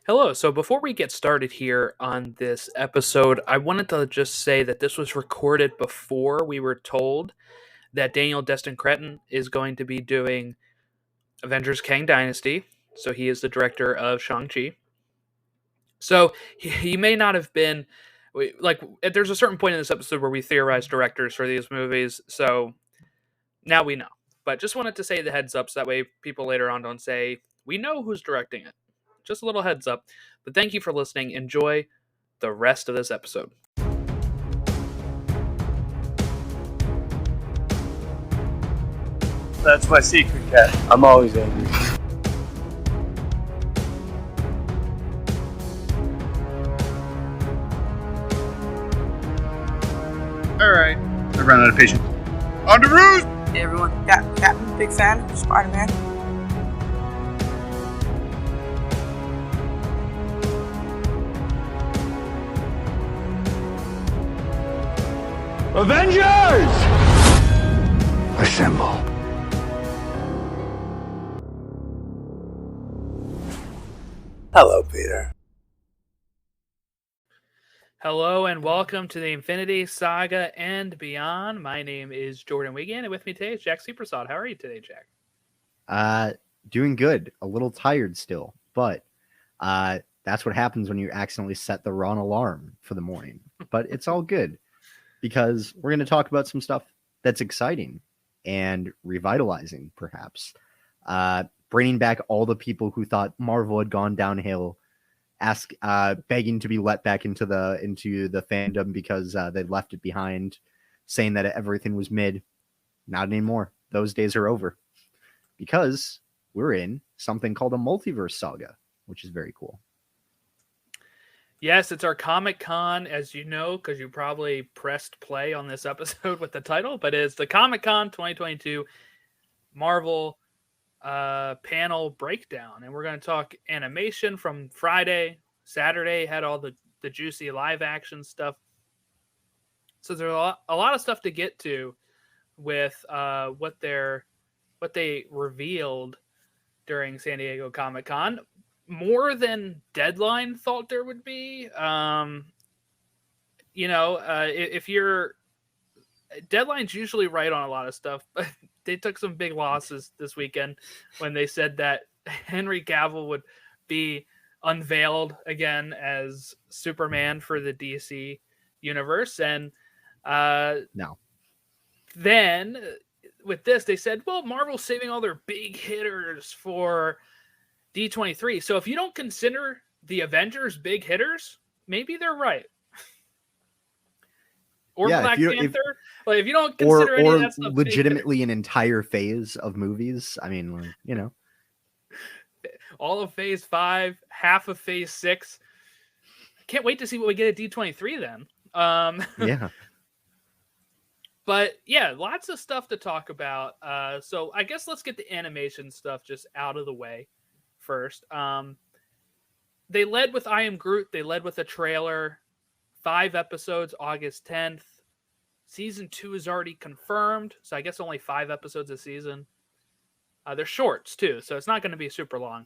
Hello. So before we get started here on this episode, I wanted to just say that this was recorded before we were told that Daniel Destin Cretton is going to be doing Avengers Kang Dynasty. So he is the director of Shang-Chi. So he may not have been like there's a certain point in this episode where we theorize directors for these movies. So now we know. But just wanted to say the heads up so that way people later on don't say, we know who's directing it. Just a little heads up. But thank you for listening. Enjoy the rest of this episode. That's my secret, cat. I'm always angry. Alright. I ran out of patience. On the roof! Hey everyone, Captain, big fan of Spider-Man. Avengers! Assemble. Hello, Peter. Hello and welcome to the Infinity Saga and beyond. My name is Jordan Wiegand, and with me today is Jack Sewpersaud. How are you today, Jack? Doing good. A little tired still, but that's what happens when you accidentally set the wrong alarm for the morning. But it's all good because we're going to talk about some stuff that's exciting and revitalizing, perhaps. Bringing back all the people who thought Marvel had gone downhill, begging to be let back into the fandom because they left it behind, saying that everything was mid. Not anymore. Those days are over because we're in something called a multiverse saga, which is very cool. Yes, it's our Comic-Con, as you know, because you probably pressed play on this episode with the title, but it's the Comic-Con 2022 Marvel panel breakdown. And we're going to talk animation from Friday. Saturday had all the juicy live action stuff. So there's a lot of stuff to get to with what they revealed during San Diego Comic-Con. More than Deadline thought there would be. If you're Deadline's usually right on a lot of stuff, but they took some big losses this weekend when they said that Henry Cavill would be unveiled again as Superman for the DC universe. And No. Then with this, they said, well, Marvel's saving all their big hitters for D23. So if you don't consider the Avengers big hitters, maybe they're right. Or Black Panther. If you don't consider any of that stuff, legitimately an entire phase of movies. I mean, all of Phase 5, half of Phase 6. I can't wait to see what we get at D23 then. Yeah. But yeah, lots of stuff to talk about. So I guess let's get the animation stuff just out of the way first. They led with I Am Groot. They led with a trailer. 5 episodes, August 10th. Season 2 is already confirmed, so I guess only 5 episodes a season. They're shorts, too, so it's not going to be super long.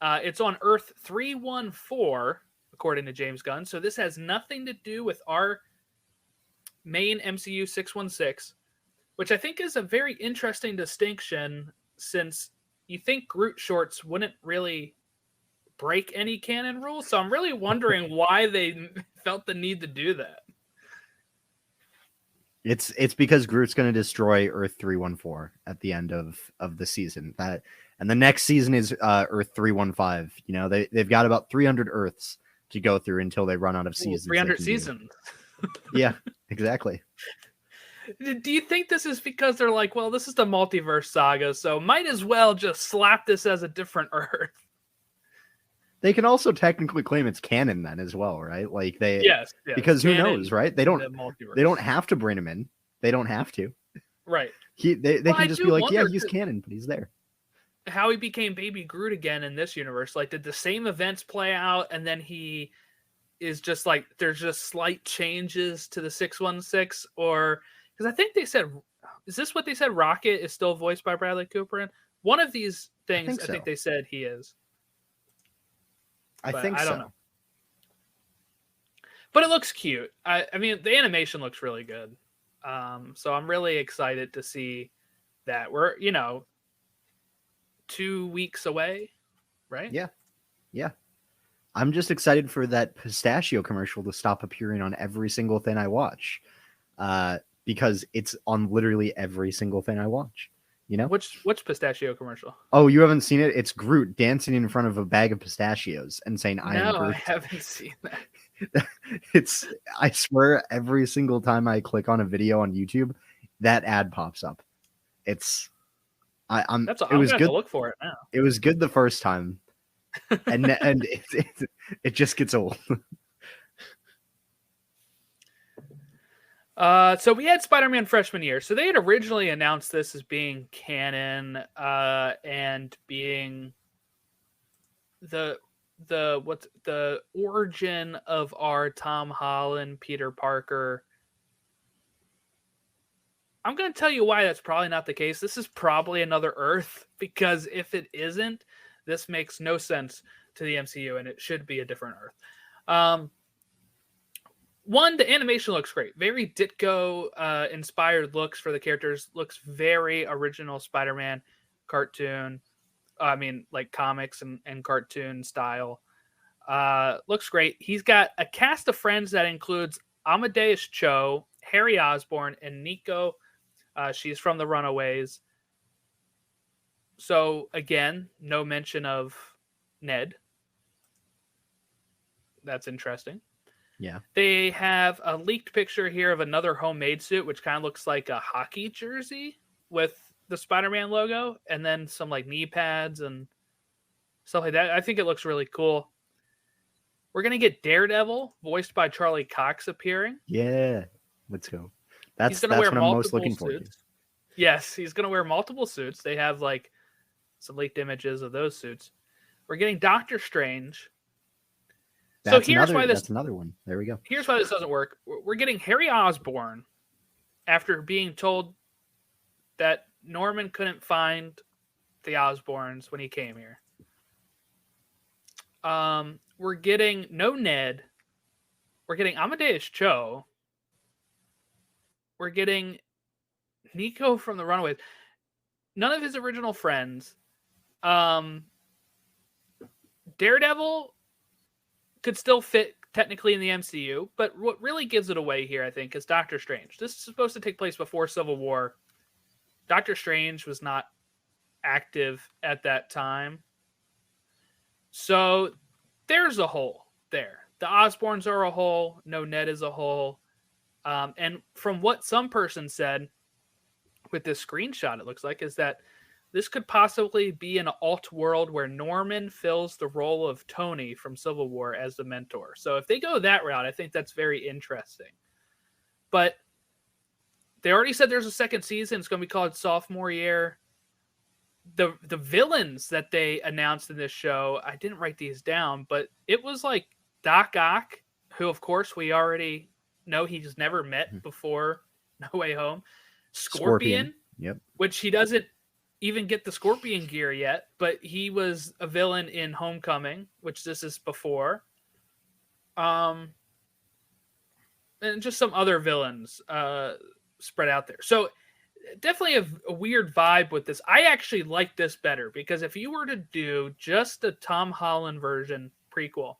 It's on Earth 314, according to James Gunn, so this has nothing to do with our main MCU 616, which I think is a very interesting distinction, since you think Groot shorts wouldn't really break any canon rules, so I'm really wondering why they felt the need to do that. It's because Groot's going to destroy Earth 314 at the end of the season. And the next season is Earth 315. They've got about 300 Earths to go through until they run out of seasons. 300 seasons. Yeah, exactly. Do you think this is because they're like, well, this is the multiverse saga, so might as well just slap this as a different Earth? They can also technically claim it's canon then as well, right? Like yes, because who knows, right? They don't have to bring him in. They don't have to. Right. They can just be like, yeah, he's canon, but he's there. How he became Baby Groot again in this universe. Like, did the same events play out and then he is just like, there's just slight changes to the 616? Or, because I think they said, is this what they said? Rocket is still voiced by Bradley Cooper in? One of these things, I think they said he is. I But think I so. don't know. But it looks cute. I mean, the animation looks really good. So I'm really excited to see that. We're 2 weeks away, right? Yeah. Yeah. I'm just excited for that pistachio commercial to stop appearing on every single thing I watch. Because it's on literally every single thing I watch. You know? Which pistachio commercial? Oh, you haven't seen it? It's Groot dancing in front of a bag of pistachios and saying, "I am No, I Groot." haven't seen that. I swear, every single time I click on a video on YouTube, that ad pops up. It I'm was gonna have good. to look for it now. It was good the first time, and it just gets old. So we had Spider-Man freshman year. So they had originally announced this as being canon, and being the origin of our Tom Holland, Peter Parker. I'm going to tell you why that's probably not the case. This is probably another Earth, because if it isn't, this makes no sense to the MCU, and it should be a different Earth. One, the animation looks great. Very Ditko inspired looks for the characters. Looks very original Spider-Man cartoon. I mean, like comics and cartoon style. Looks great. He's got a cast of friends that includes Amadeus Cho, Harry Osborn, and Nico. She's from the Runaways. So, again, no mention of Ned. That's interesting. Yeah. They have a leaked picture here of another homemade suit, which kind of looks like a hockey jersey with the Spider-Man logo, and then some like knee pads and stuff like that. I think it looks really cool. We're going to get Daredevil, voiced by Charlie Cox, appearing. Yeah. Let's go. That's He's gonna wear what I'm most looking multiple forward to. suits. Yes, he's going to wear multiple suits. They have like some leaked images of those suits. We're getting Doctor Strange. That's another one. There we go. Here's why this doesn't work. We're getting Harry Osborn after being told that Norman couldn't find the Osborns when he came here. We're getting no Ned. We're getting Amadeus Cho. We're getting Nico from the Runaways. None of his original friends. Daredevil could still fit technically in the MCU, but what really gives it away here, I think, is Doctor Strange. This is supposed to take place before Civil War. Doctor Strange was not active at that time. So there's a hole there. The Osborns are a hole. No Ned is a hole. And from what some person said with this screenshot, it looks like, is that this could possibly be an alt world where Norman fills the role of Tony from Civil War as the mentor. So if they go that route, I think that's very interesting. But they already said there's a second season. It's going to be called Sophomore Year. The villains that they announced in this show, I didn't write these down, but it was like Doc Ock, who of course we already know he's never met before No Way Home. Scorpion. Yep. Which he doesn't even get the Scorpion gear yet, but he was a villain in Homecoming, which this is before. And just some other villains spread out there. So definitely a weird vibe with this. I actually like this better, because if you were to do just a Tom Holland version prequel,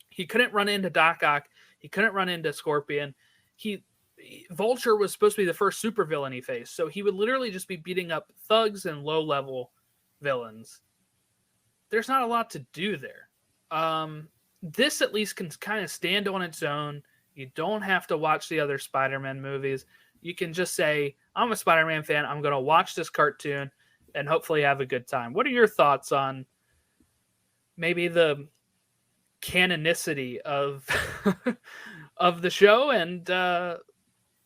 he couldn't run into Doc Ock. He couldn't run into Scorpion. Vulture was supposed to be the first supervillain he faced, so he would literally just be beating up thugs and low-level villains. There's not a lot to do there. This at least can kind of stand on its own. You don't have to watch the other Spider-Man movies. You can just say, I'm a Spider-Man fan. I'm going to watch this cartoon and hopefully have a good time. What are your thoughts on maybe the canonicity of of the show, and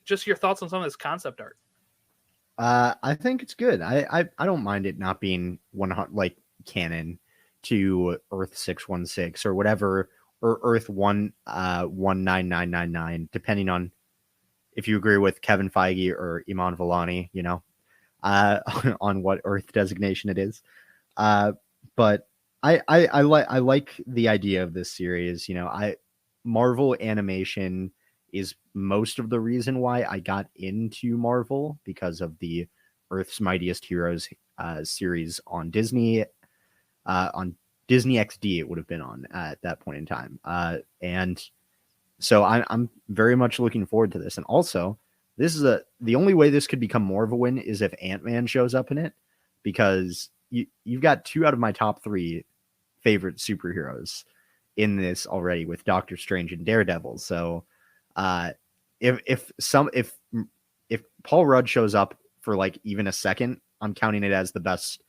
just your thoughts on some of this concept art? I think it's good. I don't mind it not being like canon to Earth 616 or whatever, or Earth 19999, depending on if you agree with Kevin Feige or Iman Vellani, on what Earth designation it is. But I like the idea of this series. Marvel animation is most of the reason why I got into Marvel, because of the Earth's Mightiest Heroes series on Disney XD. It would have been on at that point in time, and so I'm very much looking forward to this. And also, this is the only way this could become more of a win is if Ant-Man shows up in it, because you've got 2 out of my top 3 favorite superheroes in this already, with Doctor Strange and Daredevil. So if Paul Rudd shows up for like even a second, I'm counting it as the best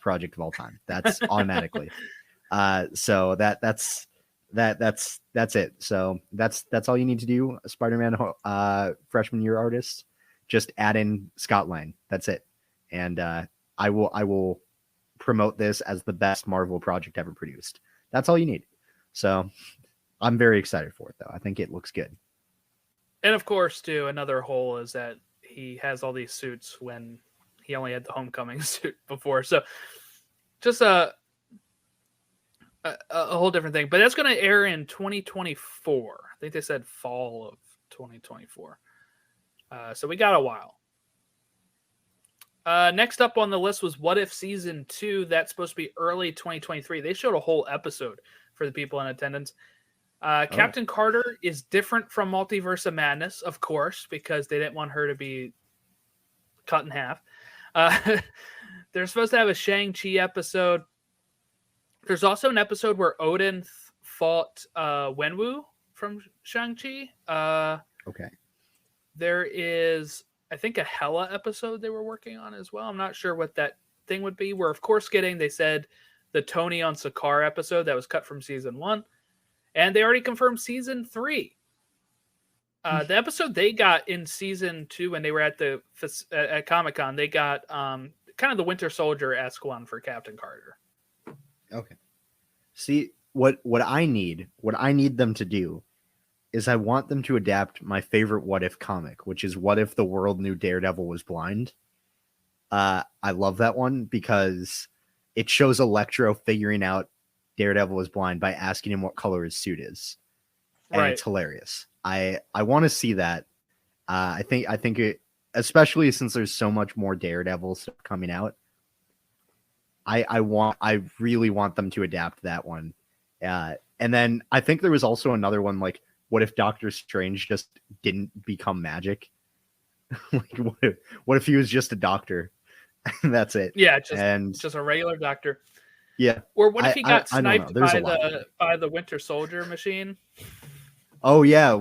project of all time. That's automatically. So that's it. So that's all you need to do. Spider-Man freshman year artist, just add in Scott Lang. That's it. And I will promote this as the best Marvel project ever produced. That's all you need. So I'm very excited for it, though. I think it looks good. And of course, too, another hole is that he has all these suits when he only had the Homecoming suit before. So just a whole different thing. But that's going to air in 2024. I think they said fall of 2024. So we got a while. Next up on the list was What If Season 2. That's supposed to be early 2023. They showed a whole episode for the people in attendance. Captain Carter is different from Multiverse of Madness, of course, because they didn't want her to be cut in half. They're supposed to have a Shang-Chi episode. There's also an episode where Odin fought Wenwu from Shang-Chi. Okay. There is, I think, a Hela episode they were working on as well. I'm not sure what that thing would be. We're, of course, getting, they said, the Tony on Sakaar episode that was cut from season 1. And they already confirmed season 3. The episode they got in season 2 when they were at the at Comic-Con, they got kind of the Winter Soldier-esque one for Captain Carter. Okay. See, what I need them to do is I want them to adapt my favorite What If comic, which is What If the World Knew Daredevil Was Blind. I love that one because it shows Electro figuring out Daredevil was blind by asking him what color his suit is. And It's hilarious. I want to see that. I think it, especially since there's so much more Daredevil stuff coming out. I really want them to adapt that one. And then I think there was also another one, like, what if Doctor Strange just didn't become magic? Like, what if he was just a doctor? And that's it. Yeah, just a regular doctor. Yeah. Or what if he got sniped by the Winter Soldier machine? Oh yeah,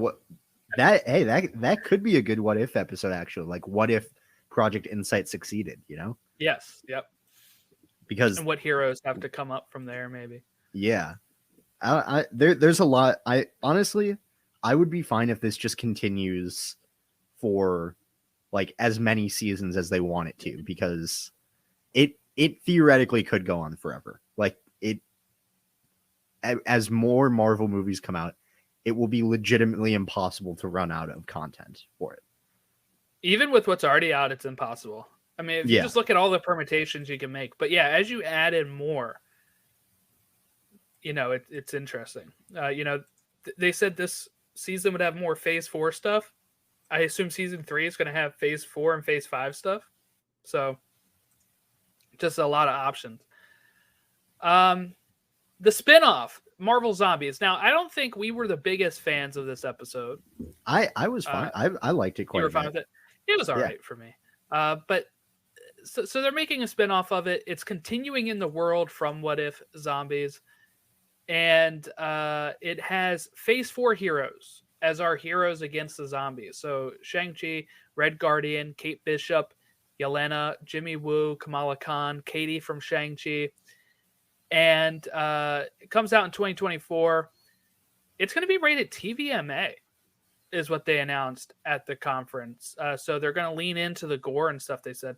that could be a good What If episode, actually. Like, what if Project Insight succeeded? Yes. Yep. Because and what heroes have to come up from there, maybe. Yeah. There's a lot. I honestly would be fine if this just continues for like as many seasons as they want it to, because it theoretically could go on forever. Like, as more Marvel movies come out, it will be legitimately impossible to run out of content for it. Even with what's already out, it's impossible. I mean, if you just look at all the permutations you can make. But yeah, as you add in more, it's interesting. They said this season would have more Phase 4 stuff. I assume season 3 is going to have Phase 4 and Phase 5 stuff. So just a lot of options. The spinoff, Marvel Zombies. Now, I don't think we were the biggest fans of this episode. I was fine. I liked it quite a bit. You were fine with it? It was all right for me. But so they're making a spinoff of it. It's continuing in the world from What If Zombies. And it has Phase 4 heroes as our heroes against the zombies. So Shang-Chi, Red Guardian, Kate Bishop, Yelena, Jimmy Woo, Kamala Khan, Katie from Shang-Chi. And it comes out in 2024. It's going to be rated TVMA, is what they announced at the conference. So they're going to lean into the gore and stuff, they said,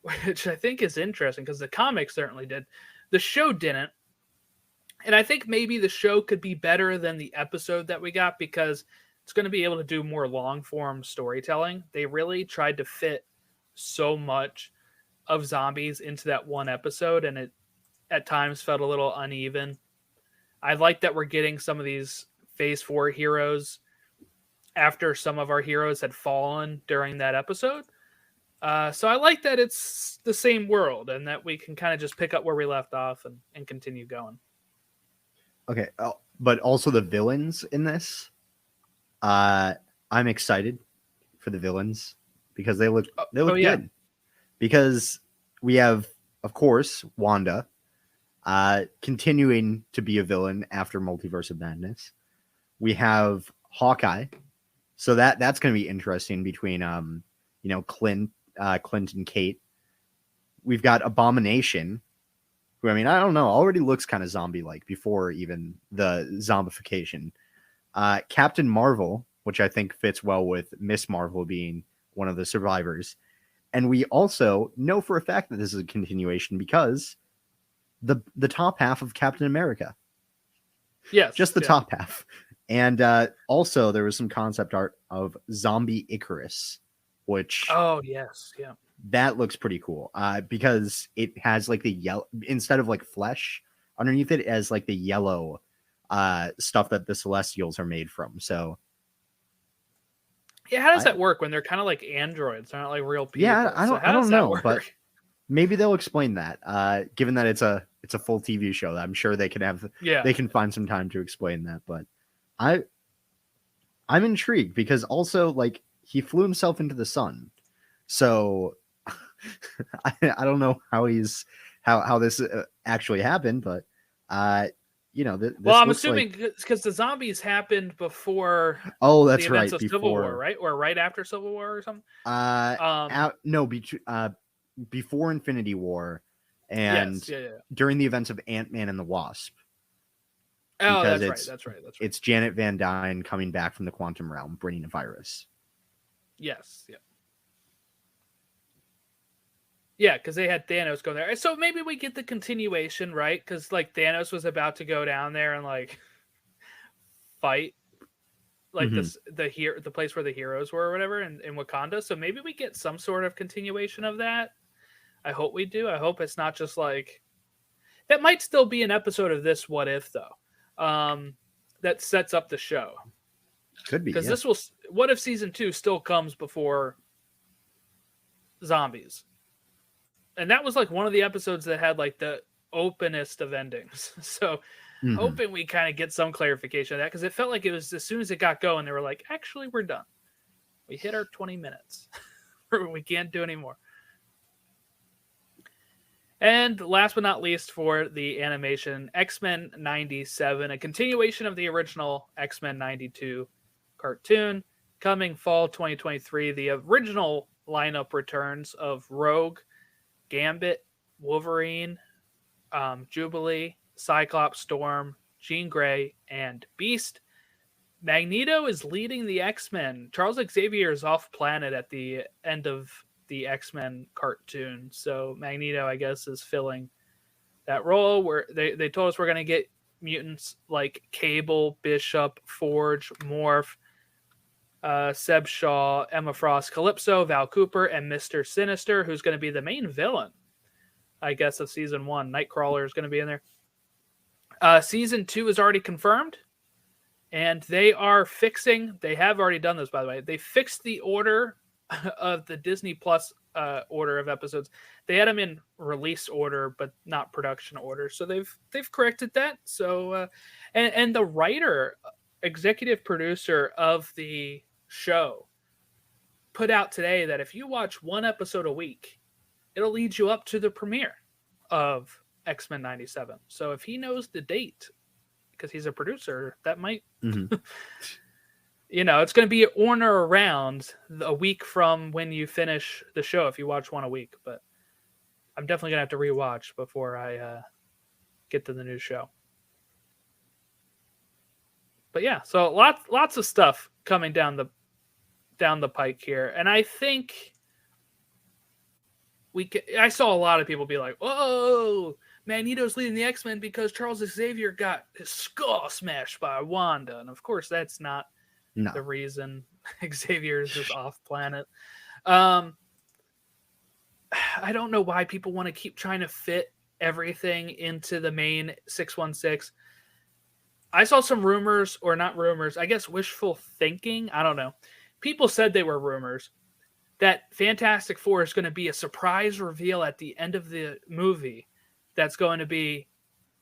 which I think is interesting because the comics certainly did. The show didn't. And I think maybe the show could be better than the episode that we got because it's going to be able to do more long-form storytelling. They really tried to fit so much of zombies into that one episode, and at times felt a little uneven. I like that we're getting some of these Phase 4 heroes after some of our heroes had fallen during that episode. So I like that it's the same world and that we can kind of just pick up where we left off and continue going. Okay, but also the villains in this. I'm excited for the villains because they look good. Because we have, of course, Wanda continuing to be a villain after Multiverse of Madness. We have Hawkeye, so that's going to be interesting between Clint and Kate. We've got Abomination, who, I mean, I don't know, already looks kind of zombie-like before even the zombification. Captain Marvel, which I think fits well with Miss Marvel being one of the survivors. And we also know for a fact that this is a continuation because the top half of Captain America. Yes. Just the top half. And also there was some concept art of Zombie Icarus, which... Oh, yes. Yeah. That looks pretty cool because it has like the yellow... Instead of like flesh, underneath it has like the yellow stuff that the Celestials are made from. So... Yeah, how does that work when they're kind of like androids? They're not like real people. Yeah, I don't know, work? but maybe they'll explain that. Given that it's a full TV show, I'm sure they can they can find some time to explain that. But I'm intrigued because also like he flew himself into the sun, so I don't know how this actually happened, but this I'm assuming because the zombies happened before. Oh, that's the events right. Of Civil War, right, or right after Civil War, or something. Before Infinity War, and during the events of Ant-Man and the Wasp. Oh, that's right. It's Janet Van Dyne coming back from the quantum realm, bringing a virus. Yes. Yeah. Yeah, because they had Thanos go there. So maybe we get the continuation, right? Because like Thanos was about to go down there and like fight like the place where the heroes were or whatever in Wakanda. So maybe we get some sort of continuation of that. I hope we do. I hope it's not just like that might still be an episode of this What If though. That sets up the show. Could be. Because What If season 2 still comes before Zombies. And that was like one of the episodes that had like the openest of endings. So hoping we kind of get some clarification of that because it felt like it was as soon as it got going, they were like, actually, we're done. We hit our 20 minutes. We can't do anymore. And last but not least for the animation, X-Men 97, a continuation of the original X-Men 92 cartoon coming fall 2023. The original lineup returns of Rogue, Gambit, Wolverine, Jubilee, Cyclops, Storm, Jean Grey, and Beast. Magneto is leading the X-Men. Charles Xavier is off planet at the end of the X-Men cartoon. So Magneto, I guess, is filling that role where they told us we're going to get mutants like Cable, Bishop, Forge, Morph, Seb Shaw, Emma Frost, Calypso, Val Cooper, and Mr. Sinister, who's going to be the main villain, I guess, of season 1. Nightcrawler is going to be in there. Season 2 is already confirmed, and they have already done this, by the way. They fixed the order of the Disney Plus order of episodes. They had them in release order, but not production order. So they've corrected that. So, and the writer, executive producer of the show put out today that if you watch one episode a week, it'll lead you up to the premiere of X-Men 97. So if he knows the date, because he's a producer, that might, it's going to be on or around a week from when you finish the show if you watch one a week. But I'm definitely going to have to rewatch before I get to the new show. But yeah, so lots of stuff coming down the pike here, and I think I saw a lot of people be like, "Whoa, Magneto's leading the X-Men because Charles Xavier got his skull smashed by Wanda," and of course, that's not the reason. Xavier is just off planet. I don't know why people want to keep trying to fit everything into the main 616. I saw some rumors, or not rumors, I guess wishful thinking. I don't know. People said they were rumors that Fantastic Four is going to be a surprise reveal at the end of the movie that's going to be,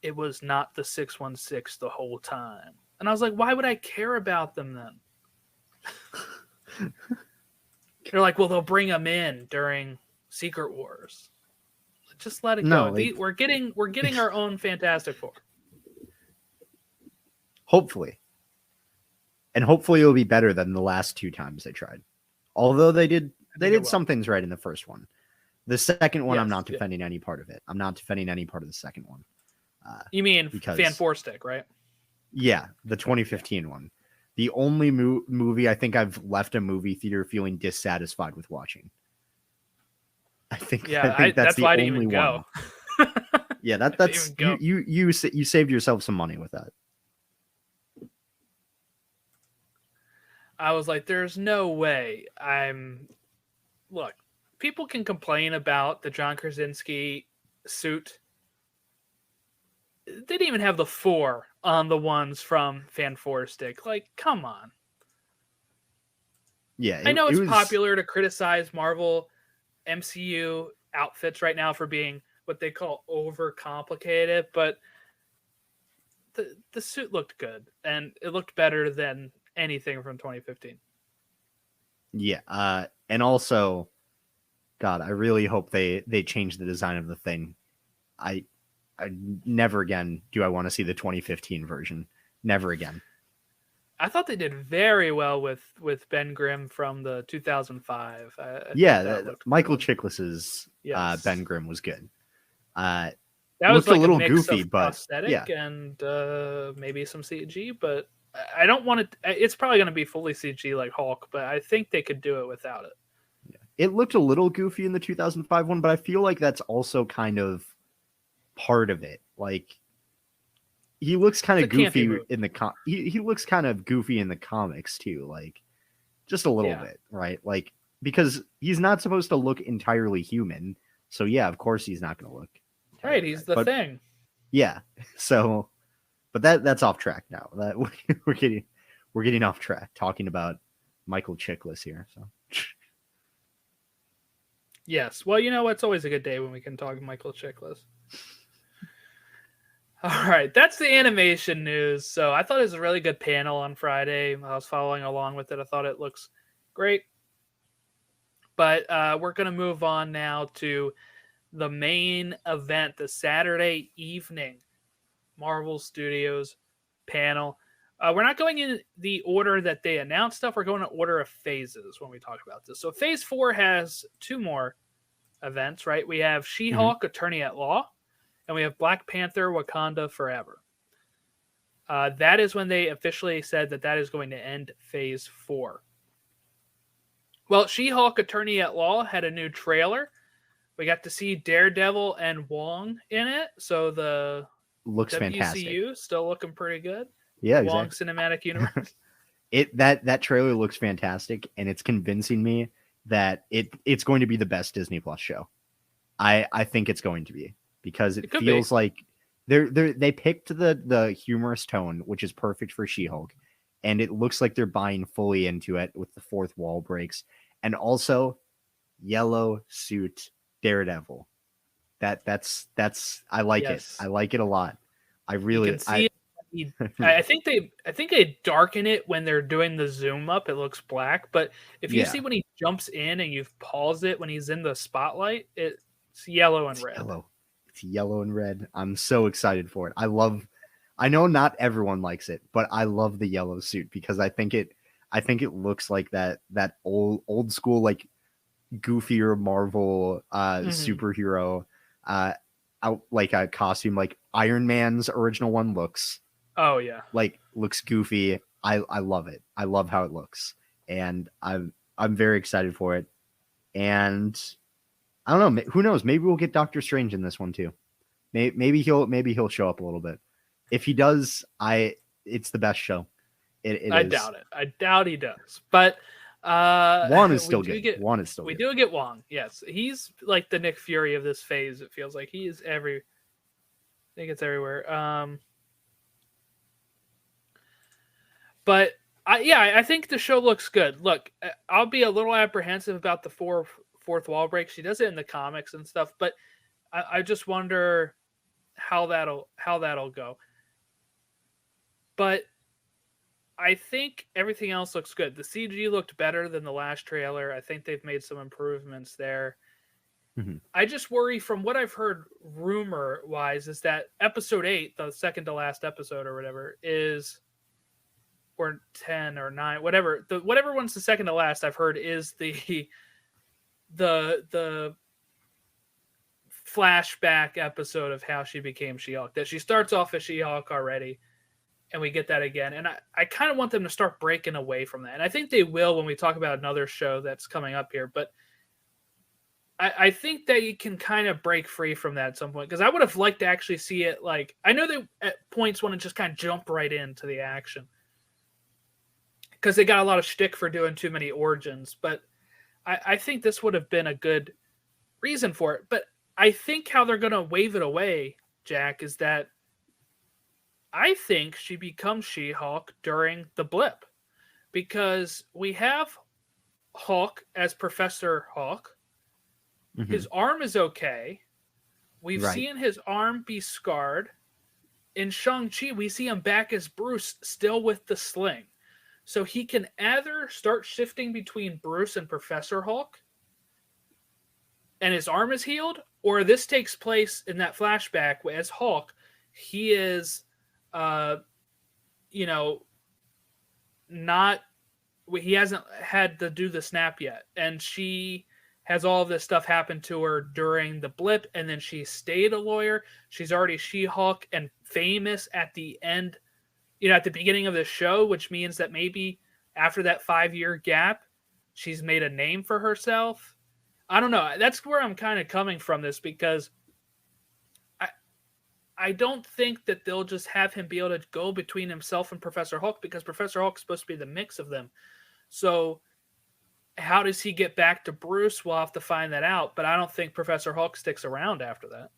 it was not the 616 the whole time. And I was like, why would I care about them then? They're like, well, they'll bring them in during Secret Wars. Just let it go. We're getting our own Fantastic Four. Hopefully. And hopefully it'll be better than the last 2 times they tried. Although they did some things right in the first one. The second one, yes, I'm not defending any part of it. I'm not defending any part of the second one. You mean Fan Four Stick, right? Yeah, the 2015 one. The only movie I think I've left a movie theater feeling dissatisfied with watching. I think that's the only one. Yeah, that's you saved yourself some money with that. I was like, there's no way look, people can complain about the John Krasinski suit. They didn't even have the 4 on the ones from Fan 4 Stick. Like, come on. Yeah, I know it's popular to criticize Marvel MCU outfits right now for being what they call overcomplicated, but the suit looked good, and it looked better than anything from 2015. Yeah, and also, God, I really hope they change the design of the thing. I never again do I want to see the 2015 version. Never again. I thought they did very well with Ben Grimm from the 2005. Michael Chiklis's Ben Grimm was good. That was like a little goofy, but prosthetic, yeah. And maybe some CG, but I don't want it. It's probably going to be fully CG like Hulk, but I think they could do it without it. Yeah. It looked a little goofy in the 2005 one, but I feel like that's also kind of part of it. Like, he looks kind of goofy in the he looks kind of goofy in the comics too, like just a little bit, right? Like, because he's not supposed to look entirely human, so yeah, of course he's not going to look right. He's the thing. Yeah. So, but that's off track now. That we're getting off track talking about Michael Chiklis here. So. Yes. Well, you know, it's always a good day when we can talk Michael Chiklis. All right, that's the animation news. So I thought it was a really good panel on Friday. I was following along with it. I thought it looks great. But we're going to move on now to the main event, the Saturday evening Marvel Studios panel. We're not going in the order that they announced stuff. We're going in order of phases when we talk about this. So Phase 4 has 2 more events, right? We have She-Hulk, Attorney at Law. And we have Black Panther, Wakanda Forever. That is when they officially said that is going to end Phase 4. Well, She-Hulk Attorney at Law had a new trailer. We got to see Daredevil and Wong in it. So the looks WCU fantastic. Still looking pretty good. Yeah, Wong exactly. Cinematic Universe. That trailer looks fantastic, and it's convincing me that it's going to be the best Disney Plus show. I think it's going to be. Because it feels like they picked the humorous tone, which is perfect for She-Hulk, and it looks like they're buying fully into it with the fourth wall breaks, and also yellow suit Daredevil. That's I like it. I like it a lot. I really I think they darken it when they're doing the zoom up. It looks black, but if you see when he jumps in and you pause it when he's in the spotlight, it's yellow and red. It's yellow and red. I'm so excited for it. I know not everyone likes it, but I love the yellow suit because I think it looks like that old school, like goofier Marvel superhero out like a costume, like Iron Man's original one looks. Oh yeah. Like looks goofy. I love it. I love how it looks. And I'm very excited for it. And I don't know. Who knows? Maybe we'll get Doctor Strange in this one too. Maybe he'll show up a little bit. If he does, it's the best show. I doubt it. I doubt he does. But Juan is still good. We do get Wong. Yes, he's like the Nick Fury of this phase. It feels like he is think it's everywhere. But I think the show looks good. Look, I'll be a little apprehensive about the fourth wall break. She does it in the comics and stuff, but I just wonder how that'll go. But I think everything else looks good. The CG looked better than the last trailer. I think they've made some improvements there. Mm-hmm. I just worry from what I've heard rumor wise is that episode 8, the second to last episode or whatever, is, or 10 or 9, whatever one's the second to last, I've heard is the flashback episode of how she became She-Hulk. That she starts off as She-Hulk already, and we get that again. And I kind of want them to start breaking away from that. And I think they will when we talk about another show that's coming up here. But I think they can kind of break free from that at some point. Because I would have liked to actually see it like... I know they at points want to just kind of jump right into the action. Because they got a lot of shtick for doing too many origins. But I think this would have been a good reason for it. But I think how they're going to wave it away, Jack, is that I think she becomes She-Hulk during the blip. Because we have Hulk as Professor Hulk. Mm-hmm. His arm is okay. We've seen his arm be scarred. In Shang-Chi, we see him back as Bruce, still with the sling. So he can either start shifting between Bruce and Professor Hulk, and his arm is healed, or this takes place in that flashback as Hulk. He is, not, he hasn't had to do the snap yet, and she has all of this stuff happen to her during the blip, and then she stayed a lawyer. She's already She-Hulk and famous at the end, at the beginning of the show, which means that maybe after that 5-year gap, she's made a name for herself. I don't know. That's where I'm kind of coming from this, because I don't think that they'll just have him be able to go between himself and Professor Hulk, because Professor Hulk's supposed to be the mix of them. So how does he get back to Bruce? We'll have to find that out, but I don't think Professor Hulk sticks around after that.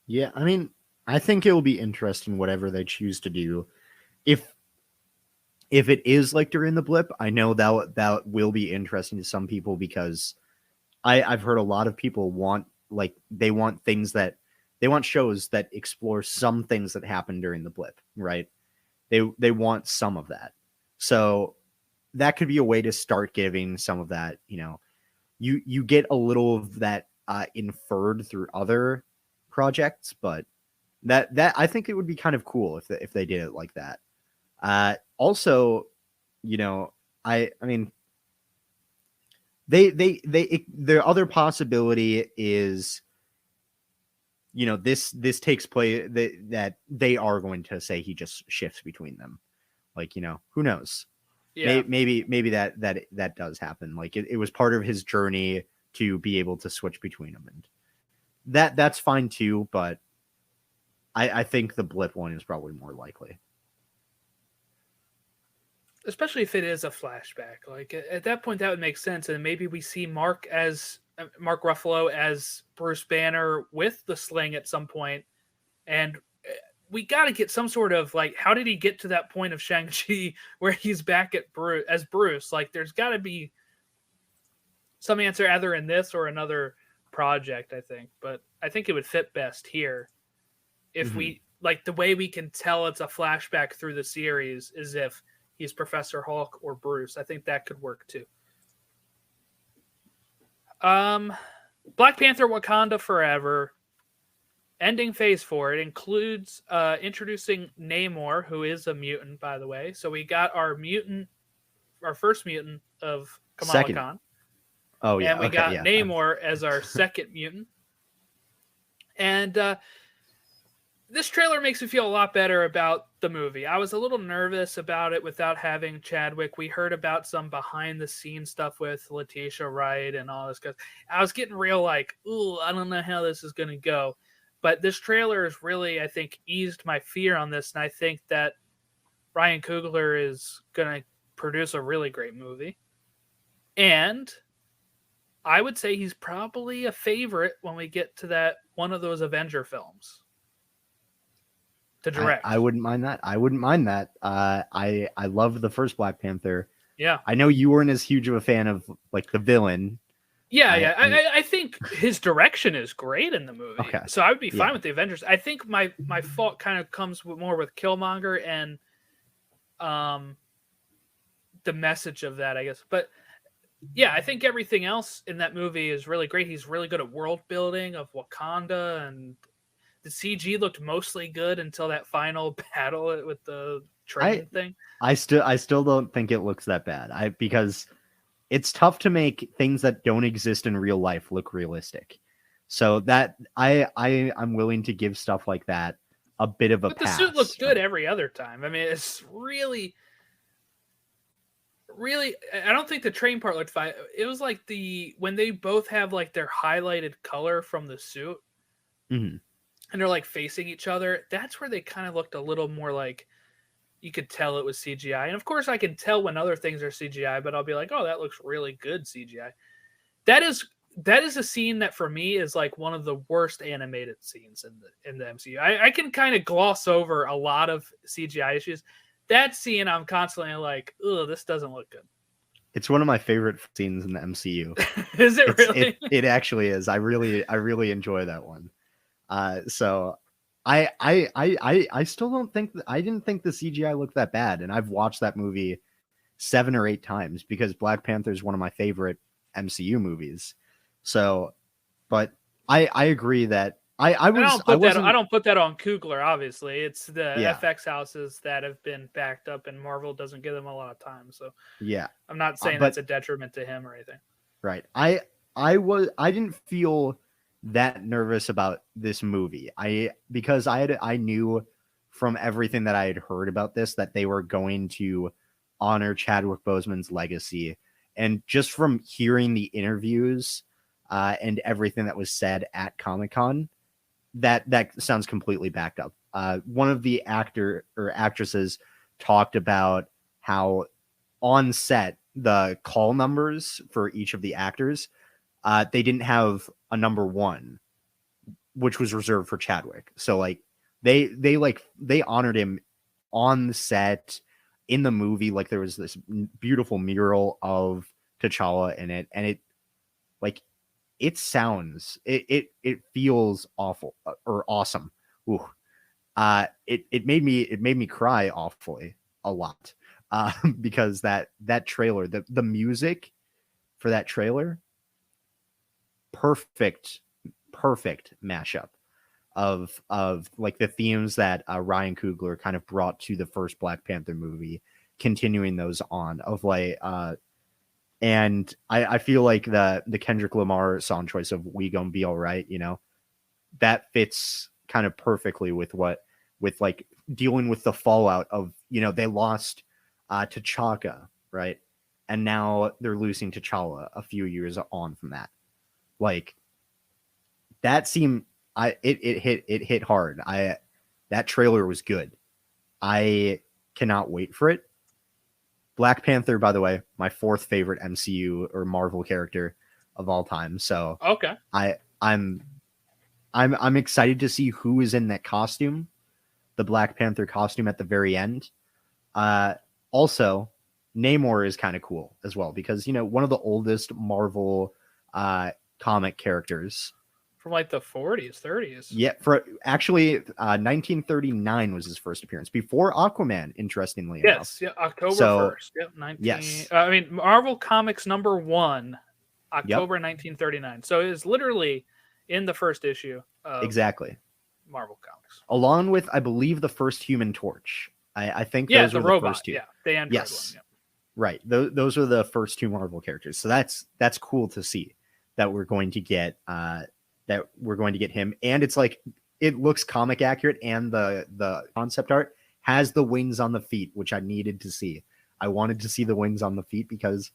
Yeah, I mean, I think it will be interesting whatever they choose to do. If it is like during the blip, I know that will be interesting to some people, because I've heard a lot of people want shows that explore some things that happen during the blip, right? They want some of that. So that could be a way to start giving some of that, you get a little of that inferred through other projects, but that I think it would be kind of cool if they did it like that. Also, I mean, the other possibility is, this takes place that they are going to say he just shifts between them. Like, who knows? Yeah. Maybe that does happen. Like it was part of his journey to be able to switch between them, and that's fine too. But I think the blip one is probably more likely, especially if it is a flashback. Like at that point, that would make sense, and maybe we see Mark Ruffalo as Bruce Banner with the sling at some point, and we got to get some sort of like, how did he get to that point of Shang-Chi where he's back at as Bruce? Like, there's got to be some answer either in this or another project, I think. But I think it would fit best here if we, like, the way we can tell it's a flashback through the series is if he's Professor Hulk or Bruce. I think that could work too. Black Panther Wakanda Forever. Ending phase 4, it includes introducing Namor, who is a mutant, by the way. So we got our first mutant of Kamala Khan. Oh, yeah. And we got Namor as our second mutant. And this trailer makes me feel a lot better about the movie. I was a little nervous about it without having Chadwick. We heard about some behind-the-scenes stuff with Letitia Wright and all this stuff. I was getting real like, ooh, I don't know how this is going to go. But this trailer has really, I think, eased my fear on this. And I think that Ryan Coogler is going to produce a really great movie. And I would say he's probably a favorite when we get to that one of those Avenger films. to direct. I wouldn't mind that. I wouldn't mind that. I loved the first Black Panther. Yeah. I know you weren't as huge of a fan of like the villain. Yeah. I think his direction is great in the movie. Okay. So I would be fine with the Avengers. I think my fault kind of comes more with Killmonger and the message of that, I guess. But yeah, I think everything else in that movie is really great. He's really good at world building of Wakanda, and the CG looked mostly good until that final battle with the train thing. I still don't think it looks that bad. Because it's tough to make things that don't exist in real life look realistic. So that I'm willing to give stuff like that a bit of a pass. The suit looks good every other time. I mean, it's really, I don't think the train part looked fine. It was like when they both have like their highlighted color from the suit, mm-hmm. and they're like facing each other. That's where they kind of looked a little more like you could tell it was CGI. And of course, I can tell when other things are CGI, but I'll be like, oh, that looks really good CGI. That is a scene that for me is like one of the worst animated scenes in the MCU. I can kind of gloss over a lot of CGI issues. That scene, I'm constantly like, oh, this doesn't look good. It's one of my favorite scenes in the MCU. Is it really? It actually is. I really enjoy that one. So I still don't think I didn't think the CGI looked that bad, and I've watched that movie 7 or 8 times because Black Panther is one of my favorite MCU movies. So, but I agree that I don't put that on Coogler. Obviously, it's the FX houses that have been backed up, and Marvel doesn't give them a lot of time. So yeah, I'm not saying that's a detriment to him or anything. Right. I didn't feel that nervous about this movie. Because I knew from everything that I had heard about this that they were going to honor Chadwick Boseman's legacy, and just from hearing the interviews and everything that was said at Comic-Con, that sounds completely backed up. One of the actor or actresses talked about how on set the call numbers for each of the actors, they didn't have a number 1, which was reserved for Chadwick. So like they honored him on the set in the movie. Like there was this beautiful mural of T'Challa in it, and it sounds, it feels awful or awesome. Ooh. It made me cry awfully a lot. Because that trailer, the music for that trailer, perfect mashup of like the themes that Ryan Coogler kind of brought to the first Black Panther movie, continuing those on of like and I feel like the Kendrick Lamar song choice of "We Gon' Be Alright," that fits kind of perfectly with like dealing with the fallout of, they lost T'Chaka, right? And now they're losing T'Challa a few years on from that. Like that seemed it hit hard. That trailer was good. I cannot wait for it. Black Panther, by the way, my 4th favorite MCU or Marvel character of all time. So okay, I'm excited to see who is in that costume, the Black Panther costume at the very end. Also, Namor is kind of cool as well because one of the oldest Marvel comic characters from like the 40s, 30s. Yeah, for actually 1939 was his first appearance before Aquaman. Interestingly enough, yeah, October 1st. Yep, Yes. I mean, Marvel Comics #1, October 1939. So it is literally in the first issue of exactly Marvel Comics, along with I believe the first Human Torch. I think those were the robot, the first 2. Yeah, the Android yes, one. Yeah. Right. Those are the first 2 Marvel characters. So that's cool to see that we're going to get him. And it's like it looks comic accurate, and the concept art has the wings on the feet, which I needed to see. I wanted to see the wings on the feet because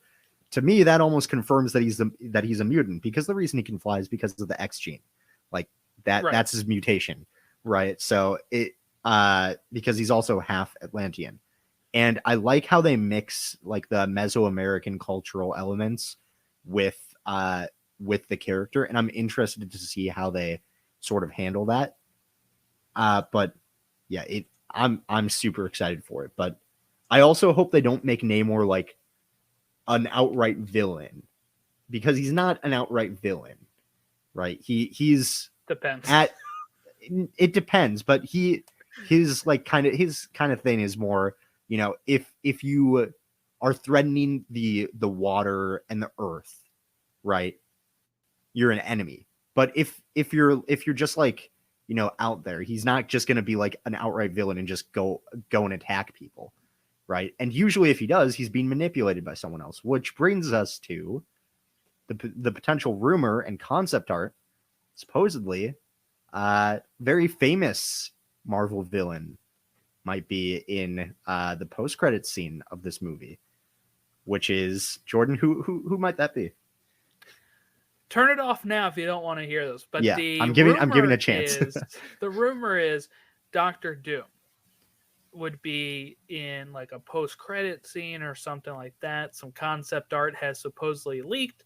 to me that almost confirms that he's a mutant, because the reason he can fly is because of the X gene. Like that Right. That's his mutation, right? So it because he's also half Atlantean. And I like how they mix like the Mesoamerican cultural elements with the character, and I'm interested to see how they sort of handle that. But yeah, I'm super excited for it, but I also hope they don't make Namor like an outright villain, because he's not an outright villain, right? He's Depends. It depends, but his kind of thing is more, if you are threatening the water and the earth, right? You're an enemy. But if you're just like, out there, he's not just going to be like an outright villain and just go and attack people, right? And usually if he does, he's being manipulated by someone else, which brings us to the potential rumor and concept art. Supposedly, very famous Marvel villain might be in the post-credits scene of this movie, which is Jordan. Who might that be? Turn it off now if you don't want to hear this. But yeah, I'm giving a chance. The rumor is Doctor Doom would be in like a post-credit scene or something like that. Some concept art has supposedly leaked.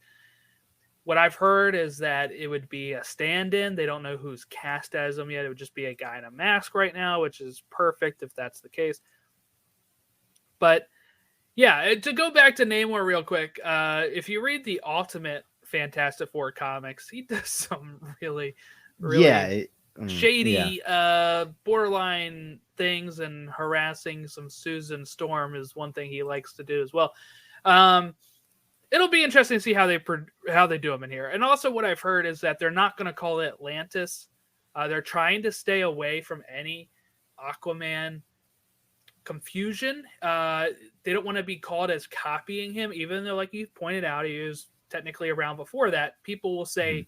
What I've heard is that it would be a stand-in. They don't know who's cast as him yet. It would just be a guy in a mask right now, which is perfect if that's the case. But yeah, to go back to Namor real quick, if you read the Ultimate Fantastic Four comics, he does some really shady, borderline things, and harassing some Susan Storm is one thing he likes to do as well. It'll be interesting to see how they do them in here. And also what I've heard is that they're not going to call it Atlantis. They're trying to stay away from any Aquaman confusion. They don't want to be called as copying him, even though, like you pointed out, he was technically around before that. People will say,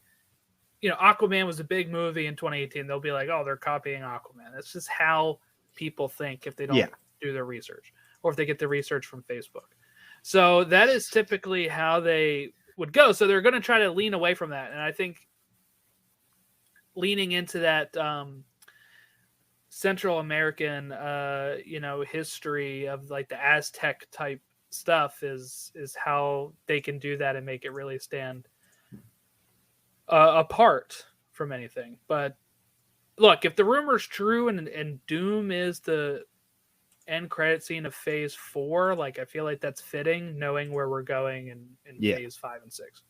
Aquaman was a big movie in 2018. They'll be like, oh, they're copying Aquaman. That's just how people think if they don't do their research, or if they get the research from Facebook. So that is typically how they would go. So they're going to try to lean away from that. And I think leaning into that Central American, history of like the Aztec type stuff is how they can do that and make it really stand apart from anything. But look, if the rumor's true and Doom is the end credit scene of phase 4, like I feel like that's fitting, knowing where we're going in phase 5 and 6.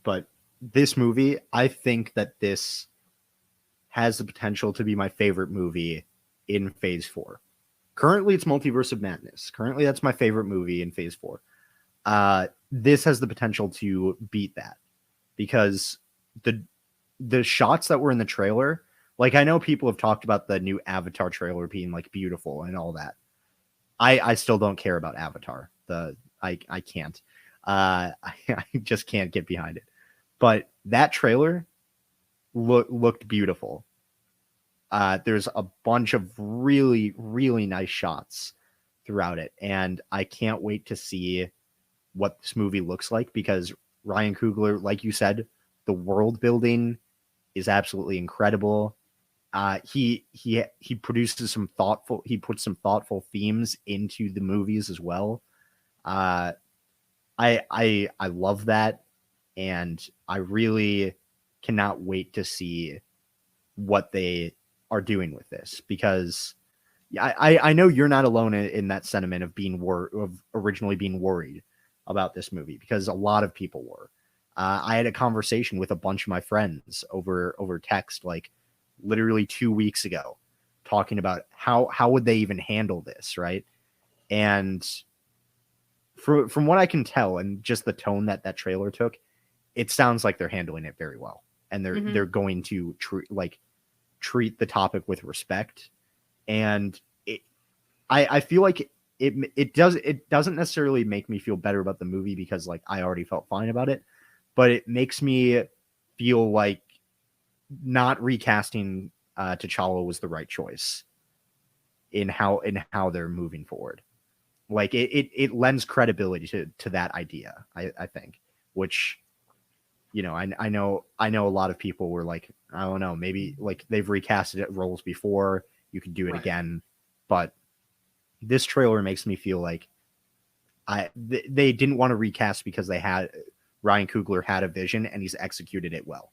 But this movie, I think that this has the potential to be my favorite movie in phase 4. Currently it's Multiverse of Madness. Currently that's my favorite movie in phase 4. This has the potential to beat that, because the shots that were in the trailer, like, I know people have talked about the new Avatar trailer being like beautiful and all that. I still don't care about Avatar. I can't. I just can't get behind it. But that trailer looked beautiful. There's a bunch of really, really nice shots throughout it, and I can't wait to see what this movie looks like, because Ryan Coogler, like you said, the world building is absolutely incredible. He produces he puts some thoughtful themes into the movies as well. I love that, and I really cannot wait to see what they are doing with this, because I know you're not alone in that sentiment of of originally being worried about this movie, because a lot of people were. I had a conversation with a bunch of my friends over text, like literally 2 weeks ago, talking about how would they even handle this, right? And from what I can tell, and just the tone that trailer took, it sounds like they're handling it very well, and they're going to treat the topic with respect. And I feel like it doesn't necessarily make me feel better about the movie, because like I already felt fine about it, but it makes me feel like not recasting T'Challa was the right choice in how they're moving forward. Like it lends credibility to that idea, I think, which, I know a lot of people were like, I don't know, maybe like they've recasted it roles before, you could do it again. But this trailer makes me feel like they didn't want to recast, because Ryan Coogler had a vision and he's executed it well.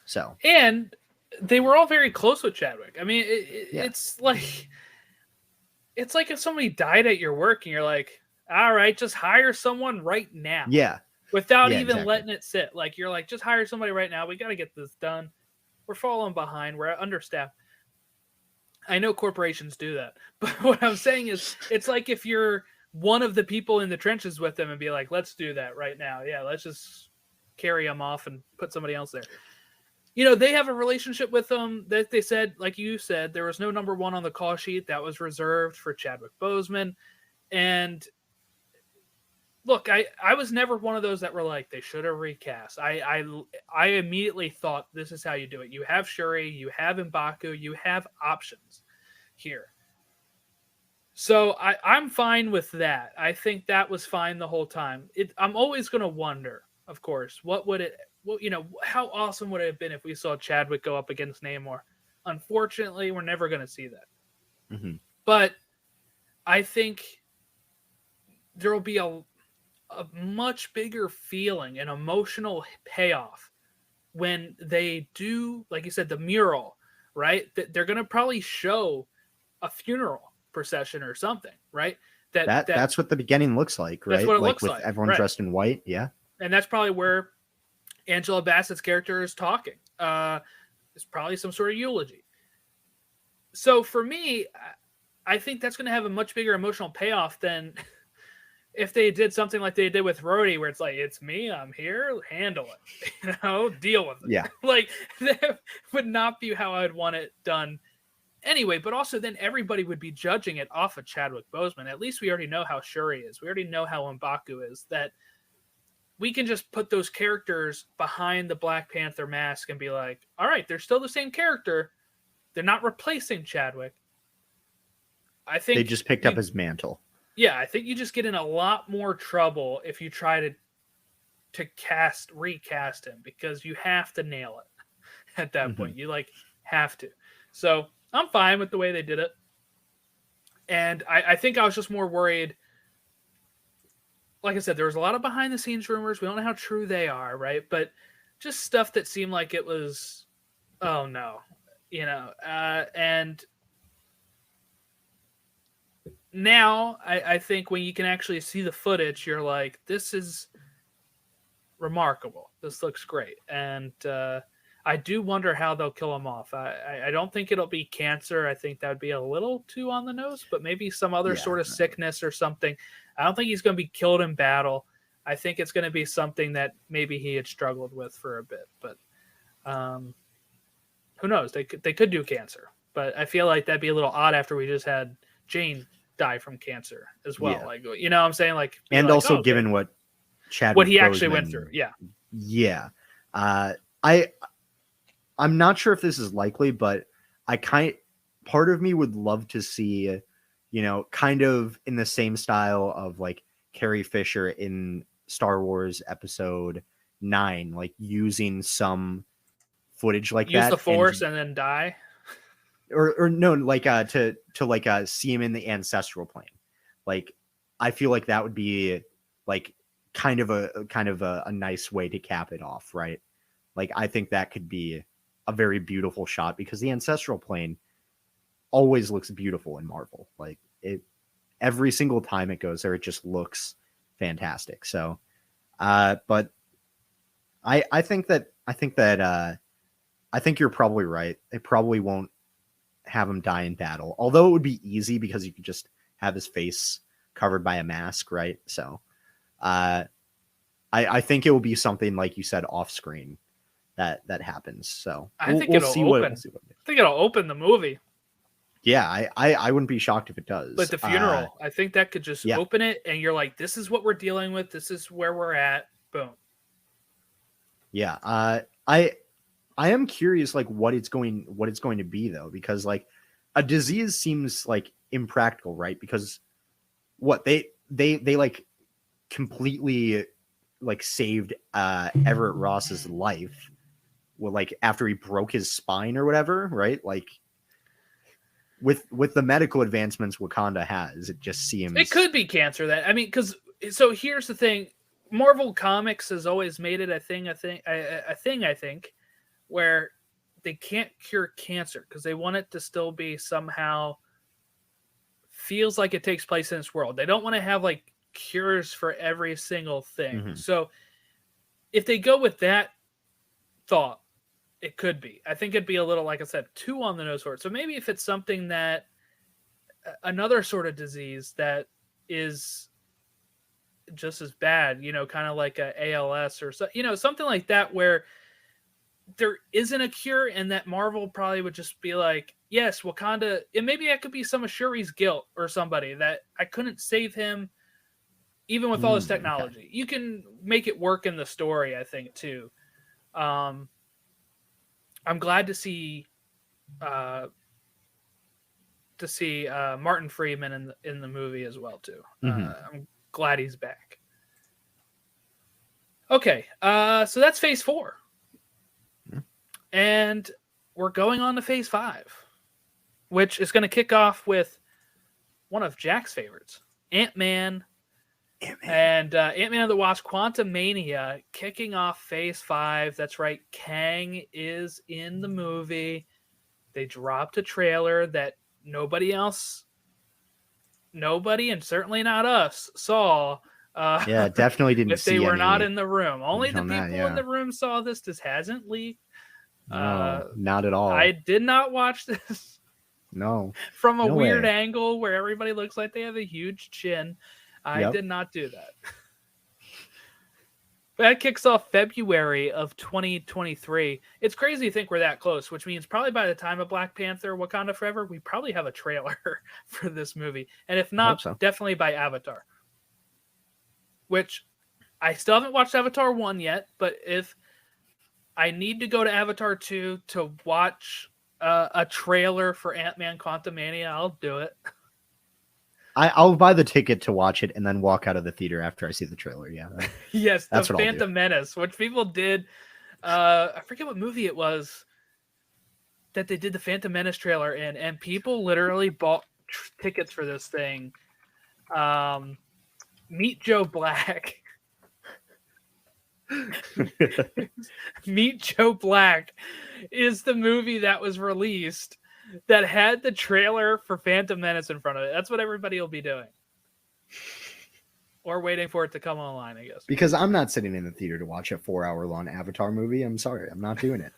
So, and they were all very close with Chadwick. I mean, Yeah. it's like if somebody died at your work and you're like, all right, just hire someone right now. Yeah. Without Yeah, even exactly. letting it sit. Like, you're like, just hire somebody right now. We got to get this done. We're falling behind. We're understaffed. I know corporations do that. But what I'm saying is, it's like if you're one of the people in the trenches with them and be like, let's do that right now. Yeah, let's just carry them off and put somebody else there. You know, they have a relationship with them that they said, like you said, there was no number one on the call sheet. That was reserved for Chadwick Boseman. And look, I was never one of those that were like, they should have recast. I immediately thought, this is how you do it. You have Shuri, you have M'Baku, you have options here. So I'm fine with that. I think that was fine the whole time. I'm always going to wonder, of course, how awesome would it have been if we saw Chadwick go up against Namor? Unfortunately, we're never going to see that. Mm-hmm. But I think there will be a much bigger feeling and emotional payoff when they do, like you said, the mural, right? They're going to probably show a funeral procession or something, right? That's what the beginning looks like, right? That's what it like looks with like, everyone right. dressed in white. Yeah. And that's probably where Angela Bassett's character is talking. It's probably some sort of eulogy. So for me, I think that's going to have a much bigger emotional payoff than if they did something like they did with Rhodey, where it's like, it's me, I'm here, handle it, deal with it. Yeah. Like, that would not be how I'd want it done anyway. But also then everybody would be judging it off of Chadwick Boseman. At least we already know how Shuri is. We already know how M'Baku is. That we can just put those characters behind the Black Panther mask and be like, all right, they're still the same character. They're not replacing Chadwick. I think they just picked up his mantle. Yeah, I think you just get in a lot more trouble if you try to recast him, because you have to nail it at that point. You have to. So I'm fine with the way they did it. And I think I was just more worried. Like I said, there was a lot of behind the scenes rumors. We don't know how true they are, right? But just stuff that seemed like it was, oh no, and now I think when you can actually see the footage, you're like, this is remarkable. This looks great. And I do wonder how they'll kill him off. I don't think it'll be cancer. I think that would be a little too on the nose, but maybe some other sort of sickness or something. I don't think he's going to be killed in battle. I think it's going to be something that maybe he had struggled with for a bit. But who knows? They could do cancer. But I feel like that'd be a little odd after we just had Jane die from cancer as well. Yeah. Like, what I'm saying? Like, and like, also given what Chadwick what he actually Boseman went through. Yeah. Yeah. I'm not sure if this is likely, but part of me would love to see, kind of in the same style of like Carrie Fisher in Star Wars Episode 9, like using some footage like Use that. the Force and then die. Or no, like to see him in the ancestral plane. Like, I feel like that would be like kind of a nice way to cap it off, right? Like, I think that could be a very beautiful shot, because the ancestral plane always looks beautiful in Marvel. Like, every single time it goes there, it just looks fantastic. So, but I think you're probably right. It probably won't have him die in battle, although it would be easy because you could just have his face covered by a mask, right? So, I think it will be something like you said off screen that happens. So I think it'll open. I think it'll open the movie. Yeah, I wouldn't be shocked if it does. But the funeral, I think that could just open it, and you're like, this is what we're dealing with. This is where we're at. Boom. Yeah, I am curious, like what it's going to be though, because like a disease seems like impractical, right? Because what they like completely like saved Everett Ross's life, well, like after he broke his spine or whatever, right? Like with the medical advancements Wakanda has, it just seems it could be cancer. So here's the thing: Marvel Comics has always made it a thing, I think, where they can't cure cancer because they want it to still be somehow feels like it takes place in this world. They don't want to have like cures for every single thing. Mhm. So if they go with that thought, it could be. I think it'd be a little, like I said, too on the nose for it. So maybe if it's something that another sort of disease that is just as bad, you know, kind of like a ALS or so, you know, something like that where there isn't a cure, and that Marvel probably would just be like, yes, Wakanda, and maybe that could be some of Shuri's guilt or somebody that I couldn't save him even with all this technology. Okay. You can make it work in the story, I think, too. I'm glad to see Martin Freeman in the movie as well too. I'm glad he's back. Okay, so that's phase 4. And we're going on to phase 5, which is going to kick off with one of Jack's favorites, Ant-Man. And Ant-Man and the Wasp: Quantumania kicking off phase 5. That's right, Kang is in the movie. They dropped a trailer that nobody, and certainly not us, saw. Yeah, definitely didn't if see they were any not in the room. Only the people that, in the room saw this. This hasn't leaked. No, not at all. I did not watch this. No. From a weird angle where everybody looks like they have a huge chin. I did not do that. That kicks off February of 2023. It's crazy to think we're that close, which means probably by the time of Black Panther, Wakanda Forever, we probably have a trailer for this movie. And if not, definitely by Avatar. Which I still haven't watched Avatar 1 yet, but if I need to go to Avatar 2 to watch a trailer for Ant-Man Quantumania, I'll do it. I'll buy the ticket to watch it and then walk out of the theater after I see the trailer. Yeah. Yes, that's the Phantom Menace, which people did. I forget what movie it was that they did the Phantom Menace trailer in, and people literally bought tickets for this thing. Meet Joe Black. Meet Joe Black is the movie that was released that had the trailer for Phantom Menace in front of it. That's what everybody will be doing. Or waiting for it to come online, I guess. Because I'm not sitting in the theater to watch a 4-hour-long Avatar movie. I'm sorry. I'm not doing it.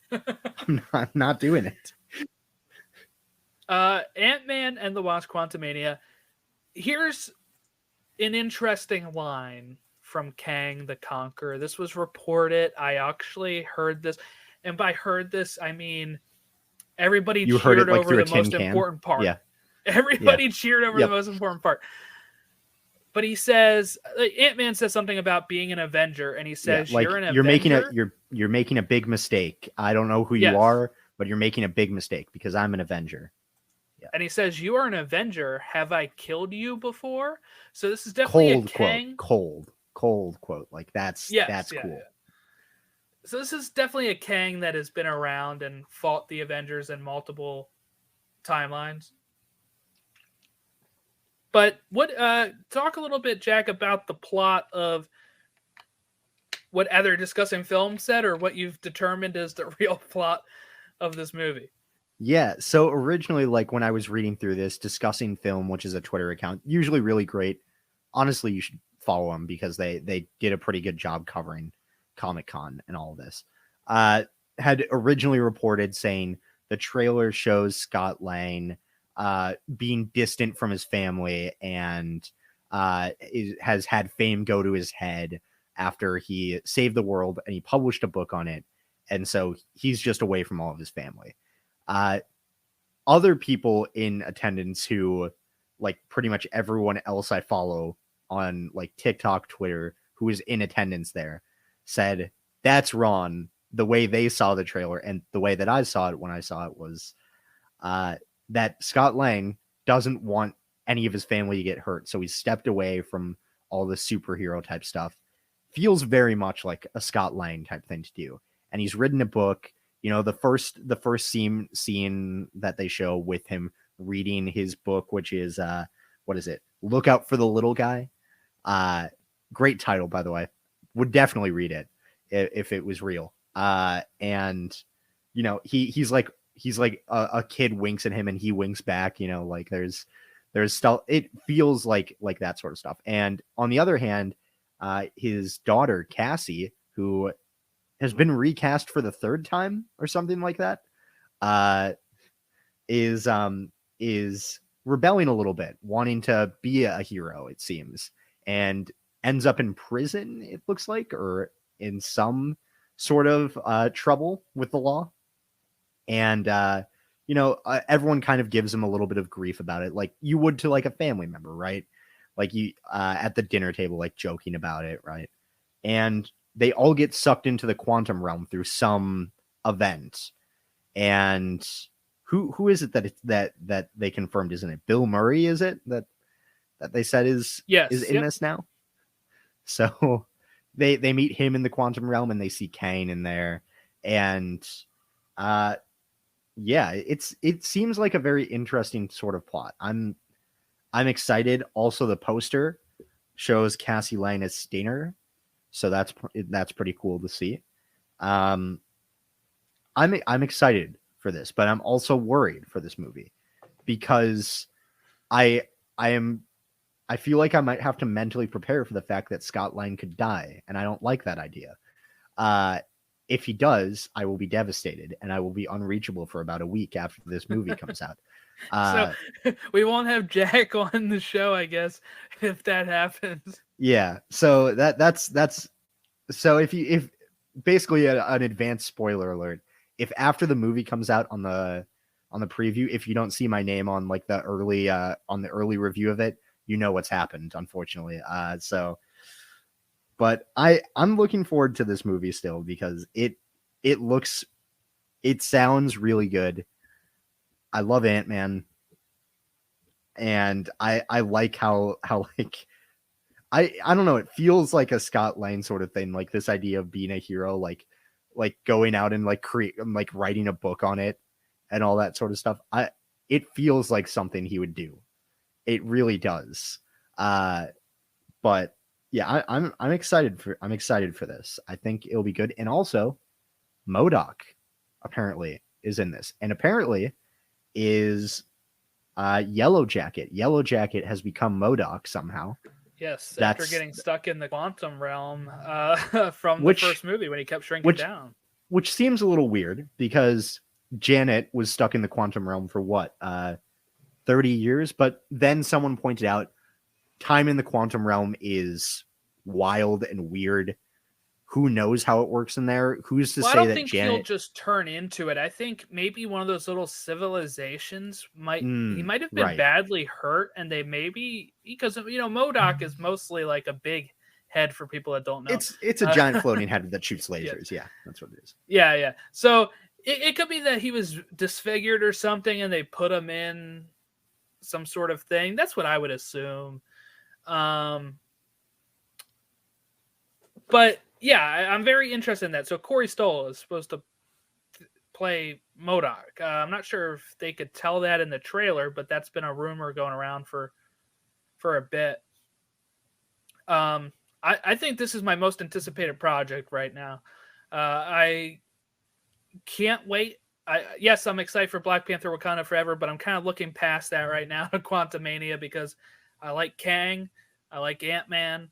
I'm not doing it. Ant-Man and the Wasp: Quantumania. Here's an interesting line from Kang the Conqueror. This was reported. I actually heard this. And by heard this, I mean everybody cheered over the most important part. Yeah. Everybody cheered over the most important part. But he says, Ant-Man says something about being an Avenger, and he says, "You're an Avenger. You're making a big mistake. I don't know who you are, but you're making a big mistake because I'm an Avenger." Yeah. And he says, "You are an Avenger. Have I killed you before?" So this is definitely a Kang. Cold quote. Like that's cool. Yeah. So this is definitely a Kang that has been around and fought the Avengers in multiple timelines. But what talk a little bit, Jack, about the plot of what either discussing film said or what you've determined is the real plot of this movie. Yeah, so originally, like when I was reading through this, Discussing Film, which is a Twitter account, usually really great. Honestly, you should follow them because they did a pretty good job covering Comic-Con and all of this. Had originally reported saying the trailer shows Scott Lang being distant from his family and has had fame go to his head after he saved the world and he published a book on it. And so he's just away from all of his family. Other people in attendance who, like pretty much everyone else I follow on like TikTok, Twitter, who was in attendance there, said that's wrong. The way they saw the trailer and the way that I saw it when I saw it was that Scott Lang doesn't want any of his family to get hurt. So he stepped away from all the superhero type stuff. Feels very much like a Scott Lang type thing to do. And he's written a book. You know, the first scene that they show with him reading his book, which is what is it? Look Out for the Little Guy. Great title, by the way. Would definitely read it if it was real. And he's like a kid winks at him and he winks back. Like there's stuff. It feels like that sort of stuff. And on the other hand, his daughter Cassie, who has been recast for the third time or something like that, is rebelling a little bit, wanting to be a hero, it seems, and ends up in prison, it looks like, or in some sort of trouble with the law. And everyone kind of gives him a little bit of grief about it, like you would to like a family member, right? Like you at the dinner table, like joking about it, right? And they all get sucked into the quantum realm through some event. And who is it that they confirmed? Isn't it Bill Murray? Is it that they said is in this now? So they meet him in the quantum realm and they see Kane in there, and it seems like a very interesting sort of plot. I'm excited. Also, the poster shows Cassie Lang as Stinger, so that's pretty cool to see. I'm excited for this, but I'm also worried for this movie because I feel like I might have to mentally prepare for the fact that Scott Lang could die, and I don't like that idea. If he does, I will be devastated, and I will be unreachable for about a week after this movie comes out. So we won't have Jack on the show, I guess, if that happens. Yeah. So that's so if basically an advanced spoiler alert, if after the movie comes out on the preview, if you don't see my name on like the early review of it, you know what's happened, unfortunately. But I'm looking forward to this movie still because it sounds really good. I love Ant-Man, and I like how like I don't know, it feels like a Scott Lang sort of thing, like this idea of being a hero, like going out and like writing a book on it and all that sort of stuff. It feels like something he would do. It really does. But yeah, I'm excited for this. I think it'll be good. And also, MODOK apparently is in this, and apparently is Yellow Jacket. Yellow Jacket has become MODOK somehow. Yes, after getting stuck in the quantum realm from the first movie when he kept shrinking down. Which seems a little weird because Janet was stuck in the quantum realm for what, 30 years? But then someone pointed out time in the quantum realm is wild and weird. Who knows how it works in there? Who's to say that Janet... I don't think he'll just turn into it. I think maybe one of those little civilizations he might have been badly hurt, and they maybe, because MODOK is mostly like a big head for people that don't know. It's a giant floating head that shoots lasers. Yeah, that's what it is. Yeah. So it could be that he was disfigured or something, and they put him in some sort of thing. That's what I would assume. But yeah, I'm very interested in that. So Corey Stoll is supposed to play MODOK. I'm not sure if they could tell that in the trailer, but that's been a rumor going around for a bit. I think this is my most anticipated project right now. I can't wait. Yes, I'm excited for Black Panther Wakanda Forever, but I'm kind of looking past that right now to Quantumania because I like Kang, I like Ant-Man.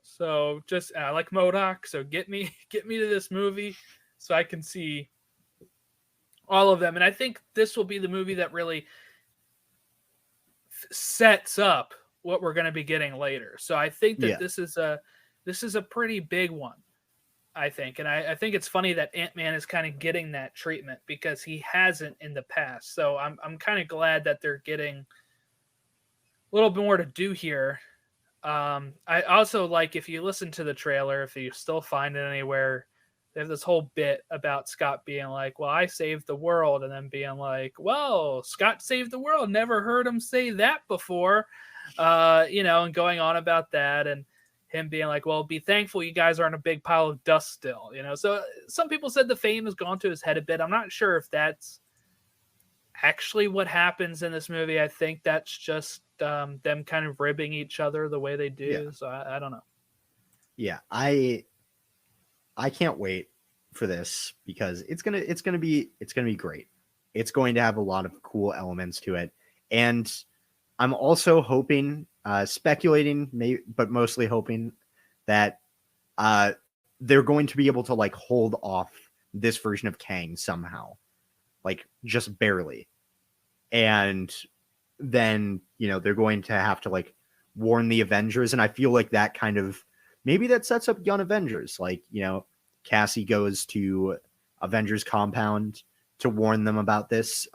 So I like MODOK. So get me to this movie so I can see all of them. And I think this will be the movie that really sets up what we're going to be getting later. So I think that this is a pretty big one, I think. And I think it's funny that Ant-Man is kind of getting that treatment because he hasn't in the past. So I'm kind of glad that they're getting a little bit more to do here. I also like, if you listen to the trailer, if you still find it anywhere, they have this whole bit about Scott being like, well, I saved the world, and then being like, well, Scott saved the world. Never heard him say that before. And going on about that, and him being like, well, be thankful you guys aren't a big pile of dust still, So some people said the fame has gone to his head a bit. I'm not sure if that's actually what happens in this movie. I think that's just them kind of ribbing each other the way they do. Yeah. So I don't know. Yeah, I can't wait for this because it's gonna be great. It's going to have a lot of cool elements to it, and I'm also hoping, speculating, but mostly hoping that they're going to be able to like hold off this version of Kang somehow, like just barely, and then they're going to have to like warn the Avengers, and I feel like that kind of maybe that sets up Young Avengers, like Cassie goes to Avengers compound to warn them about this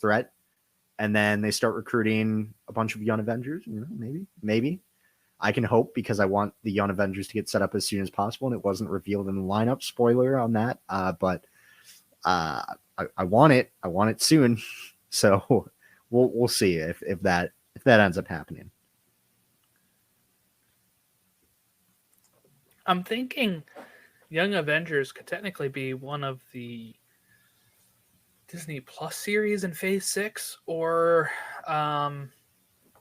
threat, and then they start recruiting a bunch of Young Avengers. Maybe I can hope, because I want the Young Avengers to get set up as soon as possible, and it wasn't revealed in the lineup. Spoiler on that, but I want it. I want it soon. So we'll see if that ends up happening. I'm thinking Young Avengers could technically be one of the Disney Plus series in Phase 6, or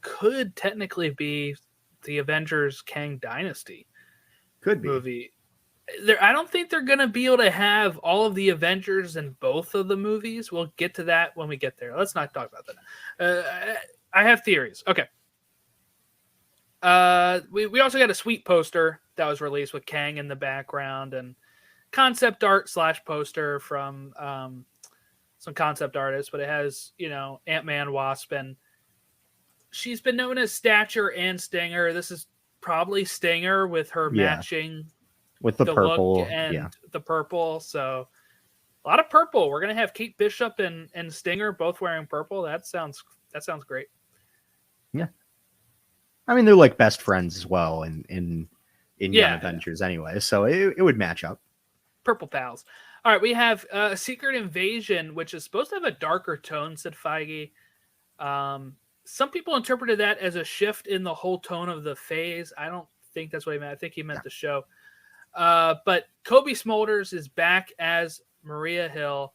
could technically be the Avengers Kang Dynasty Could be. movie. I don't think they're going to be able to have all of the Avengers in both of the movies. We'll get to that when we get there. Let's not talk about that. I have theories. Okay. We also got a sweet poster that was released with Kang in the background, and concept art / poster from some concept artists, but it has, Ant-Man, Wasp, and she's been known as Stature and Stinger. This is probably Stinger with her matching with the purple look and the purple. So a lot of purple. We're going to have Kate Bishop and Stinger both wearing purple. That sounds great. Yeah. I mean, they're like best friends as well in Young Avengers anyway, so it would match up. Purple pals. All right, we have Secret Invasion, which is supposed to have a darker tone, said Feige. Some people interpreted that as a shift in the whole tone of the phase. I don't think that's what he meant. I think he meant the show. But Kobe Smulders is back as Maria Hill.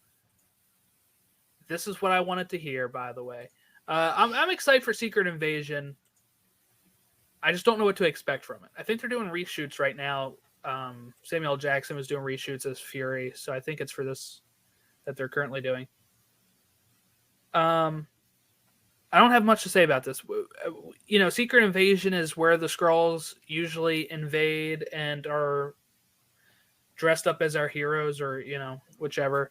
This is what I wanted to hear, by the way. I'm excited for Secret Invasion. I just don't know what to expect from it. I think they're doing reshoots right now. Samuel L. Jackson was doing reshoots as Fury, so I think it's for this that they're currently doing. I don't have much to say about this. Secret Invasion is where the Skrulls usually invade and are dressed up as our heroes, or whichever.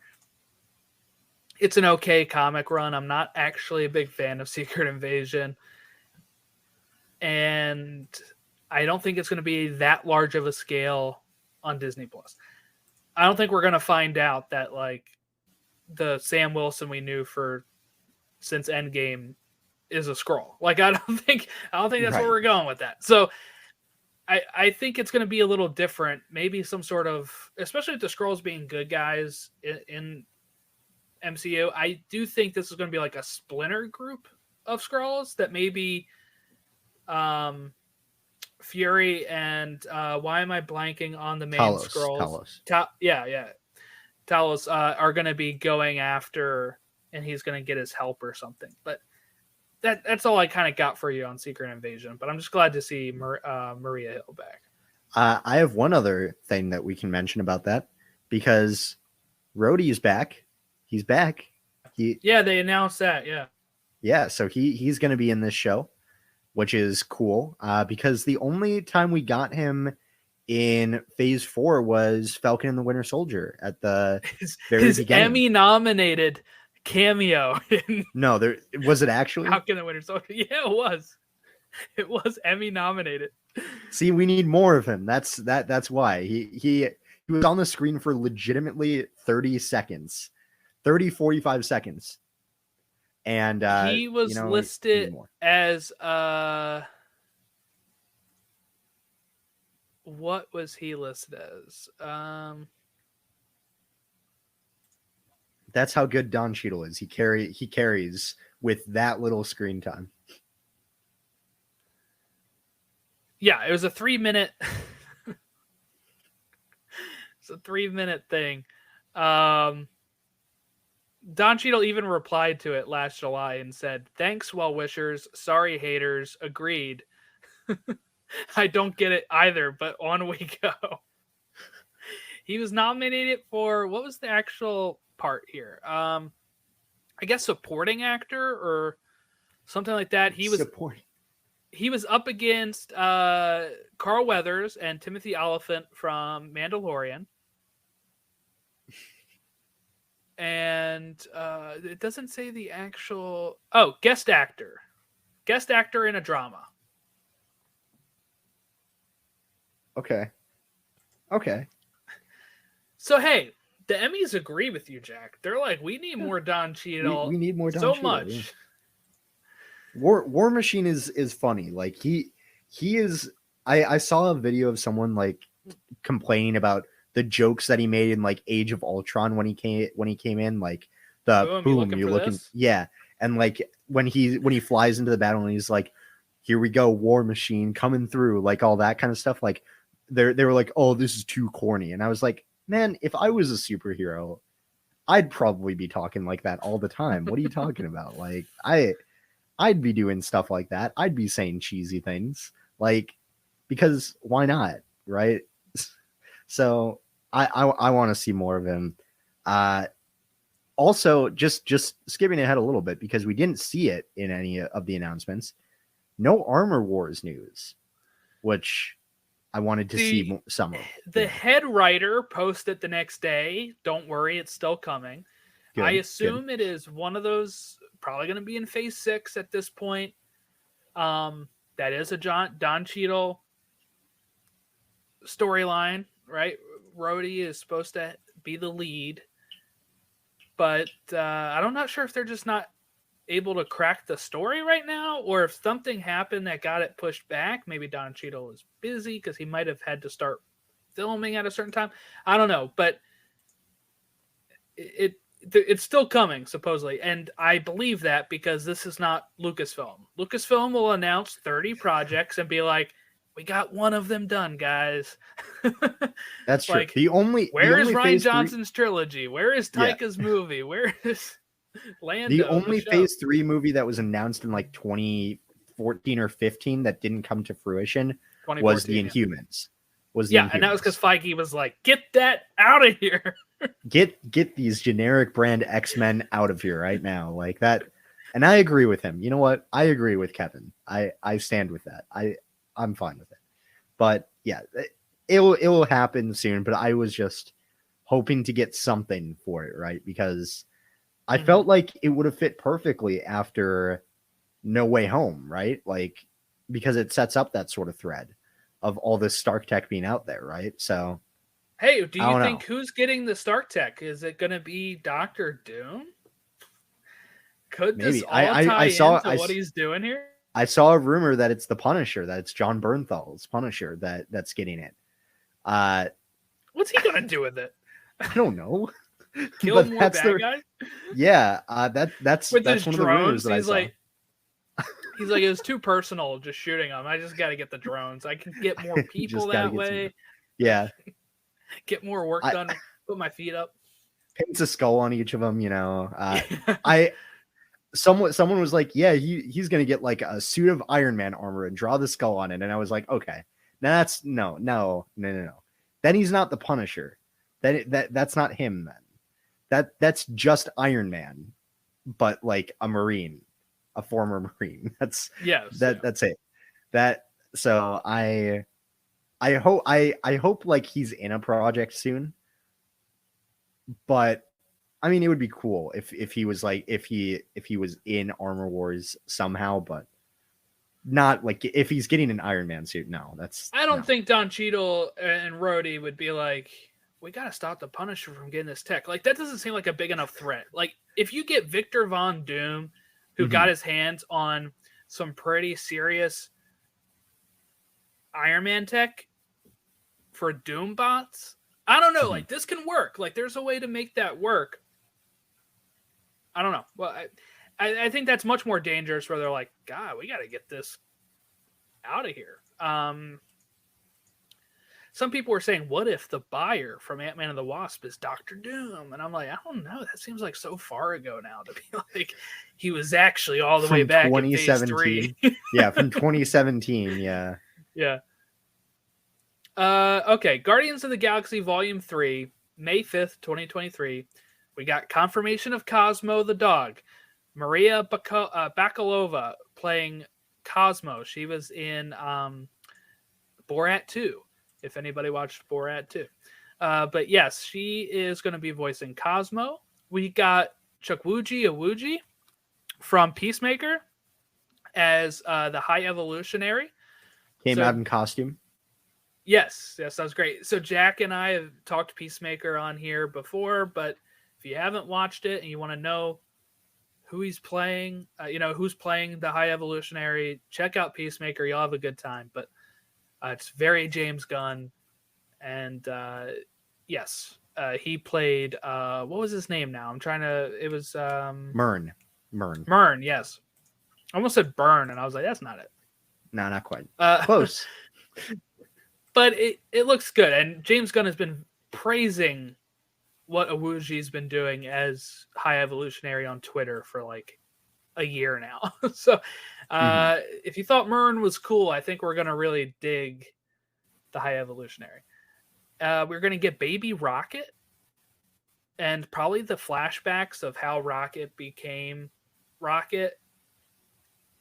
It's an okay comic run. I'm not actually a big fan of Secret Invasion, and I don't think it's going to be that large of a scale on Disney Plus. I don't think we're going to find out that like the Sam Wilson we knew since Endgame is a Skrull. Like I don't think that's where we're going with that. So I think it's going to be a little different. Maybe some sort of, especially with the Skrulls being good guys in MCU. I do think this is going to be like a splinter group of Skrulls that maybe Fury and why am I blanking on the main Skrulls? Talos are going to be going after, and he's going to get his help or something. But that's all I kind of got for you on Secret Invasion. But I'm just glad to see Maria Hill back. I have one other thing that we can mention about that, because Rhodey is back. He's back. They announced that. Yeah. So he's going to be in this show, which is cool, because the only time we got him in Phase 4 was Falcon and the Winter Soldier at the very beginning. Emmy-nominated cameo. No, was it actually? Falcon and the Winter Soldier. Yeah, it was. It was Emmy-nominated. See, we need more of him. That's why. He was on the screen for legitimately 45 seconds. And he was listed as what was he listed as? That's how good Don Cheadle is. He carries with that little screen time. Yeah, it was a 3-minute. It's a 3-minute thing. Don Cheadle even replied to it last July and said, "Thanks, well-wishers. Sorry, haters. Agreed. I don't get it either, but on we go." He was nominated for, what was the actual part here? I guess supporting actor or something like that. He was up against Carl Weathers and Timothy Oliphant from Mandalorian. And it doesn't say the actual... Oh, guest actor. Guest actor in a drama. Okay. So, hey, the Emmys agree with you, Jack. They're like, we need more Don Cheadle. We need more Don so Cheadle, much. yeah. War Machine is funny. Like he is. I saw a video of someone like complaining about the jokes that he made in like Age of Ultron when he came in, like the boom, you looking, yeah, and like when he flies into the battle and he's like, here we go, War Machine coming through, like all that kind of stuff. Like they were like, oh, this is too corny, and I was like, man, if I was a superhero, I'd probably be talking like that all the time. What are you talking about? Like I'd be doing stuff like that. I'd be saying cheesy things, like, because why not, right? So I want to see more of him. Also, just skipping ahead a little bit because we didn't see it in any of the announcements. No Armor Wars news, which I wanted to see some of. The head writer posted the next day, don't worry, it's still coming. Good, I assume it is one of those, probably going to be in phase 6 at this point. That is a Don Cheadle storyline, right? Rhodey is supposed to be the lead, but I'm not sure if they're just not able to crack the story right now, or if something happened that got it pushed back. Maybe Don Cheadle is busy because he might have had to start filming at a certain time. I don't know, but it's still coming supposedly, and I believe that because this is not Lucasfilm. Lucasfilm will announce 30 projects and be like, we got one of them done, guys. That's like, true. Where is Rian Johnson's trilogy? Where is Taika's movie? Where is Lando? The only phase 3 movie that was announced in like 2014 or 15 that didn't come to fruition was The Inhumans. And that was because Feige was like, get that out of here. Get these generic brand X-Men out of here right now. Like that. And I agree with him. You know what? I agree with Kevin. I stand with that. I'm fine with it. But yeah, it will happen soon. But I was just hoping to get something for it, right? Because I felt like it would have fit perfectly after No Way Home, right? Like, because it sets up that sort of thread of all this Stark tech being out there, right? So, hey, do you think who's getting the Stark tech? Is it going to be Doctor Doom? Could this all tie into what he's doing here? I saw a rumor that it's the Punisher, that it's John Bernthal's Punisher that's getting it. What's he going to do with it? I don't know. Kill more bad guys? Yeah, that's with that's his one drones. Of the rumors that he's like, it was too personal just shooting them. I just got to get the drones. I can get more people that way. Yeah, get more work done. Put my feet up. Paints a skull on each of them. You know, Someone was like, yeah, he's gonna get like a suit of Iron Man armor and draw the skull on it, and I was like, okay, now that's no. Then he's not the Punisher. That's not him. Then that's just Iron Man, but like a Marine, a former Marine. That's it. So I hope like he's in a project soon, but. I mean, it would be cool if he was like if he was in Armor Wars somehow, but not like if he's getting an Iron Man suit. No, I don't think Don Cheadle and Rhodey would be like, we got to stop the Punisher from getting this tech. Like that doesn't seem like a big enough threat. Like if you get Victor Von Doom, who got his hands on some pretty serious Iron Man tech for Doom bots, I don't know. Like this can work. Like there's a way to make that work. I don't know. Well, I think that's much more dangerous where they're like, God, we got to get this out of here. Some people were saying, what if the buyer from Ant-Man and the Wasp is Dr. Doom? And I'm like, I don't know. That seems like so far ago now to be like, he was actually all the way back in phase 3. Yeah, from 2017. Yeah. Yeah. Okay, Guardians of the Galaxy Volume 3, May 5th, 2023. We got confirmation of Cosmo the dog. Maria Bakalova playing Cosmo. She was in Borat 2, if anybody watched Borat 2. But yes, she is going to be voicing Cosmo. We got Chukwuji Iwuji from Peacemaker as the High Evolutionary. Came out in costume. Yes, that was great. So Jack and I have talked Peacemaker on here before, but if you haven't watched it and you want to know who he's playing, who's playing the High Evolutionary, check out Peacemaker. You'll have a good time. But it's very James Gunn. And yes, he played, what was his name now? It was... Myrn, yes. I almost said Burn, and I was like, that's not it. No, not quite. Close. But it looks good. And James Gunn has been praising what Iwuji's been doing as High Evolutionary on Twitter for like a year now. So if you thought Myrn was cool, I think we're going to really dig the High Evolutionary. We're going to get Baby Rocket and probably the flashbacks of how Rocket became Rocket.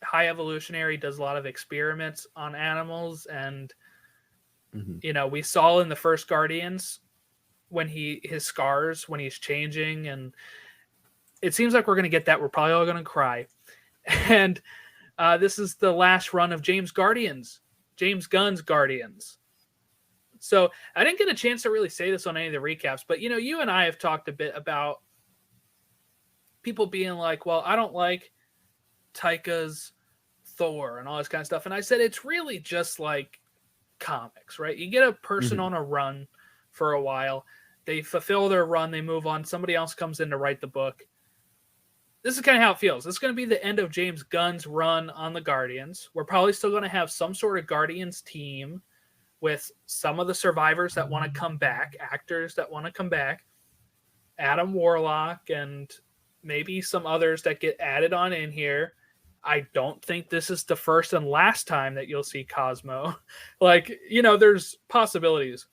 High Evolutionary does a lot of experiments on animals, and we saw in the first Guardians when his scars when he's changing, and it seems like we're going to get that. We're probably all going to cry. And this is the last run of James Gunn's Guardians. So I didn't get a chance to really say this on any of the recaps, but you and I have talked a bit about people being like, well, I don't like Taika's Thor and all this kind of stuff. And I said, it's really just like comics, right? You get a person on a run for a while, they fulfill their run, they move on, somebody else comes in to write the book. This is kind of how it feels. It's going to be the end of James Gunn's run on the Guardians. We're probably still going to have some sort of Guardians team with some of the survivors that want to come back, actors that want to come back, Adam Warlock, and maybe some others that get added on in here. I don't think this is the first and last time that you'll see Cosmo. There's possibilities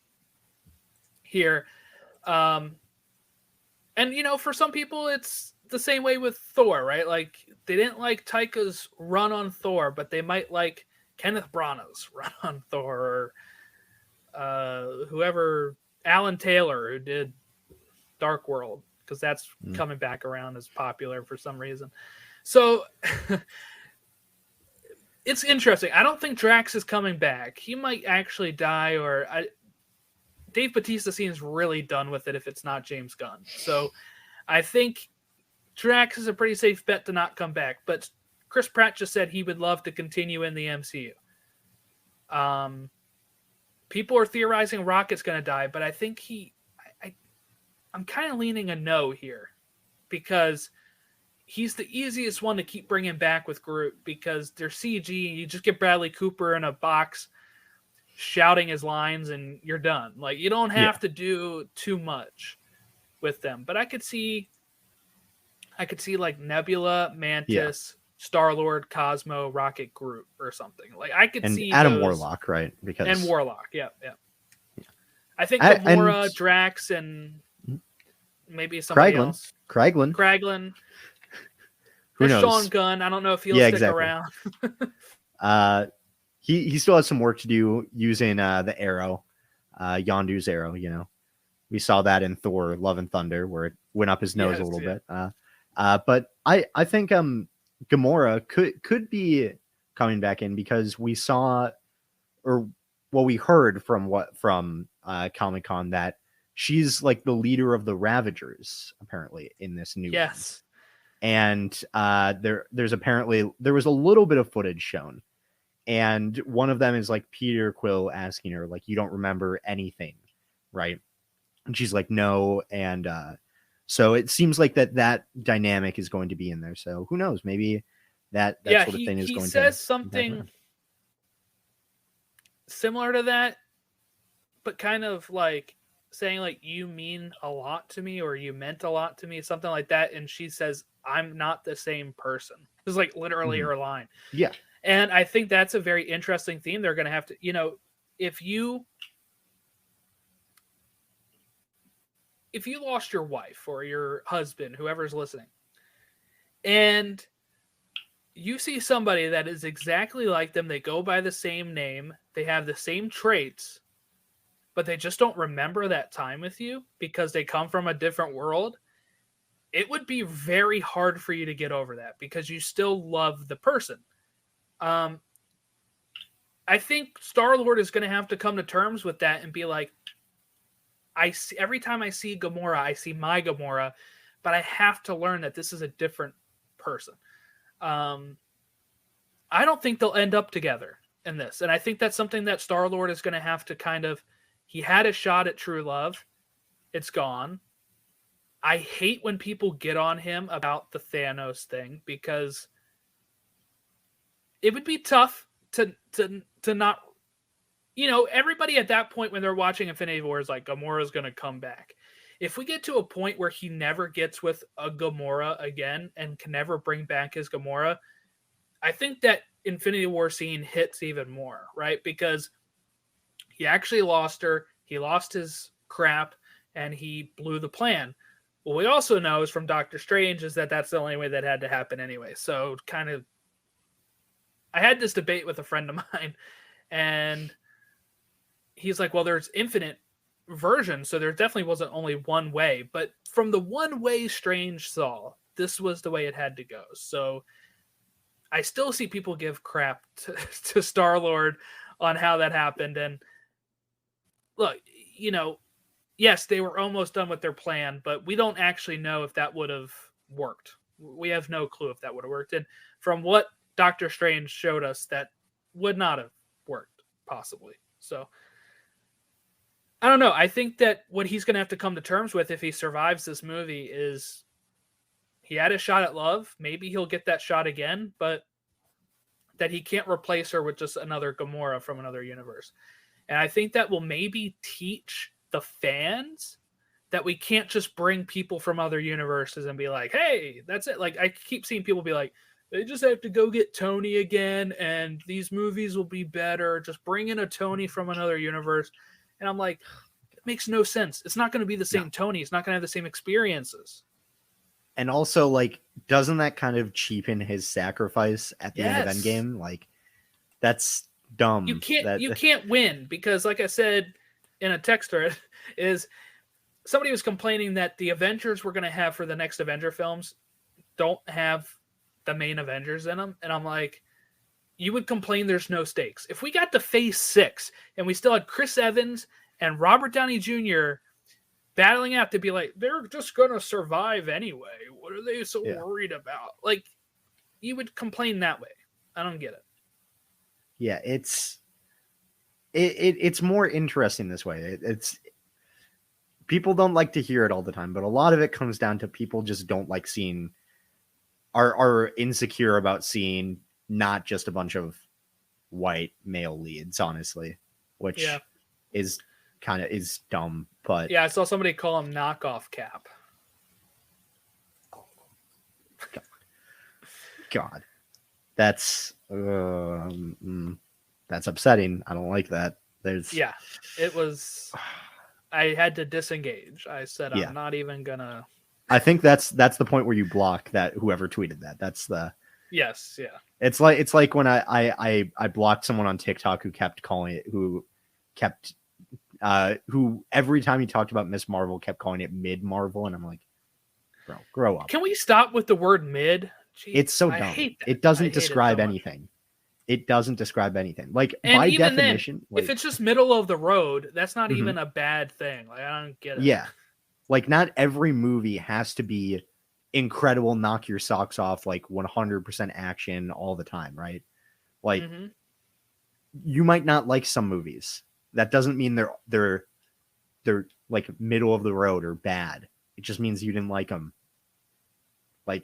here. And, for some people, it's the same way with Thor, right? Like, they didn't like Taika's run on Thor, but they might like Kenneth Branagh's run on Thor, or whoever, Alan Taylor, who did Dark World, because that's coming back around as popular for some reason. So it's interesting. I don't think Drax is coming back. He might actually die, Dave Bautista seems really done with it if it's not James Gunn. So I think Drax is a pretty safe bet to not come back. But Chris Pratt just said he would love to continue in the MCU. People are theorizing Rocket's going to die, but I think I'm kind of leaning a no here, because he's the easiest one to keep bringing back with Groot, because they're CG. You just get Bradley Cooper in a box shouting his lines and you're done. Like, you don't have to do too much with them. But I could see like Nebula, Mantis, Star-Lord, Cosmo, Rocket, Groot, or something. Like, I could see Adam Warlock, right? And Warlock, yeah. I think Gamora, Drax, and maybe somebody else. Kraglin. Who knows? Sean Gunn. I don't know if he'll stick around. He still has some work to do using the arrow, Yondu's arrow. We saw that in Thor: Love and Thunder, where it went up his nose a little bit. But I think Gamora could be coming back in, because we saw, or what we heard from Comic-Con, that she's like the leader of the Ravagers apparently in this new one. And there was a little bit of footage shown, and one of them is like Peter Quill asking her, like, you don't remember anything, right? And she's like, no. And so it seems like that dynamic is going to be in there. So who knows? Maybe that sort of thing is going to. He says something similar to that, but kind of like saying like, you mean a lot to me, or you meant a lot to me, something like that. And she says, I'm not the same person. This is like literally her line. Yeah. And I think that's a very interesting theme. They're going to have to, if you if you lost your wife or your husband, whoever's listening, and you see somebody that is exactly like them, they go by the same name, they have the same traits, but they just don't remember that time with you because they come from a different world, it would be very hard for you to get over that because you still love the person. I think Star-Lord is going to have to come to terms with that and be like, every time I see Gamora, I see my Gamora, but I have to learn that this is a different person. I don't think they'll end up together in this. And I think that's something that Star-Lord is going to have to kind of, he had a shot at true love. It's gone. I hate when people get on him about the Thanos thing because it would be tough to not, everybody at that point when they're watching Infinity War is like, Gamora's going to come back. If we get to a point where he never gets with a Gamora again and can never bring back his Gamora, I think that Infinity War scene hits even more, right? Because he actually lost her, he lost his crap, and he blew the plan. What we also know is from Doctor Strange is that that's the only way that had to happen anyway. So kind of, I had this debate with a friend of mine, and he's like, well, there's infinite versions, so there definitely wasn't only one way. But from the one way Strange saw, this was the way it had to go. So I still see people give crap to Star-Lord on how that happened. And look, yes, they were almost done with their plan, but we don't actually know if that would have worked. We have no clue if that would have worked. And from what Doctor Strange showed us, that would not have worked, possibly. So, I don't know. I think that what he's going to have to come to terms with if he survives this movie is he had a shot at love. Maybe he'll get that shot again, but that he can't replace her with just another Gamora from another universe. And I think that will maybe teach the fans that we can't just bring people from other universes and be like, hey, that's it. Like, I keep seeing people be like, they just have to go get Tony again and these movies will be better. Just bring in a Tony from another universe. And I'm like, it makes no sense. It's not going to be the same Tony. It's not going to have the same experiences. And also, like, doesn't that kind of cheapen his sacrifice at the end of Endgame? Like, that's dumb. You can't win because, like I said in a text thread, is somebody was complaining that the Avengers we're going to have for the next Avenger films don't have the main Avengers in them. And I'm like, you would complain there's no stakes. If we got to Phase 6 and we still had Chris Evans and Robert Downey Jr. battling out to be like, they're just going to survive anyway. What are they so worried about? Like, you would complain that way. I don't get it. Yeah, it's more interesting this way. It's people don't like to hear it all the time, but a lot of it comes down to people just don't like seeing, are insecure about seeing not just a bunch of white male leads, honestly, which is dumb. But yeah, I saw somebody call him knockoff Cap. God, that's upsetting. I don't like that. It was. I had to disengage. I said I'm not even gonna. I think that's the point where you block that whoever tweeted that. That's the. Yes. Yeah. It's like when I blocked someone on TikTok who every time he talked about Miss Marvel kept calling it Mid Marvel, and I'm like, bro, grow up. Can we stop with the word mid? Jeez, it's so dumb. It doesn't describe anything. It doesn't describe anything. Like, and by definition, then, if it's just middle of the road, that's not even a bad thing. Like, I don't get it. Yeah, like not every movie has to be incredible, knock your socks off, like 100% action all the time, right? Like, you might not like some movies. That doesn't mean they're like middle of the road or bad. It just means you didn't like them. Like,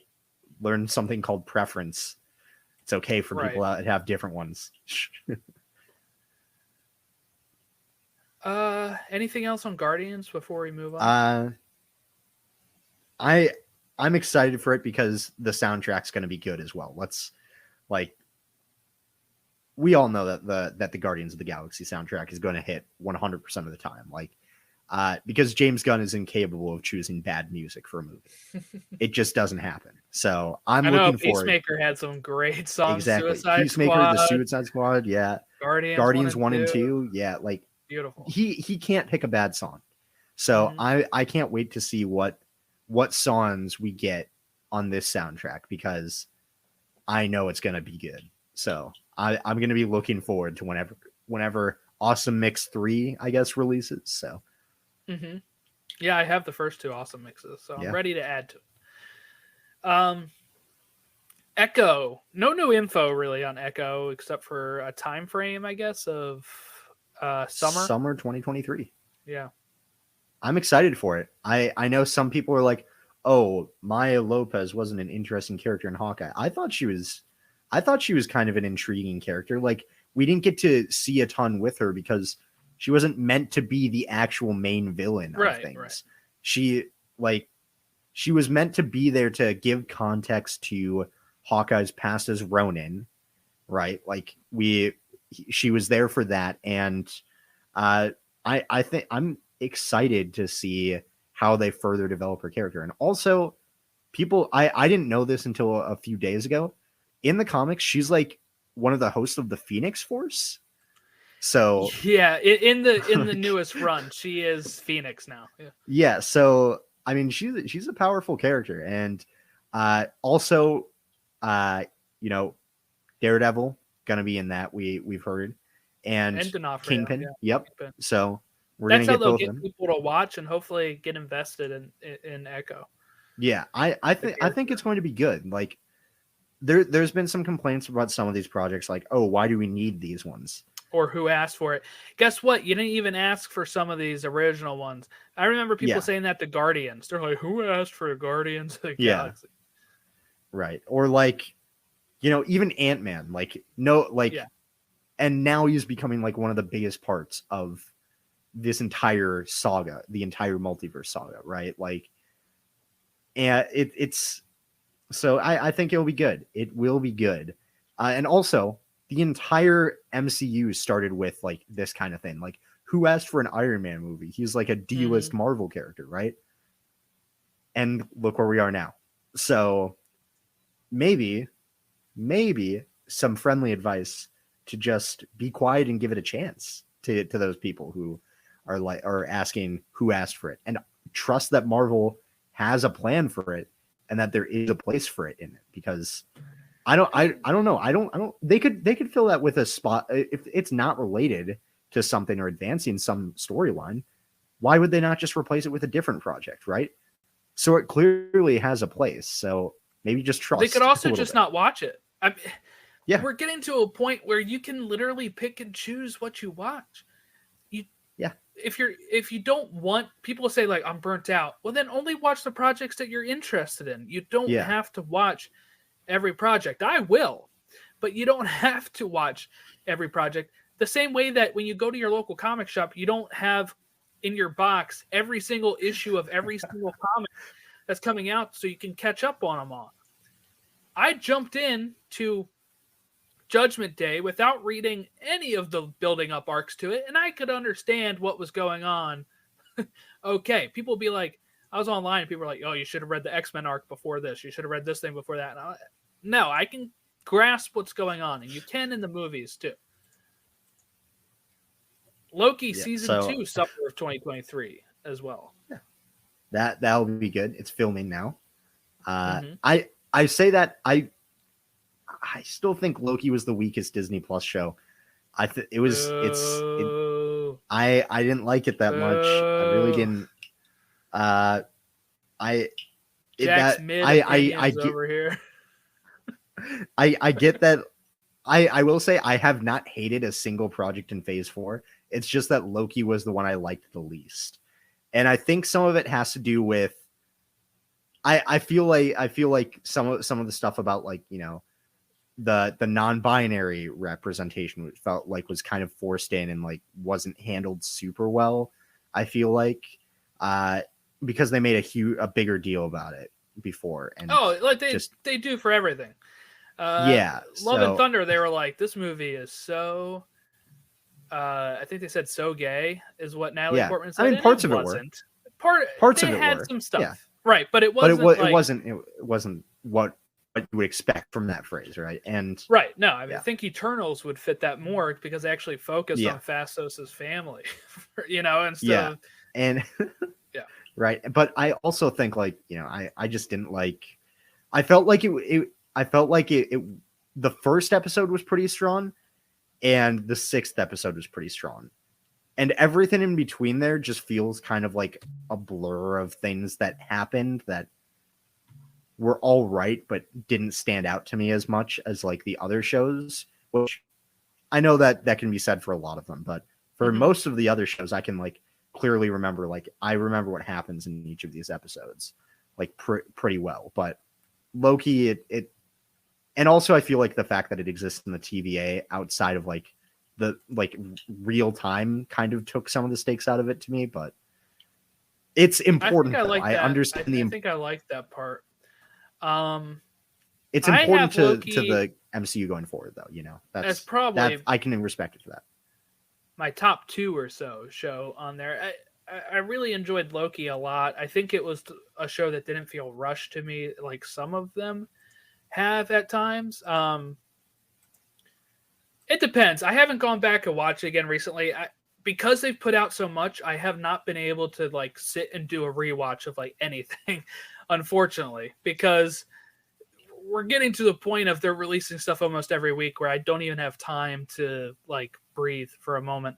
learn something called preference. It's okay for people that have different ones. Anything else on Guardians before we move on? I'm excited for it because the soundtrack's going to be good as well. We all know that the Guardians of the Galaxy soundtrack is going to hit 100% of the time. Like, because James Gunn is incapable of choosing bad music for a movie. It just doesn't happen. So I'm I know looking forward. Peacemaker had some great songs. Exactly. Suicide Peacemaker, Squad, the Suicide Squad, yeah. Guardians 1 and 2. 2, yeah. Like Beautiful. he can't pick a bad song. So I can't wait to see what songs we get on this soundtrack, because I know it's gonna be good. So I'm gonna be looking forward to whenever Awesome Mix 3, I guess, releases. So yeah, I have the first 2 Awesome Mixes, so I'm ready to add to it. Echo, no new info really on Echo except for a time frame, I guess, of summer 2023. Yeah, I'm excited for it. I know some people are like, oh, Maya Lopez wasn't an interesting character in Hawkeye. I thought she was kind of an intriguing character. Like, we didn't get to see a ton with her because she wasn't meant to be the actual main villain of things. Right. She was meant to be there to give context to Hawkeye's past as Ronin, right? Like, she was there for that, and I think I'm excited to see how they further develop her character. And also, I didn't know this until a few days ago. In the comics, she's like one of the hosts of the Phoenix Force. So yeah, in the newest run, she is Phoenix now. Yeah. So I mean, she's a powerful character, and also, Daredevil gonna be in that. We've heard, and D'Onofrio, Kingpin. Yeah. Yep. Kingpin. So That's how they'll get people to watch and hopefully get invested in Echo. Yeah, I think it's going to be good. Like, there's been some complaints about some of these projects, like, oh, why do we need these ones? Or who asked for it? Guess what? You didn't even ask for some of these original ones. I remember people saying that to Guardians. They're like, who asked for the Guardians of the Galaxy? Right. Or like, even Ant-Man, and now he's becoming like one of the biggest parts of this entire saga, the entire multiverse saga, right? Like, and it's so I think it'll be good. It will be good. And also, the entire MCU started with like this kind of thing. Like, who asked for an Iron Man movie? He's like a D-list Marvel character, right? And look where we are now. So maybe some friendly advice to just be quiet and give it a chance to those people who are asking who asked for it, and trust that Marvel has a plan for it and that there is a place for it in it. Because I don't know. They could fill that with a spot if it's not related to something or advancing some storyline. Why would they not just replace it with a different project, right? So it clearly has a place. So maybe just trust. They could also just not watch it. Yeah, we're getting to a point where you can literally pick and choose what you watch. If you don't want, people say like, I'm burnt out. Well, then only watch the projects that you're interested in. You don't have to watch every project. I will, but you don't have to watch every project. The same way that when you go to your local comic shop, you don't have in your box every single issue of every single comic that's coming out so you can catch up on them all. I jumped in to Judgment Day without reading any of the building up arcs to it, and I could understand what was going on. Okay, people be like, I was online and people were like, oh, you should have read the X-Men arc before this. You should have read this thing before that. No, I can grasp what's going on, and you can in the movies too. Loki season 2, summer of 2023 as well. Yeah. That'll be good. It's filming now. I say that I still think Loki was the weakest Disney Plus show. I didn't like it that much. I really didn't. Over here. I get that. I will say I have not hated a single project in Phase 4. It's just that Loki was the one I liked the least. And I think some of it has to do with I feel like some of the stuff about, like, the non-binary representation felt like was kind of forced in and like wasn't handled super well. I feel like because they made a bigger deal about it before, and they do for everything. Love and Thunder, they were like, this movie is so I think they said "so gay" is what Natalie Yeah. Portman I said. mean, and parts of it were. wasn't. Parts They of it had were. some stuff, Yeah. right? But it But wasn't. it wasn't what you would expect from that phrase, right? And Right. No, I mean, yeah. I think Eternals would fit that more because they actually focused Yeah. on Phastos' family, instead Yeah. of And yeah. Right. But I also think like, I just didn't like. I felt like I felt like it. The first episode was pretty strong, and the sixth episode was pretty strong, and everything in between there just feels kind of like a blur of things that happened that were all right, but didn't stand out to me as much as like the other shows, which I know that can be said for a lot of them, but for most of the other shows, I can like clearly remember, like I remember what happens in each of these episodes, like pretty well. But Loki, it, and also I feel like the fact that it exists in the TVA outside of like the like real time kind of took some of the stakes out of it to me, but it's important. I understand I think I like that part. It's I important have Loki, to the MCU going forward, though. that's probably I can respect it for that. my top 2 or so show on there. I really enjoyed Loki a lot. I think it was a show that didn't feel rushed to me like some of them have at times. It depends. I haven't gone back and watched it again recently. Because they've put out so much, I have not been able to like sit and do a rewatch of like anything, unfortunately, because we're getting to the point of they're releasing stuff almost every week where I don't even have time to like breathe for a moment.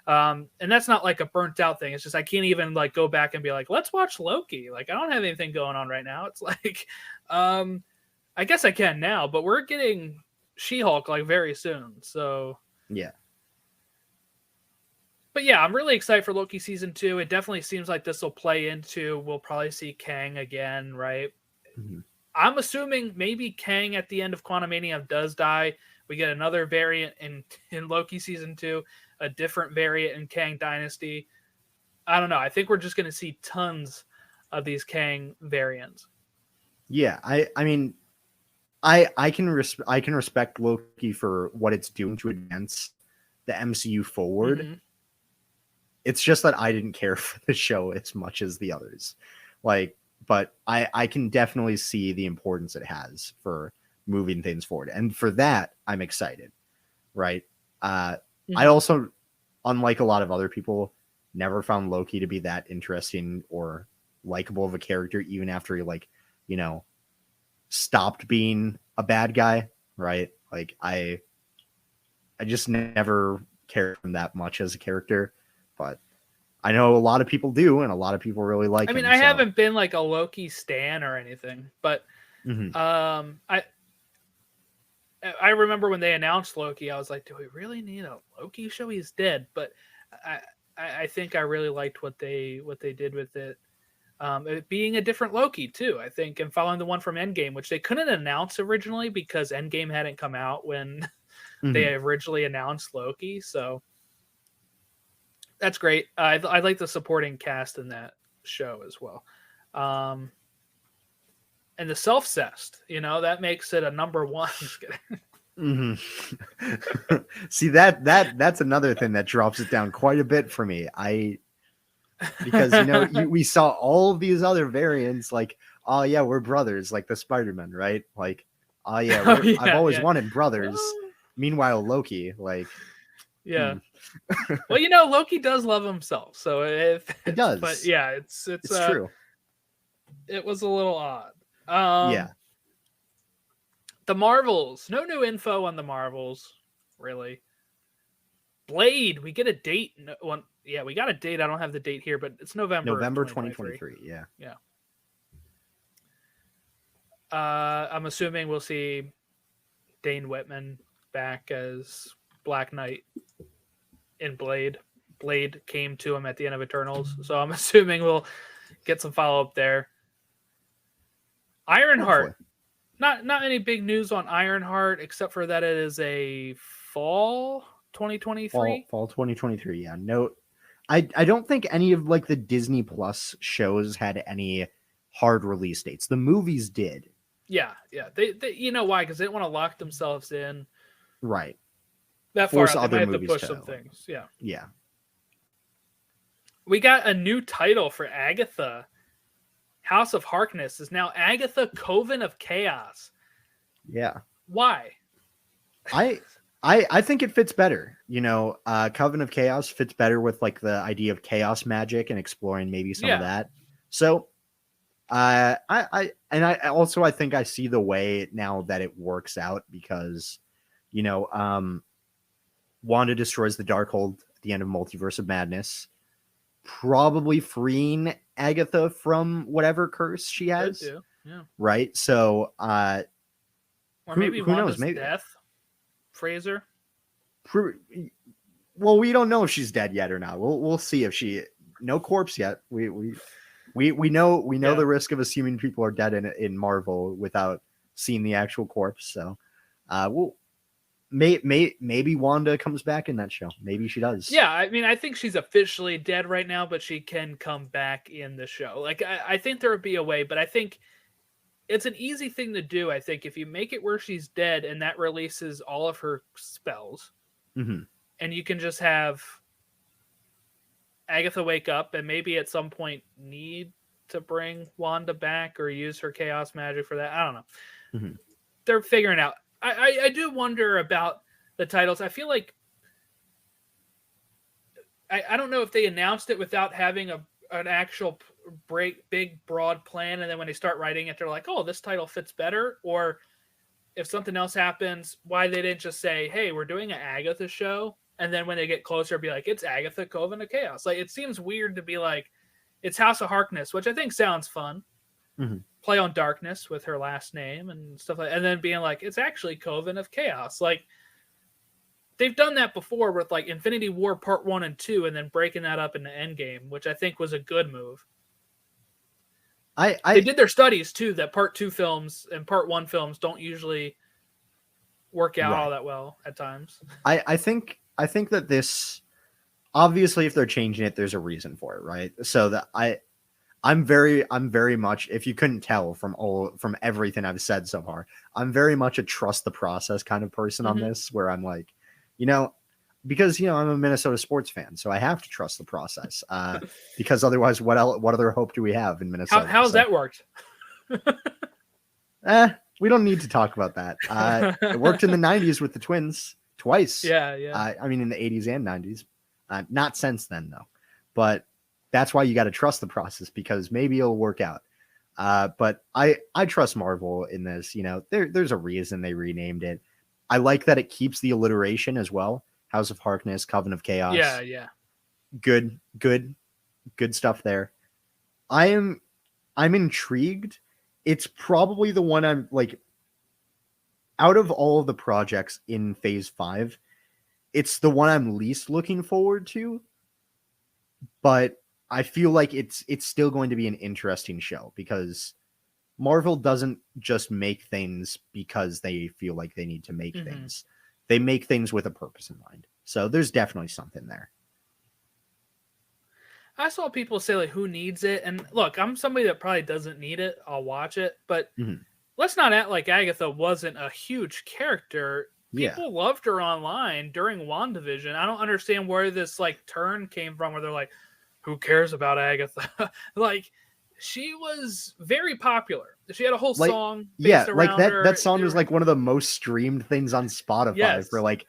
And that's not like a burnt out thing. It's just I can't even like go back and be like, let's watch Loki. Like I don't have anything going on right now. It's like, I guess I can now, but we're getting She-Hulk like very soon. So yeah. But yeah, I'm really excited for Loki season 2. It definitely seems like this will play into. We'll probably see Kang again, right? Mm-hmm. I'm assuming maybe Kang at the end of Quantumania does die. We get another variant in Loki season 2, a different variant in Kang Dynasty. I don't know. I think we're just going to see tons of these Kang variants. Yeah, I mean, I can respect Loki for what it's doing to advance the MCU forward. Mm-hmm. It's just that I didn't care for the show as much as the others. Like, but I can definitely see the importance it has for moving things forward. And for that, I'm excited. Right. I also, unlike a lot of other people, never found Loki to be that interesting or likable of a character, even after he stopped being a bad guy. Right. Like I just never cared for him that much as a character. But I know a lot of people do, and a lot of people really like him. I haven't been like a Loki stan or anything, but I remember when they announced Loki, I was like, do we really need a Loki show? He's dead. But I think I really liked what they did with it. It being a different Loki too, I think, and following the one from Endgame, which they couldn't announce originally because Endgame hadn't come out when they originally announced Loki. So that's great. I like the supporting cast in that show as well. And the self-cessed, that makes it a number 1. Just kidding. See, that's another thing that drops it down quite a bit for me. Because we saw all of these other variants, like, oh yeah, we're brothers, like the Spider-Man, right? Like, oh yeah, I've always wanted brothers. Meanwhile, Loki, like, yeah. Well, Loki does love himself, so it does. But yeah, it's true. It was a little odd. Yeah. The Marvels. No new info on the Marvels, really. Blade. We get a date. Yeah, we got a date. I don't have the date here, but it's November 2023. Yeah. Yeah. I'm assuming we'll see Dane Whitman back as Black Knight in Blade. Blade came to him at the end of Eternals, so I'm assuming we'll get some follow-up there. Ironheart. Not any big news on Ironheart, except for that it is a fall 2023. Fall 2023, yeah. No, I don't think any of like the Disney Plus shows had any hard release dates. The movies did. Yeah. They you know why? Because they didn't want to lock themselves in. Right. that far force out. They other might have to movies push to. some things. Yeah. Yeah. We got a new title for Agatha. House of Harkness is now Agatha Coven of Chaos. Yeah. Why? I think it fits better. Coven of Chaos fits better with like the idea of chaos magic and exploring maybe some of that. So I also I think I see the way now that it works out because Wanda destroys the Darkhold at the end of Multiverse of Madness, probably freeing Agatha from whatever curse she has. Could do. Yeah. Right. So or maybe who knows? Wanda's Maybe death. Fraser. Well, we don't know if she's dead yet or not. We'll see if no corpse yet. We know the risk of assuming people are dead in Marvel without seeing the actual corpse. So, maybe Wanda comes back in that show. Maybe she does. Yeah, I mean, I think she's officially dead right now, but she can come back in the show. Like, I think there would be a way, but I think it's an easy thing to do. I think if you make it where she's dead and that releases all of her spells, and you can just have Agatha wake up and maybe at some point need to bring Wanda back or use her chaos magic for that. I don't know. They're figuring out. I do wonder about the titles. I feel like I don't know if they announced it without having an actual big broad plan, and then when they start writing it, they're like, "Oh, this title fits better." Or if something else happens, why they didn't just say, "Hey, we're doing an Agatha show," and then when they get closer, be like, "It's Agatha Coven of Chaos." Like, it seems weird to be like, "It's House of Harkness," which I think sounds fun. Play on darkness with her last name and stuff like that. And then being like, it's actually Coven of Chaos. Like, they've done that before with like Infinity War Part 1 and 2 and then breaking that up into Endgame, which I think was a good move. They did their studies too that Part 2 films and Part 1 films don't usually work out all that well at times. I think that this, obviously if they're changing it, there's a reason for it, right? So that I'm very much, if you couldn't tell from everything I've said so far, I'm very much a trust the process kind of person on this, where I'm like, because I'm a Minnesota sports fan, so I have to trust the process. Because otherwise, what other hope do we have in Minnesota? How's that worked? We don't need to talk about that. It worked in the 90s with the Twins twice. Yeah. I mean, in the 80s and 90s. Not since then, though. But that's why you got to trust the process, because maybe it'll work out. But I trust Marvel in this. There's a reason they renamed it. I like that it keeps the alliteration as well. House of Harkness, Coven of Chaos. Yeah. Good stuff there. I'm intrigued. It's probably the one I'm like, out of all of the projects in Phase 5, it's the one I'm least looking forward to. But I feel like it's still going to be an interesting show, because Marvel doesn't just make things because they feel like they need to make things. They make things with a purpose in mind. So there's definitely something there. I saw people say, like, who needs it? And look, I'm somebody that probably doesn't need it. I'll watch it. But let's not act like Agatha wasn't a huge character. People loved her online during WandaVision. I don't understand where this, like, turn came from, where they're like, who cares about Agatha? Like, she was very popular. She had a whole song based around her. That song was like one of the most streamed things on Spotify for like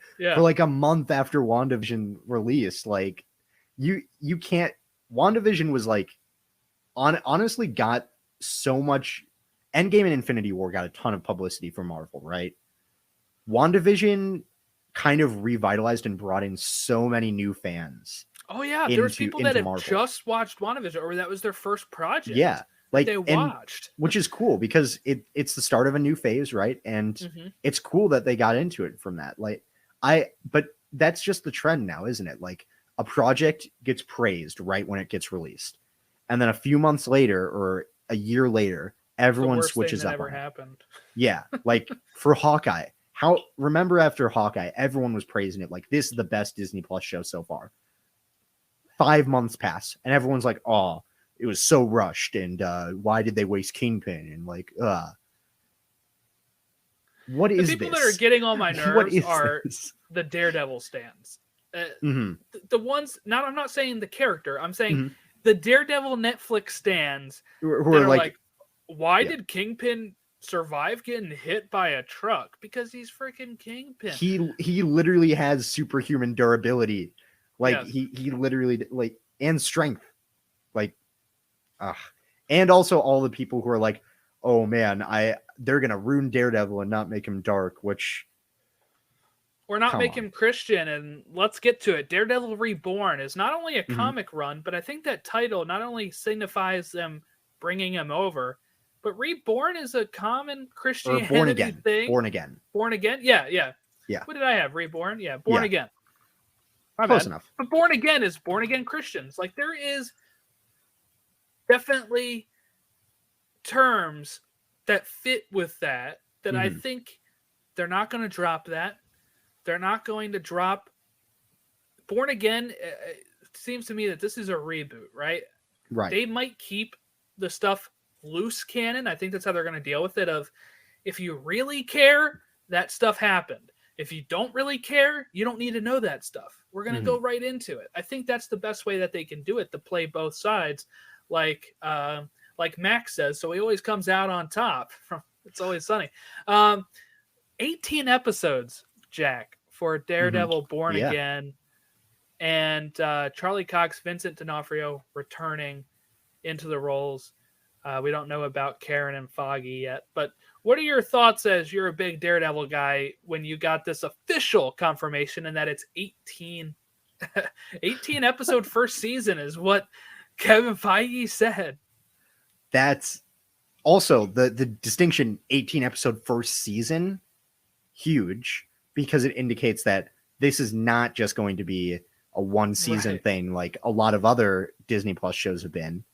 a month after WandaVision released. Like, you can't. WandaVision was like, honestly got so much. Endgame and Infinity War got a ton of publicity from Marvel, right? WandaVision kind of revitalized and brought in so many new fans. Oh yeah, there was people that have just watched WandaVision, or that was their first project. Yeah, like they watched, which is cool because it's the start of a new phase, right? And it's cool that they got into it from that. But that's just the trend now, isn't it? Like, a project gets praised right when it gets released, and then a few months later or a year later, everyone switches up. Happened. Yeah, like for Hawkeye. Remember after Hawkeye, everyone was praising it like, this is the best Disney Plus show so far. 5 months pass, and everyone's like, "Oh, it was so rushed, and why did they waste Kingpin?" And like, what is the people this? that are getting on my nerves are the Daredevil stands. Mhm. The ones, I'm not saying the character. I'm saying Mhm. the Daredevil Netflix stands Who that are are like, why yeah. did Kingpin survive getting hit by a truck? Because he's freaking Kingpin. He literally has superhuman durability. Like Yes. he literally like and strength. Like and also all the people who are like, oh man, they're gonna ruin Daredevil and not make him dark, which Or not come make on. him Christian. And let's get to it. Daredevil Reborn is not only a Mhm. comic run, but I think that title not only signifies them bringing him over, but Reborn is a common Or Christianity born again. thing. Born again. Born again? Yeah. Yeah. What did I have? Reborn? Yeah, Born Yeah. Again. My Close bad. enough. But Born Again is born again Christians. Like, there is definitely terms that fit with that I Mhm. think they're not going to drop that. They're not going to drop Born Again. It seems to me that this is a reboot, right? Right. They might keep the stuff loose canon. I think that's how they're going to deal with it. Of, if you really care, that stuff happened. If you don't really care, you don't need to know that stuff. We're going to go right into it. I think that's the best way that they can do it, to play both sides, like Max says. So he always comes out on top. It's Always Sunny. 18 episodes, Jack, for Daredevil Born Yeah. Again, and Charlie Cox, Vincent D'Onofrio returning into the roles. We don't know about Karen and Foggy yet, but what are your thoughts, as you're a big Daredevil guy, when you got this official confirmation and that it's 18 episode first season is what Kevin Feige said? That's also the distinction. 18 episode first season, huge, because it indicates that this is not just going to be a one season thing like a lot of other Disney Plus shows have been.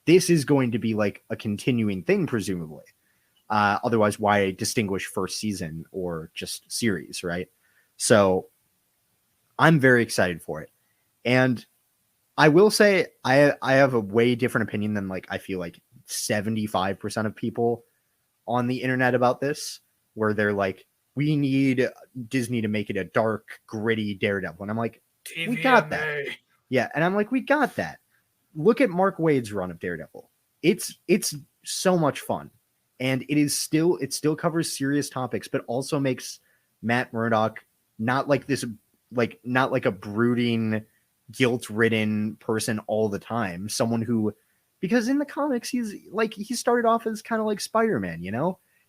This is going to be like a continuing thing, presumably. Otherwise, why distinguish first season or just series, right? So I'm very excited for it. And I will say I have a way different opinion than I feel like 75% of people on the internet about this, where they're like, we need Disney to make it a dark, gritty Daredevil. And I'm like, TVMA. we got that. Yeah. And I'm like, we got that. Look at Mark Waid's run of Daredevil. It's so much fun. And it still covers serious topics, but also makes Matt Murdock not like this, not like a brooding, guilt-ridden person all the time. Someone who, because in the comics, he started off as kind of like Spider-Man,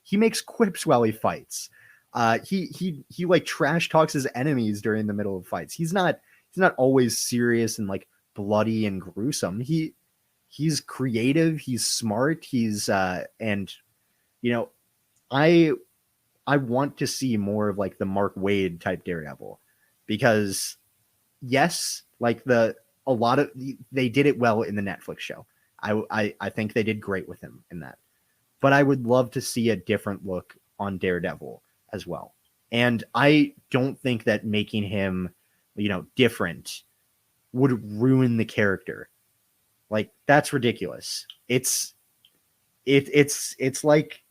He makes quips while he fights. He trash talks his enemies during the middle of fights. He's not always serious and bloody and gruesome. He's creative, he's smart, I want to see more of the Mark Waid type Daredevil, because yes, they did it well in the Netflix show. I think they did great with him in that. But I would love to see a different look on Daredevil as well. And I don't think that making him, different would ruin the character. That's ridiculous. It's like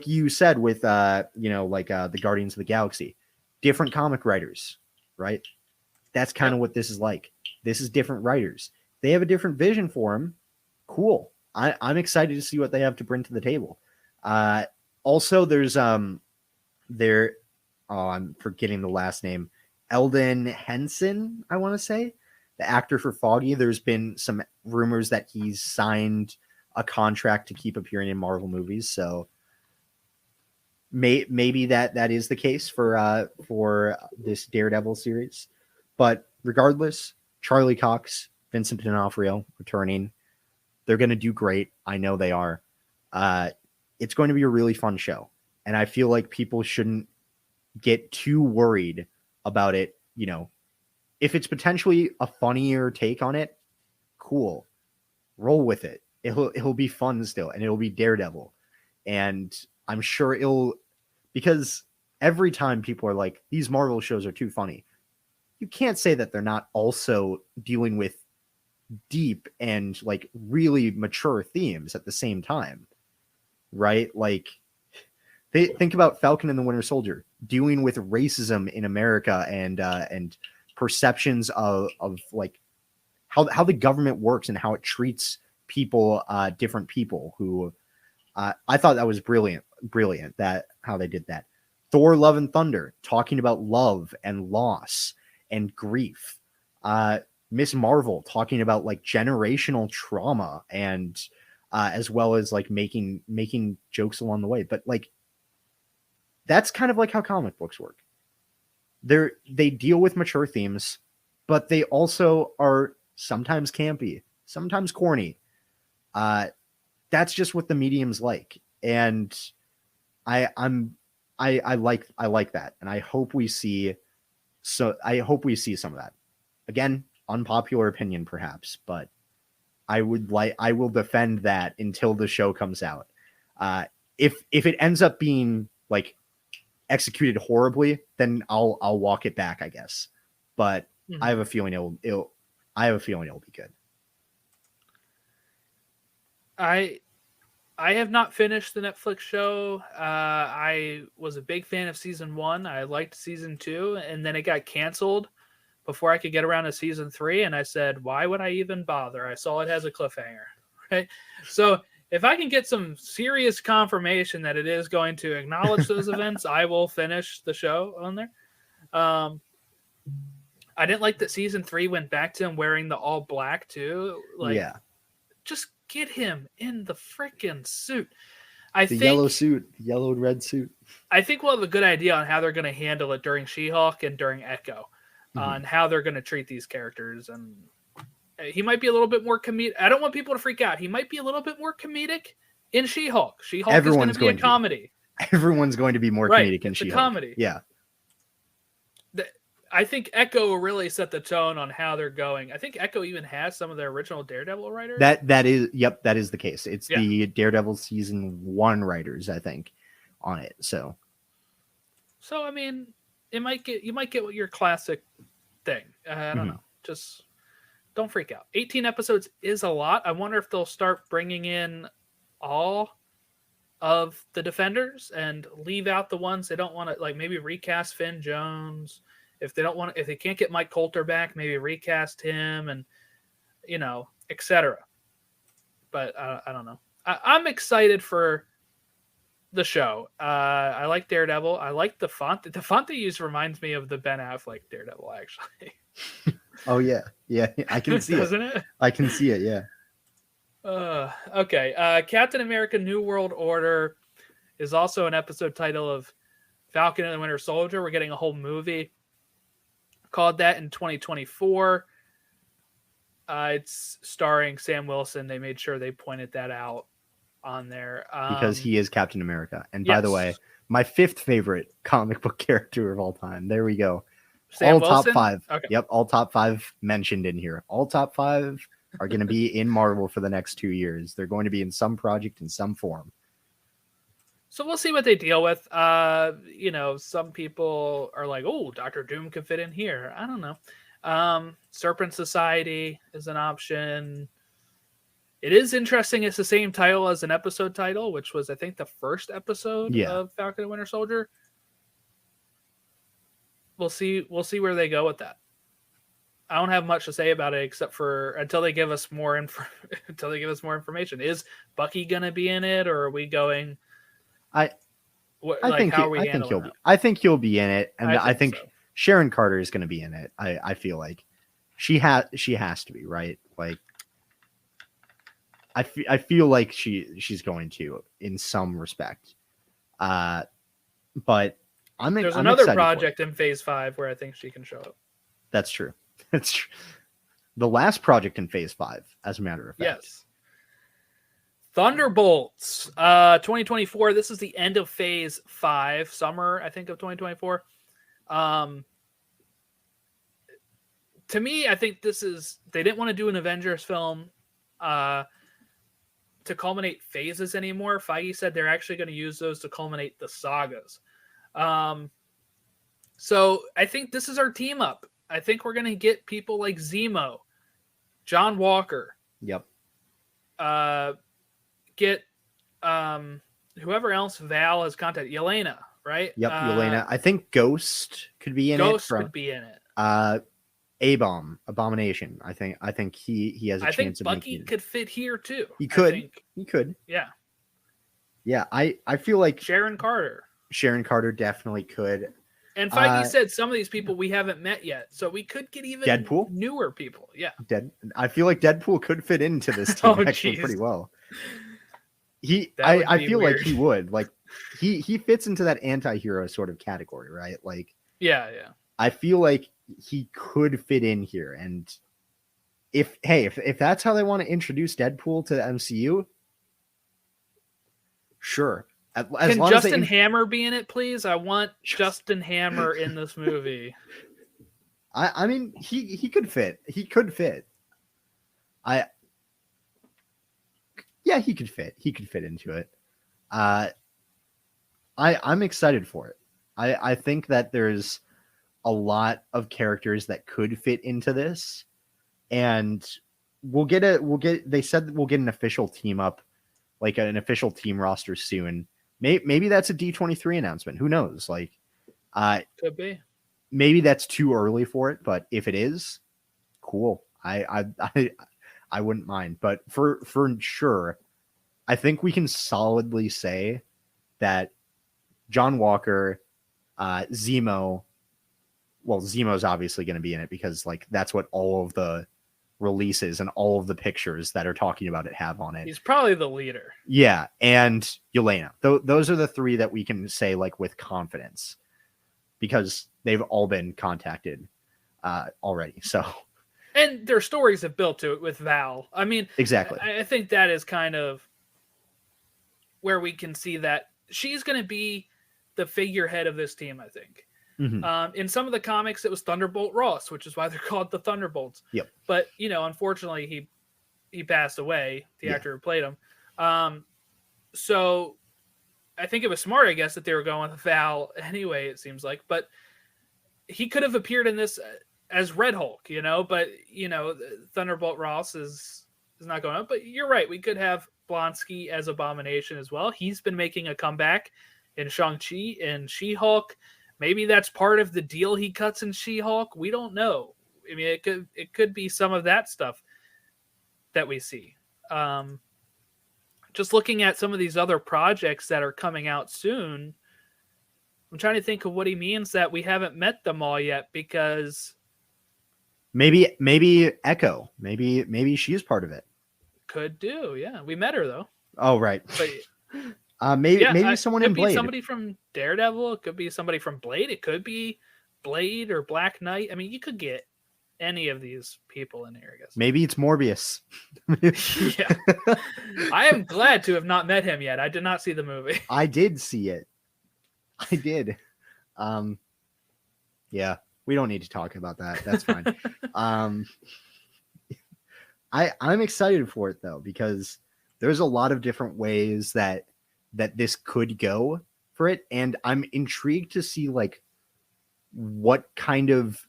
you said with the Guardians of the Galaxy, different comic writers, right? That's kind of what this is like. This is different writers. They have a different vision for him. Cool. I'm excited to see what they have to bring to the table. Also, there's I'm forgetting the last name, Eldon Henson, I want to say, the actor for Foggy. There's been some rumors that he's signed a contract to keep appearing in Marvel movies, so maybe that is the case for this Daredevil series. But regardless, Charlie Cox, Vincent D'Onofrio returning. They're going to do great. I know they are. It's going to be a really fun show, and I feel like people shouldn't get too worried about it. If it's potentially a funnier take on it, cool, roll with it. It'll be fun still, and it'll be Daredevil. And I'm sure because every time people are like, these Marvel shows are too funny, you can't say that they're not also dealing with deep and really mature themes at the same time, right? They think about Falcon and the Winter Soldier dealing with racism in America and perceptions of like how the government works and how it treats people, different people who I thought that was brilliant that how they did that. Thor Love and Thunder talking about love and loss and grief. Miss Marvel talking about like generational trauma and as well as like making jokes along the way. But like that's kind of like how comic books work. They deal with mature themes, but they also are sometimes campy, sometimes corny. That's just what the medium's like. And I like that. And I hope we see some of that. Again, unpopular opinion perhaps, but I will defend that until the show comes out. If it ends up being like executed horribly, then I'll walk it back, I guess. But I have a feeling it'll be good. I have not finished the Netflix show. I was a big fan of season 1. I liked season 2, and then it got canceled before I could get around to season 3. And I said, why would I even bother? I saw it has a cliffhanger, right? So if I can get some serious confirmation that it is going to acknowledge those events, I will finish the show on there. I didn't like that season 3 went back to him wearing the all black too. Like, yeah, just get him in the freaking suit. Yellow suit, the yellow and red suit. I think we'll have a good idea on how they're going to handle it during She-Hulk and during Echo, on how they're going to treat these characters. And he might be a little bit more comedic. I don't want people to freak out. He might be a little bit more comedic in She-Hulk. She-Hulk is going to be a comedy. Everyone's going to be more comedic in She-Hulk. Comedy. Yeah. I think Echo will really set the tone on how they're going. I think Echo even has some of their original Daredevil writers. That is the case. It's the Daredevil season 1 writers, I think, on it. So I mean, you might get your classic thing. I don't know. Just don't freak out. 18 episodes is a lot. I wonder if they'll start bringing in all of the Defenders and leave out the ones they don't want to, like maybe recast Finn Jones. If they can't get Mike Coulter back, maybe recast him and, etc. But I don't know. I'm excited for the show. I like Daredevil. I like the font. The font they use reminds me of the Ben Affleck Daredevil, actually. Oh, yeah. Yeah, I can see Doesn't it? I can see it, yeah. Okay. Captain America New World Order is also an episode title of Falcon and the Winter Soldier. We're getting a whole movie called that in 2024. It's starring Sam Wilson. They made sure they pointed that out on there. Because he is Captain America. And by the way, my 5th favorite comic book character of all time. There we go. Sam all Wilson? Top 5. Okay. Yep, all top 5 mentioned in here. All top 5 are going to be in Marvel for the next 2 years. They're going to be in some project in some form. So we'll see what they deal with. Some people are like, oh, Dr. Doom could fit in here. I don't know. Serpent Society is an option. It is interesting. It's the same title as an episode title, which was, I think, the first episode of Falcon and Winter Soldier. We'll see where they go with that. I don't have much to say about it except for until they give us more information. Is Bucky going to be in it, or are we going? I think he'll be in it, and I think so. Sharon Carter is going to be in it. I feel like she has to be, right? Like I feel like she's going to in some respect. But there's another project in Phase 5 where I think she can show up. That's true. That's true. The last project in Phase 5, as a matter of fact. Yes. Thunderbolts 2024. This is the end of Phase 5, summer, I think, of 2024. To me, I think they didn't want to do an Avengers film to culminate phases anymore. Feige said they're actually going to use those to culminate the sagas. So I think this is our team up. I think we're going to get people like Zemo, John Walker. Yep. Get whoever else Val has contacted, Yelena, right? Yep, Yelena. I think Ghost could be in Ghost it. could be in it. Abomination. I think he has a I think chance of Bucky making it. could fit here too. He could. I think, He could. yeah. Yeah, I feel like Sharon Carter definitely could. And Feige said some of these people we haven't met yet, so we could get even Deadpool? newer people. Yeah, I feel like Deadpool could fit into this team actually pretty well. I feel weird. like he would. Like he fits into that anti-hero sort of category, right? Like yeah. I feel like he could fit in here, and if that's how they want to introduce Deadpool to the MCU, sure. Can Justin Hammer be in it, please? I want Justin Hammer in this movie. I mean, he could fit. He could fit. He could fit. He could fit into it. I'm excited for it. I think that there's a lot of characters that could fit into this, and they said we'll get an official team up, like an official team roster soon. Maybe that's a D23 announcement. Who knows? Like, could be. Maybe that's too early for it, but if it is, cool. I wouldn't mind. But for sure, I think we can solidly say that John Walker, Zemo. Well, Zemo's obviously going to be in it because like that's what all of the releases and all of the pictures that are talking about it have on it. He's probably the leader. Yeah, and Yelena. Those are the three that we can say like with confidence because they've all been contacted already. So, and their stories have built to it with Val. I mean, exactly. I think that is kind of where we can see that she's going to be the figurehead of this team, I think. Mm-hmm. In some of the comics, it was Thunderbolt Ross, which is why they're called the Thunderbolts. Yep. But, unfortunately, he passed away, the actor who played him. So I think it was smart, I guess, that they were going with Val anyway, it seems like. But he could have appeared in this as Red Hulk, but, Thunderbolt Ross is not going up. But you're right. We could have Blonsky as Abomination as well. He's been making a comeback in Shang-Chi and She-Hulk. Maybe that's part of the deal he cuts in She-Hulk. We don't know. I mean, it could be some of that stuff that we see. Just looking at some of these other projects that are coming out soon, I'm trying to think of what he means that we haven't met them all yet because maybe Echo, maybe she's part of it. Could do, yeah. We met her though. Oh right. But maybe someone in Blade. It could be somebody from Daredevil. It could be somebody from Blade. It could be Blade or Black Knight. I mean, you could get any of these people in here, I guess. Maybe it's Morbius. Yeah. I am glad to have not met him yet. I did not see the movie. I did see it. I did. Yeah, we don't need to talk about that. That's fine. I'm excited for it though, because there's a lot of different ways that this could go for it. And I'm intrigued to see like what kind of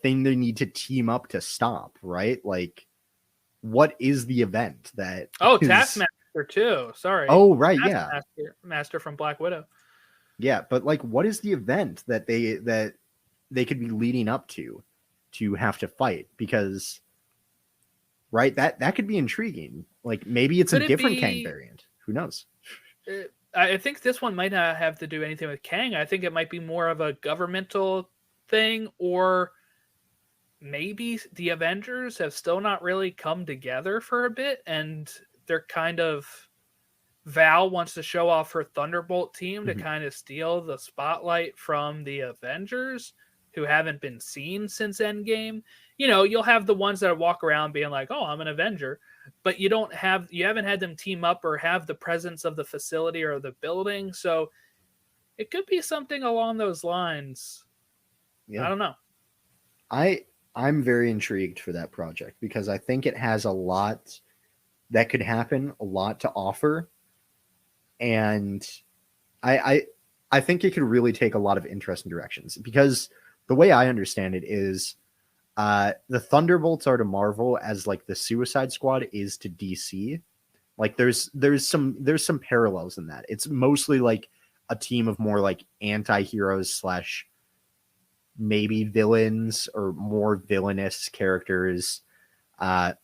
thing they need to team up to stop, right? Like what is the event that Taskmaster too. Sorry. Oh, right. Master from Black Widow. Yeah. But like, what is the event that they could be leading up to have to fight? Because right, that could be intriguing. Like maybe it's a different Kang variant. Who knows? I think this one might not have to do anything with Kang. I think it might be more of a governmental thing, or maybe the Avengers have still not really come together for a bit, and they're kind of Val wants to show off her Thunderbolt team to kind of steal the spotlight from the Avengers who haven't been seen since Endgame. You'll have the ones that walk around being like, "Oh, I'm an Avenger," but you haven't had them team up or have the presence of the facility or the building. So it could be something along those lines. Yeah. I don't know. I'm very intrigued for that project because I think it has a lot that could happen, a lot to offer. And I think it could really take a lot of interesting directions, because the way I understand it is the Thunderbolts are to Marvel as like the Suicide Squad is to DC, Like there's some parallels in that. It's mostly like a team of more like anti-heroes / maybe villains or more villainous characters, like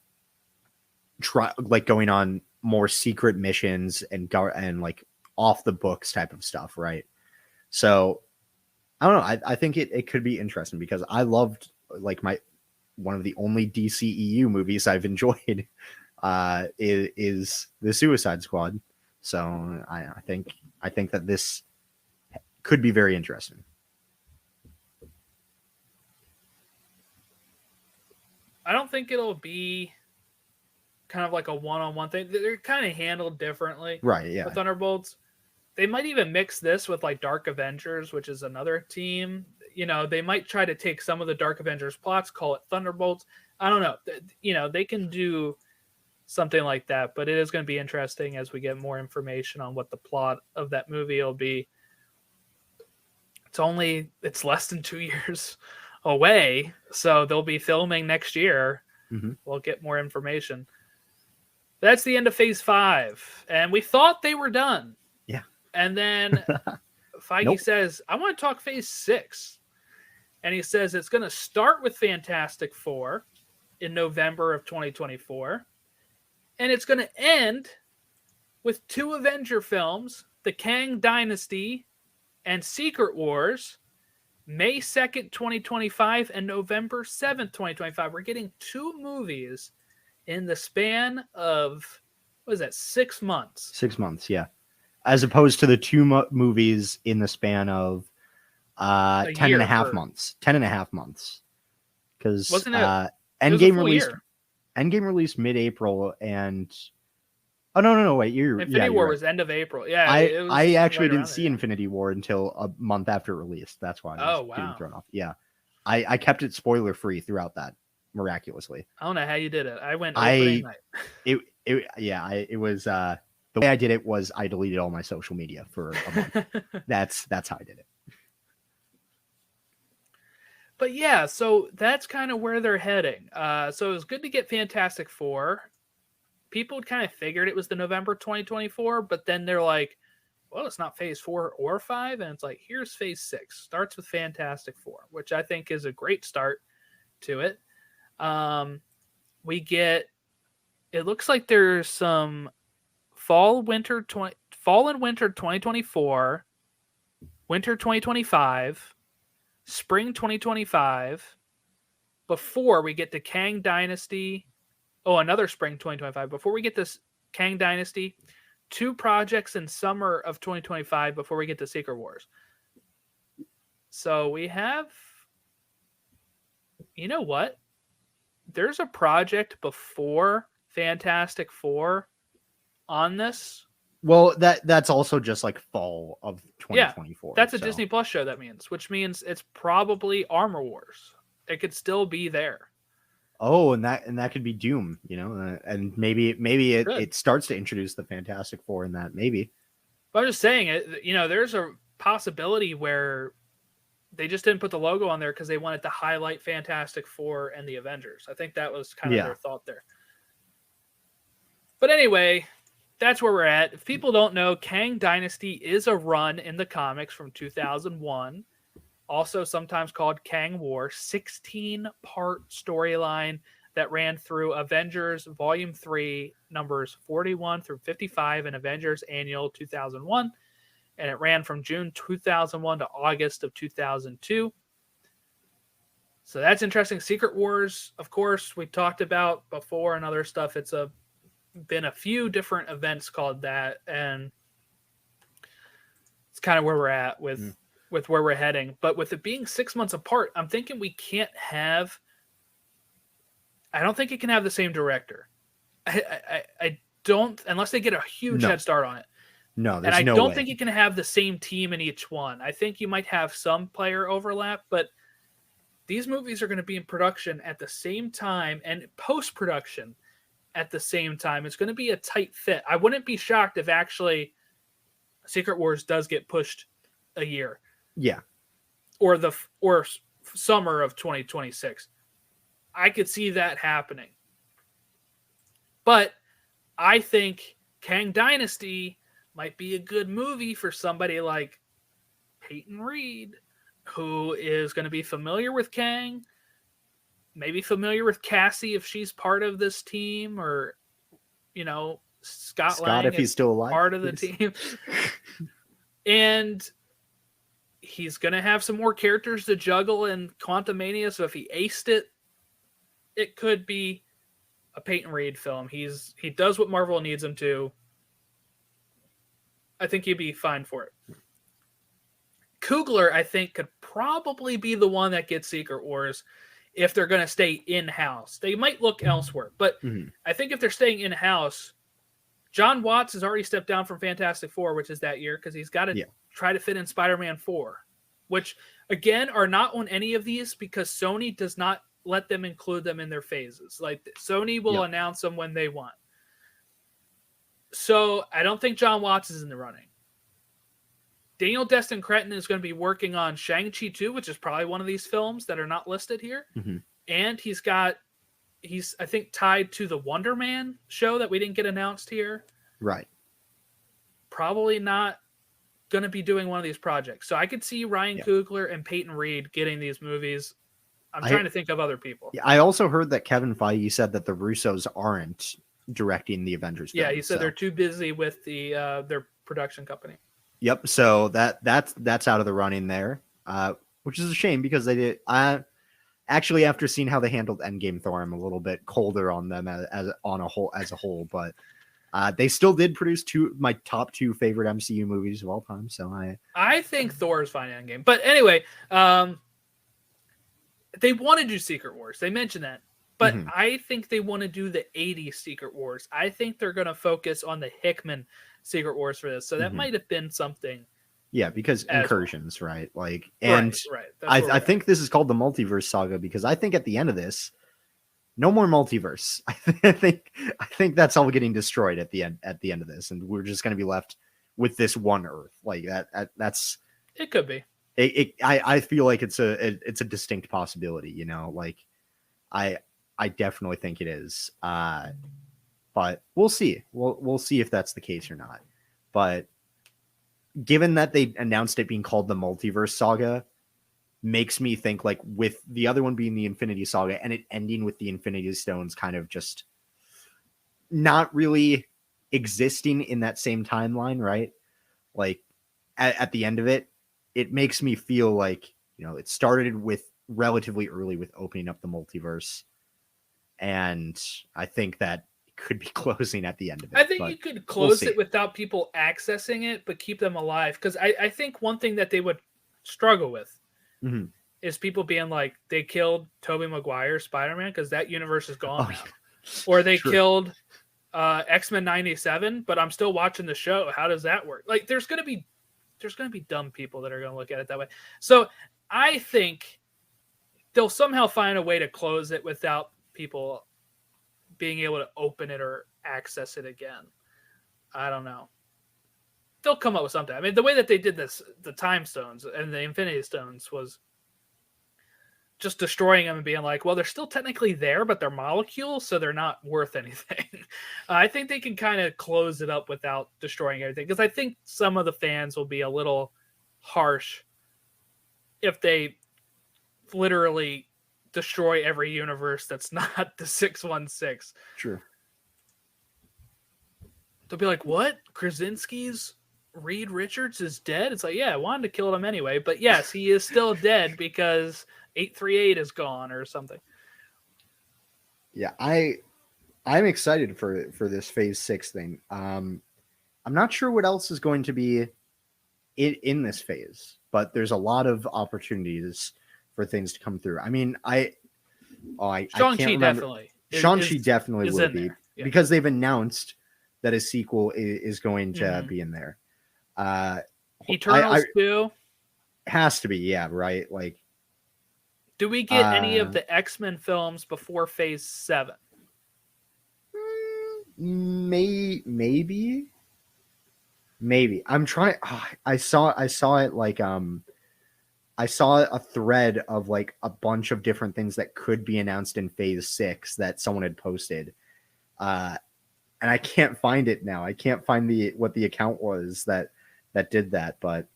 going on more secret missions and like off the books type of stuff, right? So I don't know. I think it could be interesting because I loved like one of the only DCEU movies I've enjoyed is the Suicide Squad. So I think that this could be very interesting. I don't think it'll be kind of like a one-on-one thing. They're kind of handled differently. Right, yeah. With Thunderbolts. They might even mix this with like Dark Avengers, which is another team. You know, they might try to take some of the Dark Avengers plots, call it Thunderbolts. I don't know. You know, they can do something like that, but it is going to be interesting as we get more information on what the plot of that movie will be. It's less than 2 years away, so they'll be filming next year. Mm-hmm. We'll get more information. That's the end of Phase 5, and we thought they were done. Yeah. And then Feige says, I want to talk Phase 6. And he says it's going to start with Fantastic Four in November of 2024. And it's going to end with 2 Avenger films, The Kang Dynasty and Secret Wars, May 2nd, 2025 and November 7th, 2025. We're getting 2 movies in the span of, 6 months? 6 months, yeah. As opposed to the 2 movies in the span of 10 and a half months. 10 and a half months. Because Endgame released mid-April and no, wait, Infinity War was end of April. Yeah, I actually didn't see Infinity War until a month after release. That's why I was getting thrown off. Yeah. I kept it spoiler free throughout that miraculously. I don't know how you did it. I went opening night. It was the way I did it was I deleted all my social media for a month. That's how I did it. But yeah, so that's kind of where they're heading. So it was good to get Fantastic Four. People kind of figured it was the November 2024, but then they're like, well, it's not Phase 4 or 5. And it's like, here's Phase 6. Starts with Fantastic Four, which I think is a great start to it. It looks like there's some fall and winter 2024, winter 2025, spring 2025, before we get to Kang Dynasty. Oh, another spring 2025. Before we get this Kang Dynasty, 2 projects in summer of 2025 before we get to Secret Wars. So we have, you know what? There's a project before Fantastic Four on this. Well, that's also just like fall of 2024. Yeah, that's a Disney Plus show, which means it's probably Armor Wars. It could still be there. Oh, and that could be Doom, and maybe it starts to introduce the Fantastic Four in that, maybe. But I'm just saying, there's a possibility where they just didn't put the logo on there because they wanted to highlight Fantastic Four and the Avengers. I think that was kind of their thought there. But anyway, that's where we're at. If people don't know, Kang Dynasty is a run in the comics from 2001. Also sometimes called Kang War, 16-part storyline that ran through Avengers Volume 3, numbers 41 through 55 in Avengers Annual 2001. And it ran from June 2001 to August of 2002. So that's interesting. Secret Wars, of course, we talked about before and other stuff. It's been a few different events called that. And it's kind of where we're at with where we're heading. But with it being 6 months apart, I'm thinking I don't think it can have the same director. I don't, unless they get a huge head start on it. No, and I don't think you can have the same team in each one. I think you might have some player overlap, but these movies are going to be in production at the same time and post-production at the same time. It's going to be a tight fit. I wouldn't be shocked if actually Secret Wars does get pushed a year. Yeah. Or summer of 2026. I could see that happening. But I think Kang Dynasty might be a good movie for somebody like Peyton Reed, who is going to be familiar with Kang, maybe familiar with Cassie if she's part of this team, or, Scott Lang if he's still alive, part of the please. team. And he's going to have some more characters to juggle in Quantumania, so if he aced it, it could be a Peyton Reed film. He does what Marvel needs him to. I think he'd be fine for it. Coogler, I think, could probably be the one that gets Secret Wars if they're going to stay in-house. They might look elsewhere, but I think if they're staying in-house, John Watts has already stepped down from Fantastic Four, which is that year, because he's got to try to fit in Spider-Man 4, which, again, are not on any of these because Sony does not let them include them in their phases. Like, Sony will announce them when they want. So I don't think John Watts is in the running. Daniel Destin Cretton is going to be working on Shang-Chi 2, which is probably one of these films that are not listed here. And he's, I think, tied to the Wonder Man show that we didn't get announced here. Right. Probably not going to be doing one of these projects. So I could see Ryan Coogler and Peyton Reed getting these movies. I'm trying to think of other people. I also heard that Kevin Feige said that the Russos aren't directing the Avengers film. Yeah, he said they're too busy with their production company. Yep. So that's out of the running there, which is a shame because they did. Actually, after seeing how they handled Endgame Thor, I'm a little bit colder on them as a whole. But they still did produce my top two favorite MCU movies of all time. So I think Thor is fine in Endgame. But anyway, they want to do Secret Wars. They mentioned that. But I think they want to do the 80s Secret Wars. I think they're going to focus on the Hickman Secret Wars for this. So that might have been something. Yeah, because incursions, right? Like, and right. I think this is called the Multiverse Saga because I think at the end of this, no more multiverse. I think that's all getting destroyed at the end of this, and we're just going to be left with this one Earth. Like that's it could be. I feel like it's a distinct possibility. Like I definitely think it is. But we'll see. We'll see if that's the case or not. But given that they announced it being called the Multiverse Saga, makes me think like with the other one being the Infinity Saga and it ending with the Infinity Stones kind of just not really existing in that same timeline, right? Like at the end of it, it makes me feel like, it started with relatively early with opening up the multiverse. And I think that could be closing at the end of it. I think you could close it without people accessing it, but keep them alive. Because I think one thing that they would struggle with is people being like, they killed Tobey Maguire Spider-Man because that universe is gone now. Yeah. Or they killed X-Men 97, but I'm still watching the show. How does that work? Like, there's going to be dumb people that are going to look at it that way. So I think they'll somehow find a way to close it without people being able to open it or access it again. I don't know. They'll come up with something. I mean, the way that they did this, the Time Stones and the Infinity Stones, was just destroying them and being like, well, they're still technically there, but they're molecules, so they're not worth anything. I think they can kind of close it up without destroying everything, because I think some of the fans will be a little harsh if they literally destroy every universe that's not the 616. True. They'll be like, what? Krasinski's Reed Richards is dead? It's like, yeah, I wanted to kill him anyway, but yes, he is still dead because 838 is gone or something. Yeah, I'm excited for this Phase 6 thing. I'm not sure what else is going to be in this phase, but there's a lot of opportunities for things to come through. I mean, Shang-Chi definitely. Shang-Chi definitely will be, because they've announced that a sequel is going to be in there. Eternals too? Has to be, yeah, right? Like, do we get any of the X-Men films before Phase 7? Maybe. I'm trying. I saw it like I saw a thread of like a bunch of different things that could be announced in Phase 6 that someone had posted. and I can't find it now. I can't find what the account was that did that, but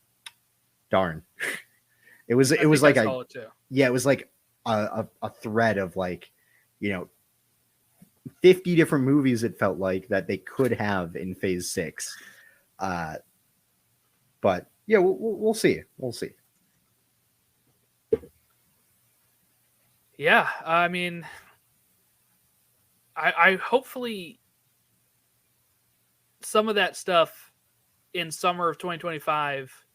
darn. It was like I saw it too. yeah, it was like a thread of like, 50 different movies it felt like that they could have in phase 6. But yeah, we'll see. We'll see. Yeah, I mean, I hopefully some of that stuff in summer of 2025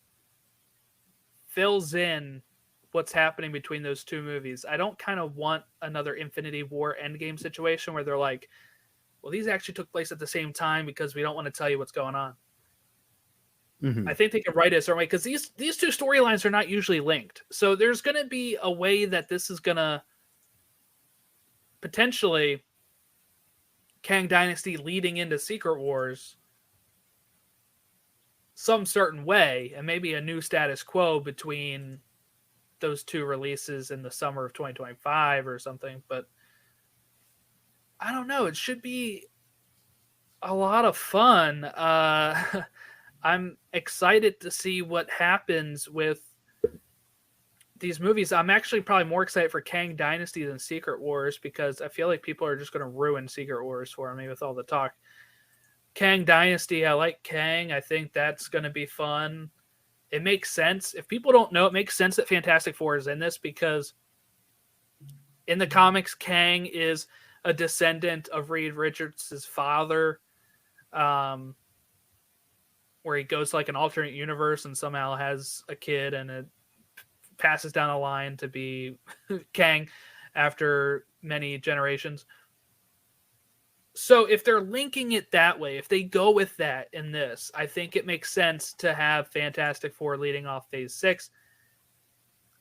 fills in what's happening between those two movies. I don't kind of want another Infinity War Endgame situation where they're like, well, these actually took place at the same time because we don't want to tell you what's going on. Mm-hmm. I think they can write it a certain way because these two storylines are not usually linked. So there's going to be a way that this is going to potentially Kang Dynasty leading into Secret Wars some certain way, and maybe a new status quo between those two releases in the summer of 2025 or something. But I don't know. It should be a lot of fun. I'm excited to see what happens with these movies. I'm actually probably more excited for Kang Dynasty than Secret Wars because I feel like people are just going to ruin Secret Wars for me with all the talk. Kang Dynasty, I like Kang. I think that's going to be fun. It makes sense. If people don't know, it makes sense that Fantastic Four is in this because in the comics, Kang is a descendant of Reed Richards' father, where he goes to like an alternate universe and somehow has a kid and it passes down the line to be Kang after many generations. So if they're linking it that way, if they go with that in this, I think it makes sense to have Fantastic Four leading off phase 6.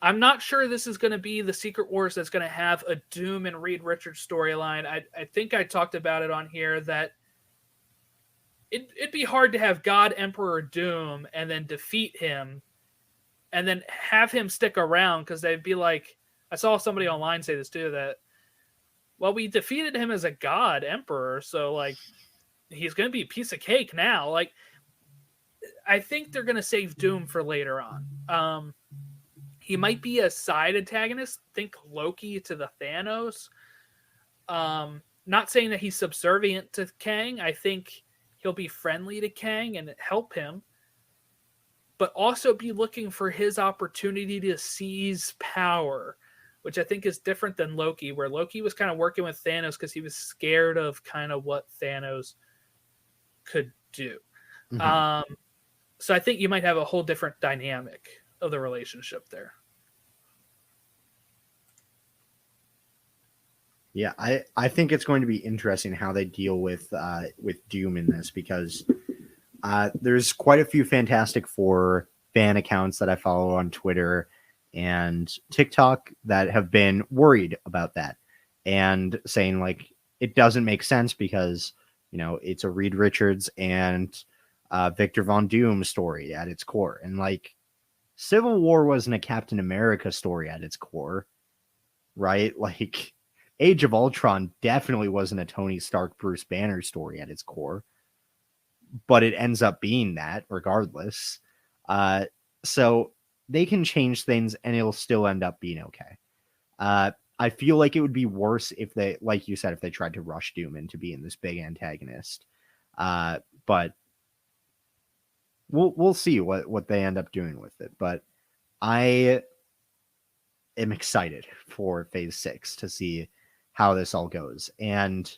I'm not sure this is going to be the Secret Wars that's going to have a Doom and Reed Richards storyline. I think I talked about it on here that it'd be hard to have God Emperor Doom and then defeat him and then have him stick around because they'd be like, I saw somebody online say this too, that, well, we defeated him as a god emperor, so like he's going to be a piece of cake now. Like, I think they're going to save Doom for later on. He might be a side antagonist. Think Loki to the Thanos. Not saying that he's subservient to Kang. I think he'll be friendly to Kang and help him, but also be looking for his opportunity to seize power, which I think is different than Loki, where Loki was kind of working with Thanos because he was scared of kind of what Thanos could do. Mm-hmm. So I think you might have a whole different dynamic of the relationship there. Yeah, I think it's going to be interesting how they deal with Doom in this because there's quite a few Fantastic Four fan accounts that I follow on Twitter and TikTok that have been worried about that and saying like it doesn't make sense because it's a Reed Richards and Victor Von Doom story at its core, and like Civil War wasn't a Captain America story at its core, right? Like Age of Ultron definitely wasn't a Tony Stark Bruce Banner story at its core, but it ends up being that regardless. So they can change things and it'll still end up being okay. I feel like it would be worse if they, like you said, if they tried to rush Doom into being this big antagonist. But we'll see what they end up doing with it. But I am excited for phase 6 to see how this all goes. And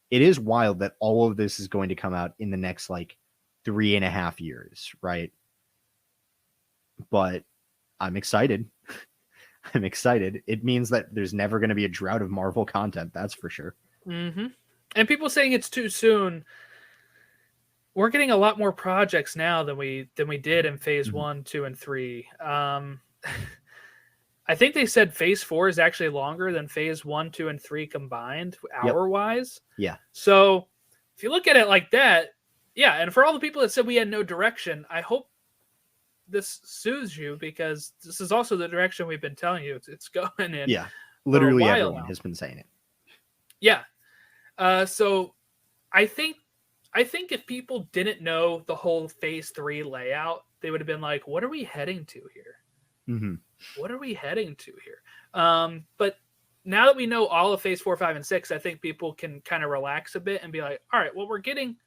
it is wild that all of this is going to come out in the next like 3.5 years, right? But I'm excited. I'm excited. It means that there's never going to be a drought of Marvel content. That's for sure. Mm-hmm. And people saying it's too soon. We're getting a lot more projects now than we did in phase 1, 2, and 3. I think they said phase 4 is actually longer than phase 1, 2, and 3 combined hour-wise. Yeah. So if you look at it like that, yeah. And for all the people that said we had no direction, I hope this soothes you because this is also the direction we've been telling you it's going in. Yeah. Literally everyone now has been saying it. Yeah. So I think if people didn't know the whole Phase 3 layout, they would have been like, "What are we heading to here? Mm-hmm. What are we heading to here?" But now that we know all of Phase 4, 5, and 6, I think people can kind of relax a bit and be like, "All right, well, we're getting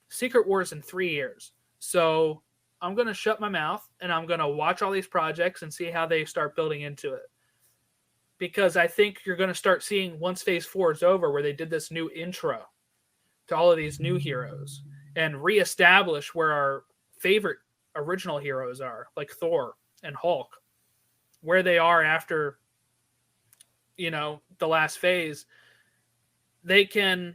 Secret Wars in 3 years, so I'm going to shut my mouth and I'm going to watch all these projects and see how they start building into it." Because I think you're going to start seeing, once Phase 4 is over, where they did this new intro to all of these new heroes and reestablish where our favorite original heroes are, like Thor and Hulk, where they are after, the last phase. They can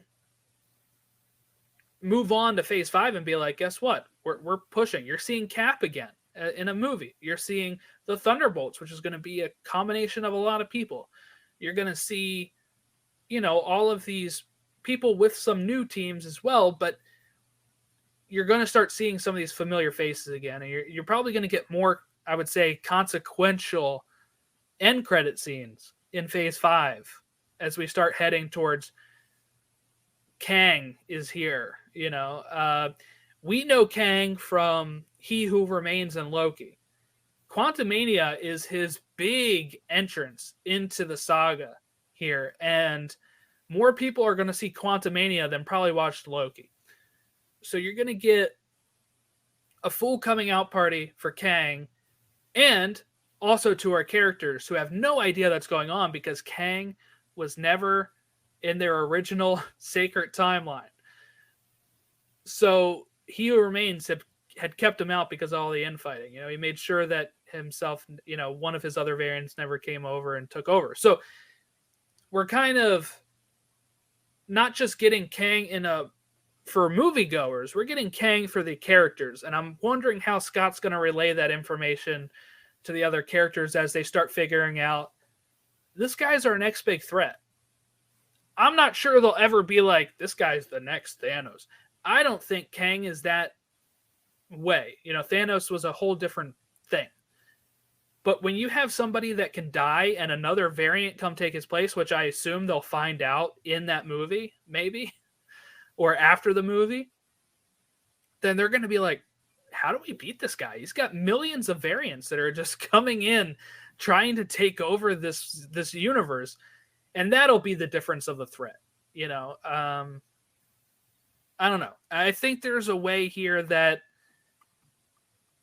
move on to Phase 5 and be like, guess what? We're pushing. You're seeing Cap again in a movie. You're seeing the Thunderbolts, which is going to be a combination of a lot of people. You're going to see, all of these people with some new teams as well, but you're going to start seeing some of these familiar faces again. And you're probably going to get more, I would say, consequential end credit scenes in Phase 5 as we start heading towards Kang is here. We know Kang from He Who Remains in Loki. Quantumania is his big entrance into the saga here, and more people are going to see Quantumania than probably watched Loki. So you're going to get a full coming out party for Kang, and also to our characters who have no idea that's going on, because Kang was never in their original sacred timeline. So He Who Remains had kept him out because of all the infighting. He made sure that himself, one of his other variants never came over and took over. So we're kind of not just getting Kang for moviegoers, we're getting Kang for the characters. And I'm wondering how Scott's going to relay that information to the other characters as they start figuring out, this guy's our next big threat. I'm not sure they'll ever be like, this guy's the next Thanos. I don't think Kang is that way. Thanos was a whole different thing. But when you have somebody that can die and another variant come take his place, which I assume they'll find out in that movie, maybe, or after the movie, then they're going to be like, how do we beat this guy? He's got millions of variants that are just coming in, trying to take over this universe. And that'll be the difference of the threat. I don't know. I think there's a way here that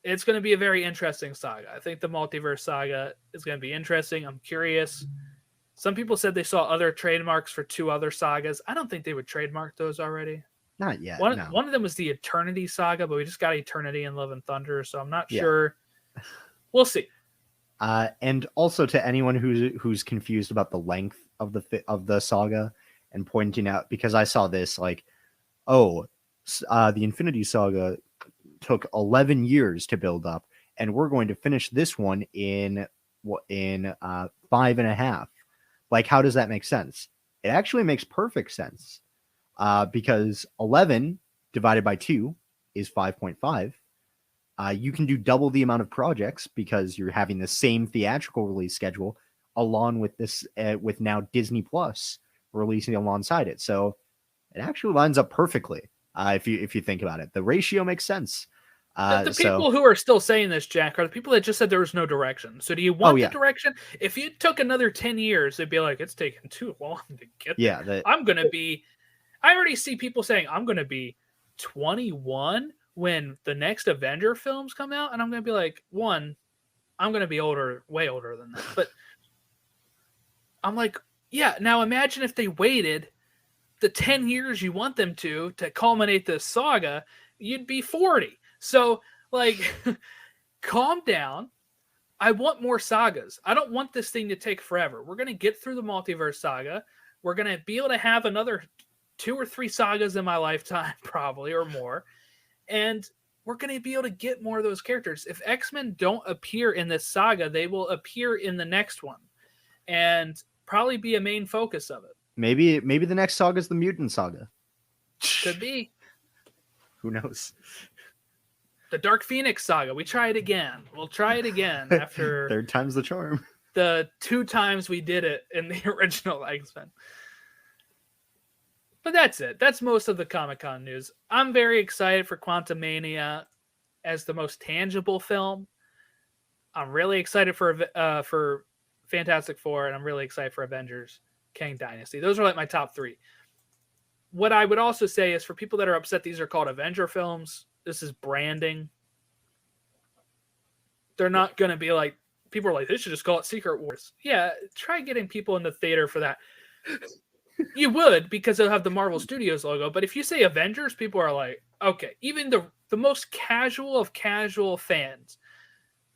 it's going to be a very interesting saga. I think the multiverse saga is going to be interesting. I'm curious. Some people said they saw other trademarks for 2 other sagas. I don't think they would trademark those already. Not yet. One No. of them was the Eternity saga, but we just got Eternity and Love and Thunder, so I'm not sure. We'll see. And also to anyone who's confused about the length of the saga and pointing out, because I saw this like, the Infinity Saga took 11 years to build up, and we're going to finish this one in 5.5. Like, how does that make sense? It actually makes perfect sense, because 11 divided by 2 is 5.5. You can do double the amount of projects because you're having the same theatrical release schedule along with this, with now Disney Plus releasing alongside it. So it actually lines up perfectly. If you think about it, the ratio makes sense. The people who are still saying this, Jack, are the people that just said there was no direction. So do you want the direction? If you took another 10 years, they'd be like, it's taken too long to get there. I already see people saying, I'm going to be 21 when the next Avenger films come out. And I'm going to be like, I'm going to be older, way older than that. But I'm like, yeah, now imagine if they waited the 10 years you want them to culminate this saga, you'd be 40. So, like, calm down. I want more sagas. I don't want this thing to take forever. We're going to get through the multiverse saga. We're going to be able to have another 2 or 3 sagas in my lifetime, probably, or more. And we're going to be able to get more of those characters. If X-Men don't appear in this saga, they will appear in the next one and probably be a main focus of it. Maybe the next saga is the Mutant Saga. Could be. Who knows? The Dark Phoenix saga. We try it again. We'll try it again after 3rd time's the charm. The 2 times we did it in the original X-Men. But that's it. That's most of the Comic-Con news. I'm very excited for Quantumania as the most tangible film. I'm really excited for Fantastic Four, and I'm really excited for Avengers Kang Dynasty. Those are like my top 3. What I would also say is for people that are upset these are called Avenger films, this is branding. They're not going to be like, people are like, they should just call it Secret Wars. Yeah, try getting people in the theater for that. You would, because they'll have the Marvel Studios logo. But if you say Avengers, people are like, okay. Even the most casual of casual fans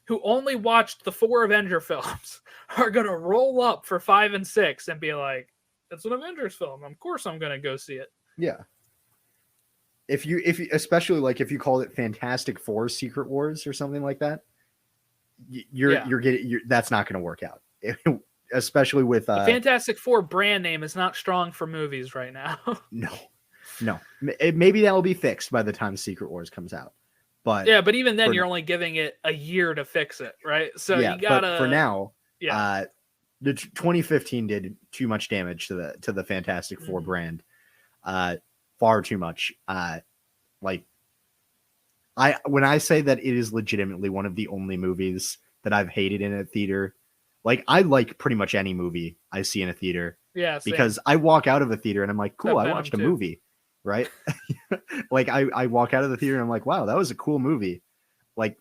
who only watched the 4 Avenger films are going to roll up for 5 and 6 and be like, it's an Avengers film. Of course I'm going to go see it. Yeah. If you especially like if you call it Fantastic Four Secret Wars or something like that, you're getting that's not going to work out. Especially with the Fantastic Four brand name is not strong for movies right now. No. Maybe that will be fixed by the time Secret Wars comes out. But yeah, but even then, you're only giving it a year to fix it, right? So you gotta. But for now, the 2015 did too much damage to the Fantastic Four brand, far too much. When I say that it is legitimately one of the only movies that I've hated in a theater. Like, I like pretty much any movie I see in a theater. Yeah, same. Because I walk out of a theater and I'm like, cool, I watched a movie, right? Like, I walk out of the theater and I'm like, wow, that was a cool movie. Like,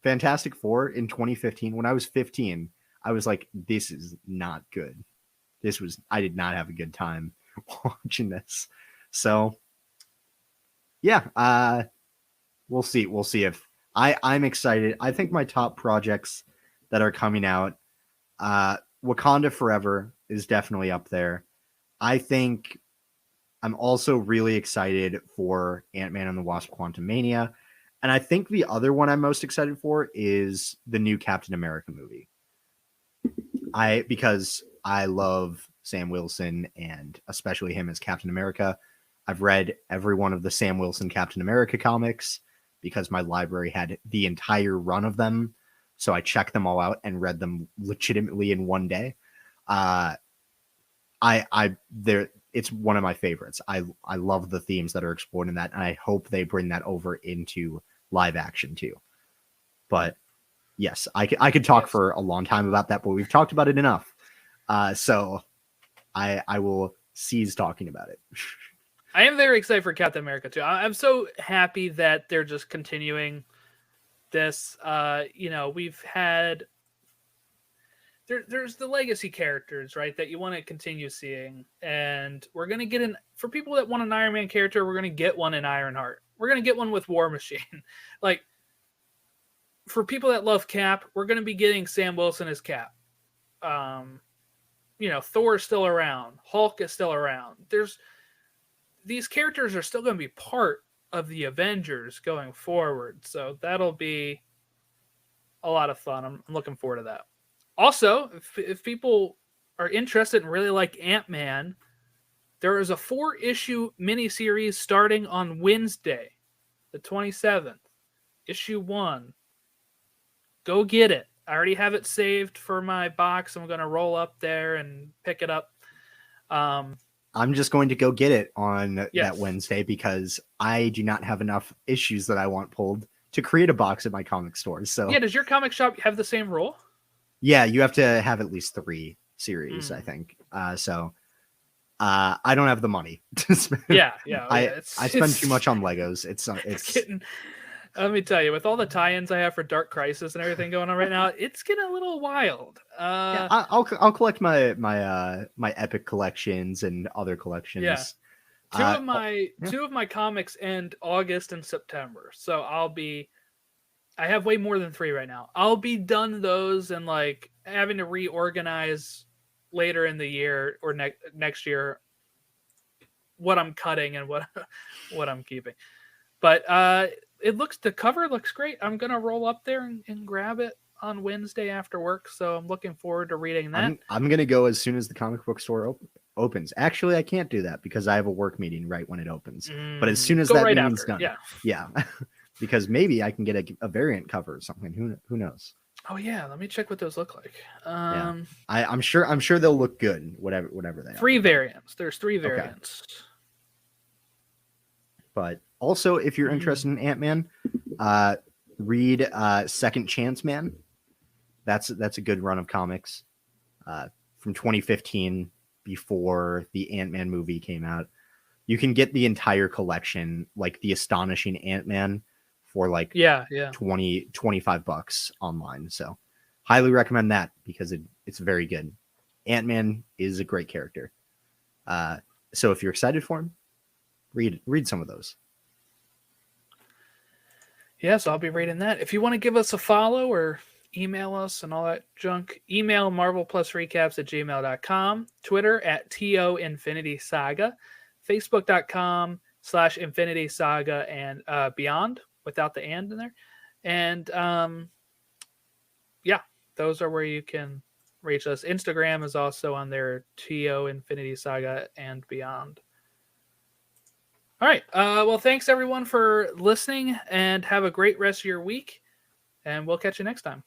Fantastic Four in 2015, when I was 15, I was like, this is not good. I did not have a good time watching this. So, yeah, we'll see. We'll see if I'm excited. I think my top projects that are coming out, Wakanda Forever is definitely up there. I think I'm also really excited for Ant-Man and the Wasp: Quantumania. And I think the other one I'm most excited for is the new Captain America movie. Because I love Sam Wilson and especially him as Captain America. I've read every one of the Sam Wilson Captain America comics because my library had the entire run of them. So I checked them all out and read them legitimately in one day. It's one of my favorites. I love the themes that are explored in that, and I hope they bring that over into live action too. But yes, I could talk for a long time about that, but we've talked about it enough. So I will cease talking about it. I am very excited for Captain America too. I'm so happy that they're just continuing this. We've had there's the legacy characters, right, that you want to continue seeing, and we're gonna get for people that want an Iron Man character, we're gonna get one in Ironheart. We're gonna get one with War Machine. Like, for people that love Cap, we're gonna be getting Sam Wilson as Cap. Thor is still around. Hulk is still around. These characters are still going to be part of the Avengers going forward. So that'll be a lot of fun. I'm looking forward to that. Also, if people are interested and really like Ant-Man, there is a 4-issue miniseries starting on Wednesday, the 27th. Issue 1. Go get it. I already have it saved for my box. I'm going to roll up there and pick it up. I'm just going to go get it on that Wednesday because I do not have enough issues that I want pulled to create a box at my comic store. So yeah, does your comic shop have the same rule? Yeah, you have to have at least 3 series, I think. So I don't have the money to spend. Yeah. I spend too much on Legos. It's getting. Let me tell you, with all the tie-ins I have for Dark Crisis and everything going on right now, it's getting a little wild. I'll collect my Epic collections and other collections. Yeah. Two of my comics end August and September, so I have way more than 3 right now. I'll be done those and like having to reorganize later in the year or next year what I'm cutting and what I'm keeping. But the cover looks great. I'm gonna roll up there and grab it on Wednesday after work, so I'm looking forward to reading that. I'm gonna go as soon as the comic book store opens. Actually, I can't do that because I have a work meeting right when it opens. But as soon as that meeting's done, yeah, because maybe I can get a variant cover or something. Who knows? Oh yeah, let me check what those look like. I'm sure they'll look good. Whatever they are. 3 variants. There's 3 variants. But also, if you're interested in Ant-Man, read Second Chance Man. That's a good run of comics from 2015, before the Ant-Man movie came out. You can get the entire collection, like the Astonishing Ant-Man, for like 25 bucks online. So highly recommend that because it's very good. Ant-Man is a great character. So if you're excited for him, read some of those. Yes, I'll be reading that. If you want to give us a follow or email us and all that junk, email marvelplusrecaps@gmail.com, Twitter @TOInfinitySaga, Facebook.com/Infinity Saga and beyond, without the and in there. And those are where you can reach us. Instagram is also on there, TO Infinity Saga and beyond. All right. Well, thanks everyone for listening, and have a great rest of your week. And we'll catch you next time.